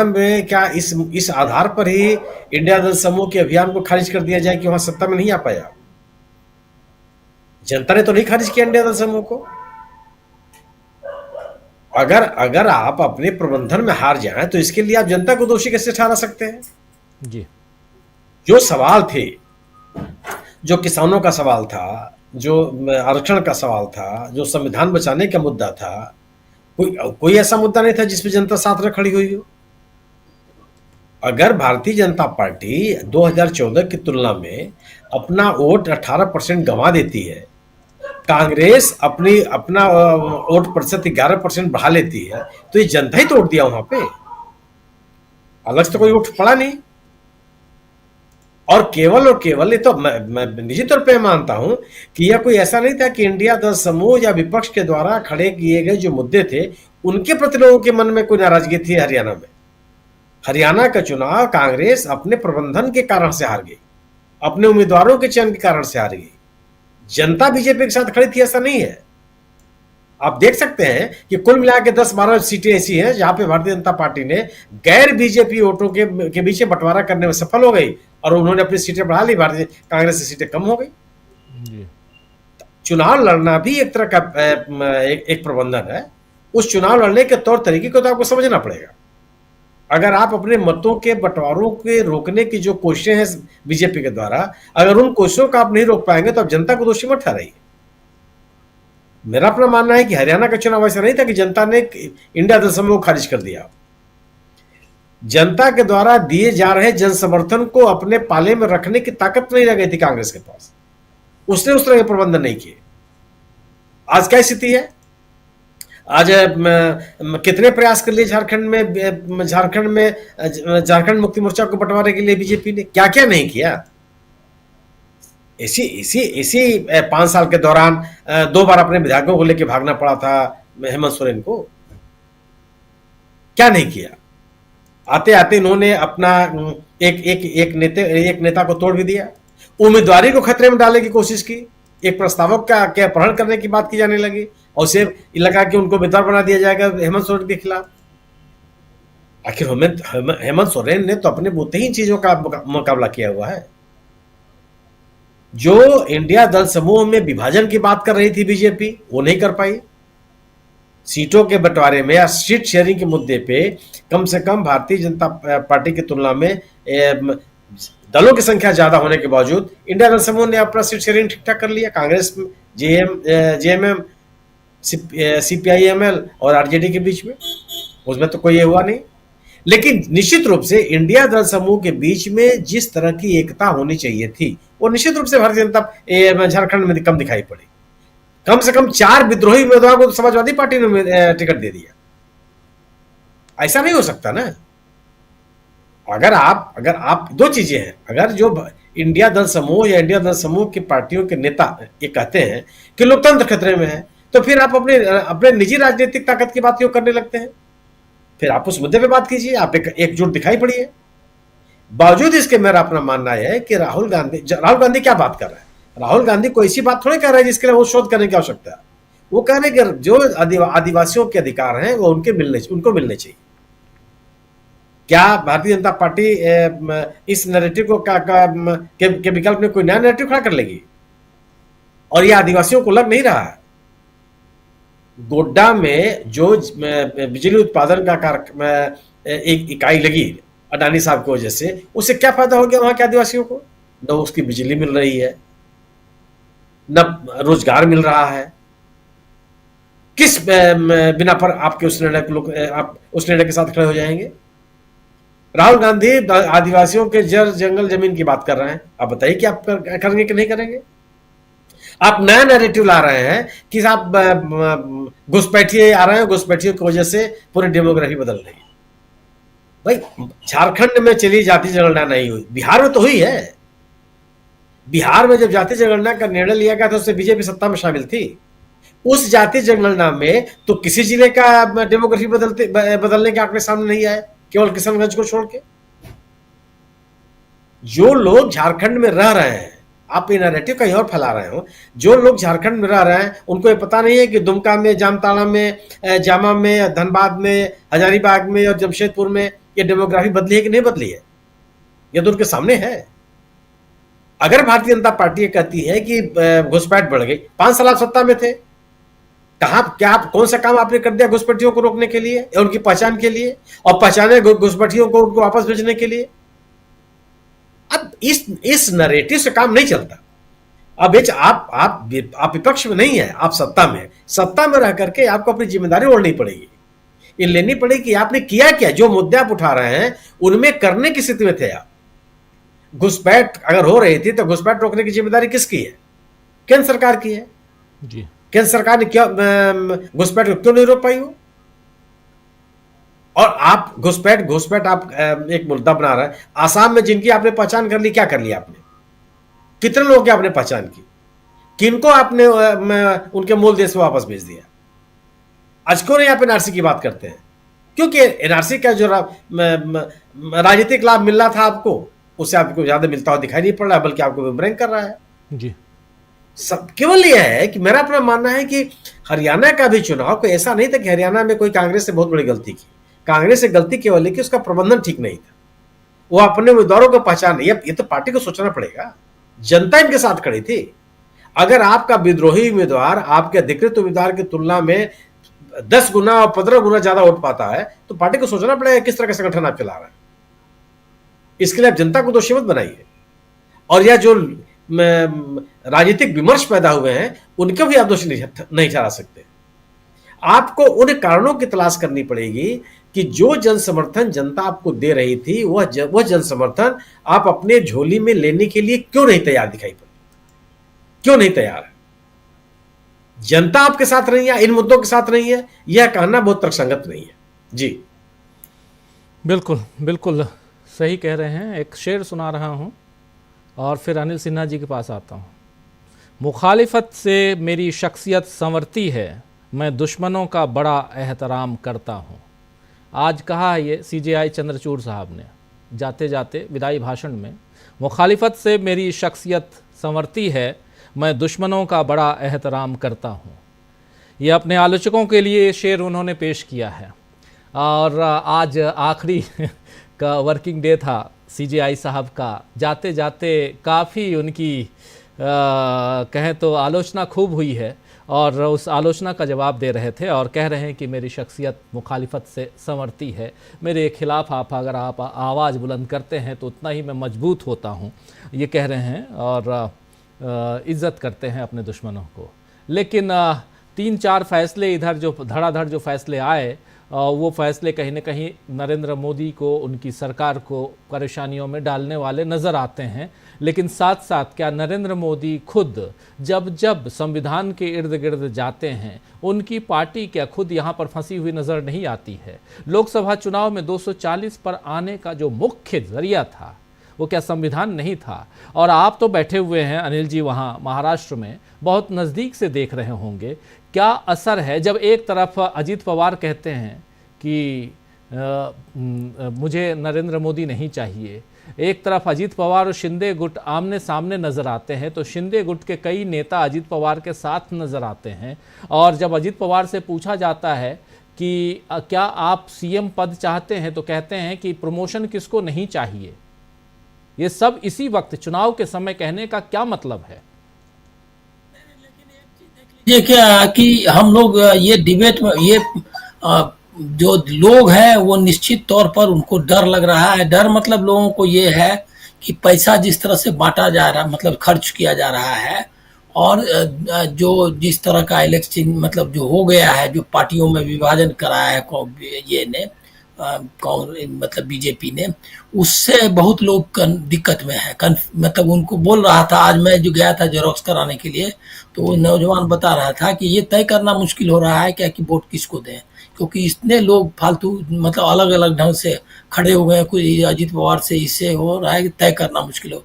में क्या इस आधार पर ही इंडिया दल समूह के अभियान को खारिज कर दिया जाए कि वहां सत्ता में नहीं आ पाया? जनता ने तो नहीं खारिज किया इंडिया दल समूह को। अगर आप अपने प्रबंधन में हार जाएं तो इसके लिए आप जनता को दोषी कैसे ठहरा सकते हैं? जी, जो सवाल थे, जो किसानों का सवाल था, जो आरक्षण का सवाल था, जो संविधान बचाने का मुद्दा था, कोई ऐसा मुद्दा नहीं था जिसपे जनता साथ में खड़ी हुई हो। अगर भारतीय जनता पार्टी 2014 की तुलना में अपना वोट 18% गंवा देती है, कांग्रेस अपना वोट प्रतिशत 11% बढ़ा लेती है, तो ये जनता ही तो वोट दिया वहां पे, अलग से तो कोई वोट पड़ा नहीं। और केवल ये तो मैं निजी तौर पे मानता हूं कि यह कोई ऐसा नहीं था कि इंडिया दल समूह या विपक्ष के द्वारा खड़े किए गए जो मुद्दे थे उनके प्रति लोगों के मन में कोई नाराजगी थी। हरियाणा में, हरियाणा का चुनाव कांग्रेस अपने प्रबंधन के कारण से हार गई, अपने उम्मीदवारों के चयन के कारण से हार गई। जनता बीजेपी के साथ खड़ी थी ऐसा नहीं है। आप देख सकते हैं कि कुल मिला के 10-12 सीटें ऐसी हैं जहां पे भारतीय जनता पार्टी ने गैर बीजेपी वोटों के बीच बंटवारा करने में सफल हो गई और उन्होंने अपनी सीटें बढ़ा ली, भारतीय कांग्रेस की सीटें कम हो गई। चुनाव लड़ना भी एक तरह का एक प्रबंधन है। उस चुनाव लड़ने के तौर तरीके को तो आपको समझना पड़ेगा। अगर आप अपने मतों के बंटवारों के रोकने की जो कोशिशें हैं बीजेपी के द्वारा, अगर उन कोशिशों का आप नहीं रोक पाएंगे तो आप जनता को दोषी मत ठहराइए। मेरा अपना मानना है कि हरियाणा का चुनाव ऐसा नहीं था कि जनता ने इंडिया दल समूह को खारिज कर दिया। जनता के द्वारा दिए जा रहे जन समर्थन को अपने पाले में रखने की ताकत नहीं रह गई थी कांग्रेस के पास, उसने उस तरह के प्रबंधन नहीं किए। आज क्या स्थिति है? आज कितने प्रयास कर लिए झारखंड मुक्ति मोर्चा को बंटवारे के लिए बीजेपी ने, क्या क्या नहीं किया। इसी 5 साल के दौरान 2 बार अपने विधायकों को लेकर भागना पड़ा था हेमंत सोरेन को, क्या नहीं किया। आते आते इन्होंने अपना एक नेता को तोड़ भी दिया, उम्मीदवारी को खतरे में डालने की कोशिश की, एक प्रस्तावक का अपहरण करने की बात की जाने लगी और उसे लगा कि उनको उम्मीदवार बना दिया जाएगा हेमंत सोरेन के खिलाफ। आखिर हेमंत सोरेन ने तो अपने बुते ही चीजों का मुकाबला किया हुआ है। जो इंडिया दल समूह में विभाजन की बात कर रही थी बीजेपी, वो नहीं कर पाई। सीटों के बंटवारे में या सीट शेयरिंग के मुद्दे पे कम से कम भारतीय जनता पार्टी की तुलना में दलों की संख्या ज्यादा होने के बावजूद इंडिया दल समूह ने अपना सीट शेयरिंग ठीक ठाक कर लिया। कांग्रेस, जेएमएम, सीपीआईएमएल और आरजेडी के बीच में, उसमें तो कोई ये हुआ नहीं। लेकिन निश्चित रूप से इंडिया दल समूह के बीच में जिस तरह की एकता होनी चाहिए थी वो निश्चित रूप से भारतीय जनता झारखंड में कम दिखाई पड़ी। कम से कम 4 विद्रोही उम्मीदवारों को समाजवादी पार्टी ने टिकट दे दिया। ऐसा नहीं हो सकता ना। अगर आप 2 चीजें हैं, अगर जो इंडिया दल समूह या इंडिया दल समूह की पार्टियों के नेता ये कहते हैं कि लोकतंत्र खतरे में है, तो फिर आप अपने निजी राजनीतिक ताकत की बात क्यों करने लगते हैं? फिर आप उस मुद्दे पे बात कीजिए, आप एकजुट दिखाई पड़िए। बावजूद इसके मेरा अपना मानना है कि राहुल गांधी क्या बात कर रहे हैं। राहुल गांधी कोई ऐसी बात थोड़ी कर रहे हैं जिसके लिए वो शोध करने की आवश्यकता है। वो कह रहे हैं कि जो आदिवासियों के अधिकार हैं वो उनको मिलने चाहिए। क्या भारतीय जनता पार्टी इस नैरेटिव के विकल्प में कोई नया नैरेटिव खड़ा कर लेगी? और ये आदिवासियों को लग नहीं रहा है। गोड्डा में जो बिजली उत्पादन का एक इकाई लगी अडानी साहब की वजह से, उससे क्या फायदा हो गया वहां के आदिवासियों को? न उसकी बिजली मिल रही है, न रोजगार मिल रहा है। किस बिना पर आपके उस निर्णय को आप उस निर्णय के साथ खड़े हो जाएंगे? राहुल गांधी आदिवासियों के जड़ जंगल जमीन की बात कर रहे हैं, आप बताइए कि आप करेंगे कि नहीं करेंगे? आप नया नैरेटिव ला रहे हैं कि आप घुसपैठिए आ रहे हैं, घुसपैठियों की वजह से पूरी डेमोग्राफी बदल रही है। भाई झारखंड में चली जाति जनगणना नहीं हुई, बिहार में तो हुई है। बिहार में जब जाति जनगणना का निर्णय लिया गया था उससे बीजेपी सत्ता में शामिल थी। उस जाति जनगणना में तो किसी जिले का डेमोग्राफी बदलने के आंकड़े सामने नहीं आए, केवल किशनगंज को छोड़ के। जो लोग झारखंड में रह रहे हैं, आप ये नैरेटिव कहीं और फैला रहे हो। जो लोग झारखंड में रह रहे हैं उनको ये पता नहीं है कि दुमका में, जामताड़ा में, जामा में, धनबाद में, हजारीबाग में और जमशेदपुर में ये डेमोग्राफी बदली है कि नहीं बदली है? ये तो उनके सामने है। अगर भारतीय जनता पार्टी कहती है कि घुसपैठ बढ़ गई, 5 साल आप सत्ता में थे, कौन सा काम आपने कर दिया घुसपैठियों को रोकने के लिए या उनकी पहचान के लिए, और पहचाने घुसपैठियों को उनको वापस भेजने के लिए? अब इस नैरेटिव से काम नहीं चलता। अब आप विपक्ष में नहीं है, आप सत्ता में है। सत्ता में रह करके आपको अपनी जिम्मेदारी ओढ़नी पड़ेगी, ये लेनी पड़ेगी कि आपने किया क्या। जो मुद्दे आप उठा रहे हैं उनमें करने की स्थिति में थे आप। घुसपैठ अगर हो रही थी तो घुसपैठ रोकने की जिम्मेदारी किसकी है? केंद्र सरकार की है जी। केंद्र सरकार ने क्या घुसपैठ क्यों नहीं रोक पाई हो? और आप घुसपैठ आप एक मुद्दा बना रहे हैं। आसाम में जिनकी आपने पहचान कर ली, क्या कर लिया आपने? कितने लोगों की आपने पहचान की? किनको आपने उनके मूल देश में वापस भेज दिया? आज क्यों नहीं आप एनआरसी की बात करते हैं? क्योंकि एनआरसी का जो राजनीतिक लाभ मिल रहा था आपको, उससे आपको ज्यादा मिलता हुआ दिखाई नहीं पड़ रहा है, बल्कि आपको विमर्श कर रहा है जी। सब केवल यह है कि मेरा अपना मानना है कि हरियाणा का भी चुनाव कोई ऐसा नहीं था कि हरियाणा में कोई कांग्रेस से बहुत बड़ी गलती की। कांग्रेस से गलती केवल है कि उसका प्रबंधन ठीक नहीं था। वो अपने उम्मीदवारों को पहचान नहीं, ये तो पार्टी को सोचना पड़ेगा। जनता इनके साथ खड़ी थी। अगर आपका विद्रोही उम्मीदवार आपके अधिकृत उम्मीदवार की तुलना में 10 गुना और 15 गुना ज्यादा वोट पाता है तो पार्टी को सोचना पड़ेगा किस तरह का संगठन आप चला रहे हैं। इसके लिए आप जनता को दोषी मत बनाइए। और यह जो राजनीतिक विमर्श पैदा हुए हैं उनके भी आप दोषी नहीं ठहरा सकते। आपको उन कारणों की तलाश करनी पड़ेगी कि जो जन समर्थन जनता आपको दे रही थी वह जन समर्थन आप अपने झोली में लेने के लिए क्यों नहीं तैयार दिखाई पड़ी, क्यों नहीं तैयार है? जनता आपके साथ नहीं है, इन मुद्दों के साथ नहीं है, यह कहना बहुत तर्कसंगत नहीं है जी। बिल्कुल बिल्कुल सही कह रहे हैं। एक शेर सुना रहा हूं और फिर अनिल सिन्हा जी के पास आता हूं। मुखालिफत से मेरी शख्सियत संवरती है, मैं दुश्मनों का बड़ा एहतराम करता हूं। आज कहा है ये सीजेआई चंद्रचूड़ साहब ने जाते जाते विदाई भाषण में। मुखालिफत से मेरी शख्सियत संवरती है, मैं दुश्मनों का बड़ा एहतराम करता हूं। ये अपने आलोचकों के लिए शेर उन्होंने पेश किया है। और आज आखिरी का वर्किंग डे था सीजेआई साहब का। जाते जाते काफ़ी उनकी कहें तो आलोचना खूब हुई है और उस आलोचना का जवाब दे रहे थे और कह रहे हैं कि मेरी शख्सियत मुखालिफत से संवरती है, मेरे खिलाफ अगर आप आवाज़ बुलंद करते हैं तो उतना ही मैं मजबूत होता हूँ, ये कह रहे हैं। और इज़्ज़त करते हैं अपने दुश्मनों को। लेकिन 3-4 फैसले इधर जो धड़ाधड़ जो फैसले आए वो फैसले कहीं ना कहीं नरेंद्र मोदी को, उनकी सरकार को परेशानियों में डालने वाले नज़र आते हैं। लेकिन साथ साथ क्या नरेंद्र मोदी खुद जब संविधान के इर्द गिर्द जाते हैं, उनकी पार्टी क्या खुद यहाँ पर फंसी हुई नज़र नहीं आती है? लोकसभा चुनाव में 240 पर आने का जो मुख्य जरिया था वो क्या संविधान नहीं था? और आप तो बैठे हुए हैं अनिल जी वहाँ महाराष्ट्र में, बहुत नज़दीक से देख रहे होंगे क्या असर है जब एक तरफ अजीत पवार कहते हैं कि मुझे नरेंद्र मोदी नहीं चाहिए, एक तरफ अजीत पवार और शिंदे गुट आमने सामने नज़र आते हैं, तो शिंदे गुट के कई नेता अजीत पवार के साथ नज़र आते हैं। और जब अजीत पवार से पूछा जाता है कि क्या आप सीएम पद चाहते हैं तो कहते हैं कि प्रमोशन किसको नहीं चाहिए। ये सब इसी वक्त चुनाव के समय कहने का क्या मतलब है? लेकिन एक चीज देख लीजिए ये क्या कि हम लोग ये डिबेट में ये जो लोग हैं वो निश्चित तौर पर उनको डर लग रहा है। डर मतलब लोगों को ये है कि पैसा जिस तरह से बांटा जा रहा, मतलब खर्च किया जा रहा है, और जो जिस तरह का इलेक्शन मतलब जो हो गया है, जो पार्टियों में विभाजन कराया है ये ने कांग्रेस मतलब बीजेपी ने, उससे बहुत लोग दिक्कत में है। मतलब उनको बोल रहा था, आज मैं जो गया था जेरोक्स कराने के लिए, तो वो नौजवान बता रहा था कि ये तय करना मुश्किल हो रहा है क्या कि वोट किसको दें, क्योंकि इतने लोग फालतू मतलब अलग अलग ढंग से खड़े हो गए। कोई अजीत पवार से इससे हो रहा है कि तय करना मुश्किल हो।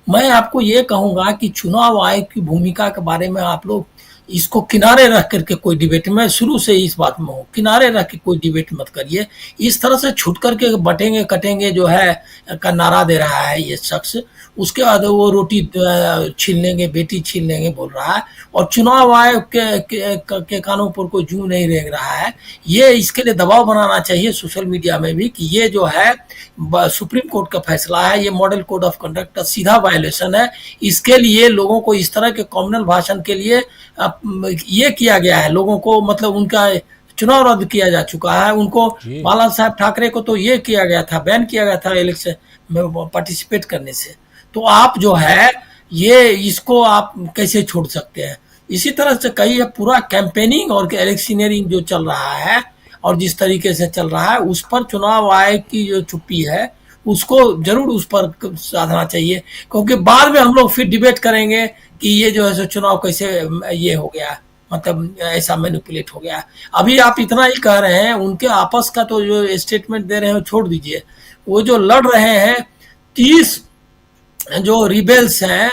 मैं आपको ये कहूंगा कि चुनाव आयोग की भूमिका के बारे में आप लोग इसको किनारे रख करके कोई डिबेट में शुरू से इस बात में हो, किनारे रख के कोई डिबेट मत करिए। इस तरह से छूट करके बटेंगे कटेंगे जो है का नारा दे रहा है ये शख्स, उसके बाद वो रोटी छीन लेंगे, बेटी छीन लेंगे बोल रहा है, और चुनाव आयोग के कानों पर कोई जू नहीं रेंग रहा है। ये इसके लिए दबाव बनाना चाहिए सोशल मीडिया में भी कि ये जो है सुप्रीम कोर्ट का फैसला है, ये मॉडल कोड ऑफ कंडक्ट का सीधा वायलेशन है। इसके लिए लोगों को इस तरह के कॉम्युनल भाषण के लिए ये किया गया है, लोगों को मतलब उनका चुनाव रद्द किया जा चुका है। उनको बाला साहब ठाकरे को तो ये किया गया था, बैन किया गया था इलेक्शन में पार्टिसिपेट करने से। तो आप जो है ये इसको आप कैसे छोड़ सकते हैं? इसी तरह से कई पूरा कैंपेनिंग और इलेक्शनियरिंग जो चल रहा है और जिस तरीके से चल रहा है, उस पर चुनाव आयोग की जो चुप्पी है उसको जरूर उस पर साधना चाहिए, क्योंकि बाद में हम लोग फिर डिबेट करेंगे कि ये जो है सो चुनाव कैसे ये हो गया, मतलब ऐसा मैनिपुलेट हो गया। अभी आप इतना ही कह रहे हैं, उनके आपस का तो जो स्टेटमेंट दे रहे हैं छोड़ दीजिए। वो जो लड़ रहे हैं 30 जो रिबेल्स हैं,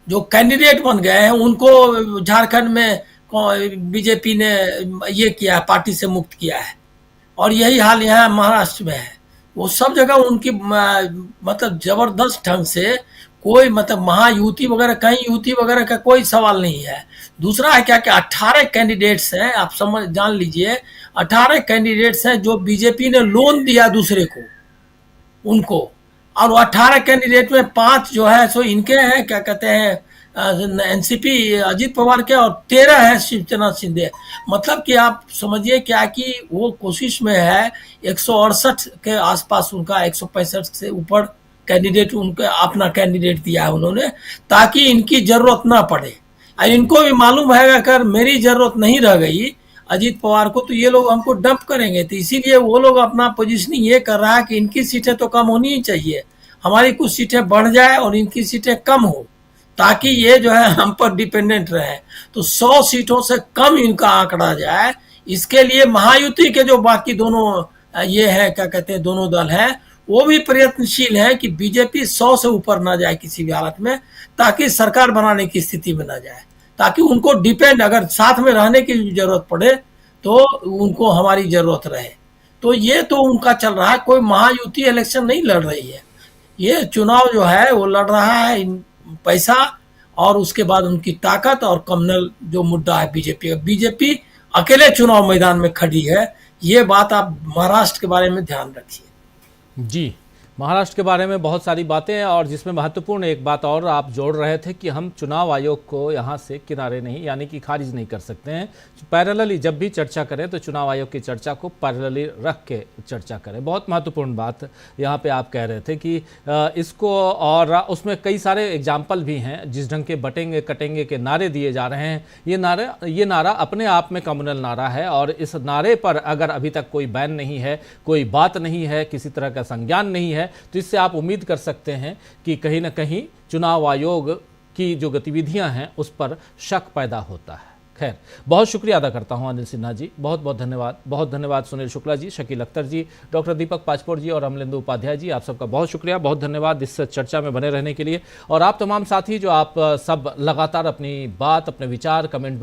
जो कैंडिडेट बन गए हैं, उनको झारखंड में बीजेपी ने ये किया, पार्टी से मुक्त किया है, और यही हाल यहाँ महाराष्ट्र में है। वो सब जगह उनकी मतलब जबरदस्त ढंग से कोई मतलब महायुति वगैरह, कहीं युति वगैरह का कोई सवाल नहीं है। दूसरा है क्या कि 18 कैंडिडेट्स हैं, आप समझ जान लीजिए 18 कैंडिडेट्स हैं जो बीजेपी ने लोन दिया दूसरे को उनको, और 18 कैंडिडेट में 5 जो है सो इनके हैं, क्या कहते हैं एनसीपी अजीत पवार के, और 13 है शिवसेना शिंदे। मतलब कि आप समझिए क्या कि वो कोशिश में है 168 के आसपास उनका 165 से ऊपर कैंडिडेट उनका अपना कैंडिडेट दिया है उन्होंने, ताकि इनकी जरूरत ना पड़े। और इनको भी मालूम है अगर मेरी जरूरत नहीं रह गई अजीत पवार को तो ये लोग हमको डंप करेंगे, तो इसीलिए वो लोग अपना पोजीशनिंग ये कर रहा है कि इनकी सीटें तो कम होनी ही चाहिए, हमारी कुछ सीटें बढ़ जाए और इनकी सीटें कम हो, ताकि ये जो है हम पर डिपेंडेंट रहे। तो 100 सीटों से कम इनका आंकड़ा जाए, इसके लिए महायुति के जो बाकी दोनों ये है क्या कहते हैं दोनों दल हैं, वो भी प्रयत्नशील है कि बीजेपी 100 से ऊपर ना जाए किसी भी हालत में, ताकि सरकार बनाने की स्थिति में ना जाए, ताकि उनको डिपेंड अगर साथ में रहने की जरूरत पड़े तो उनको हमारी जरूरत रहे। तो ये तो उनका चल रहा है, कोई महायुति इलेक्शन नहीं लड़ रही है। ये चुनाव जो है वो लड़ रहा है पैसा और उसके बाद उनकी ताकत और कम्युनल जो मुद्दा है बीजेपी का। बीजेपी अकेले चुनाव मैदान में खड़ी है, ये बात आप महाराष्ट्र के बारे में ध्यान रखिए। जी, महाराष्ट्र के बारे में बहुत सारी बातें हैं, और जिसमें महत्वपूर्ण एक बात और आप जोड़ रहे थे कि हम चुनाव आयोग को यहाँ से किनारे नहीं यानी कि खारिज नहीं कर सकते हैं। पैरेलली जब भी चर्चा करें तो चुनाव आयोग की चर्चा को पैरेलली रख के चर्चा करें। बहुत महत्वपूर्ण बात यहाँ पे आप कह रहे थे कि इसको, और उसमें कई सारे एग्जाम्पल भी हैं जिस ढंग के बटेंगे कटेंगे के नारे दिए जा रहे हैं। ये नारा अपने आप में कम्युनल नारा है, और इस नारे पर अगर अभी तक कोई बैन नहीं है, कोई बात नहीं है, किसी तरह का संज्ञान नहीं है, तो इससे आप उम्मीद कर सकते हैं कि कहीं ना कहीं चुनाव आयोग की जो गतिविधियां हैं उस पर शक पैदा होता है। खैर, बहुत शुक्रिया अदा करता हूं अनिल सिन्हा जी, बहुत बहुत धन्यवाद। बहुत धन्यवाद सुनील शुक्ला जी, शकील अख्तर जी, डॉक्टर दीपक पाचपोर जी और अमलेंदु उपाध्याय जी, आप सबका बहुत शुक्रिया, बहुत धन्यवाद इस चर्चा में बने रहने के लिए। और आप तमाम साथी जो आप सब लगातार अपनी बात, अपने विचार कमेंट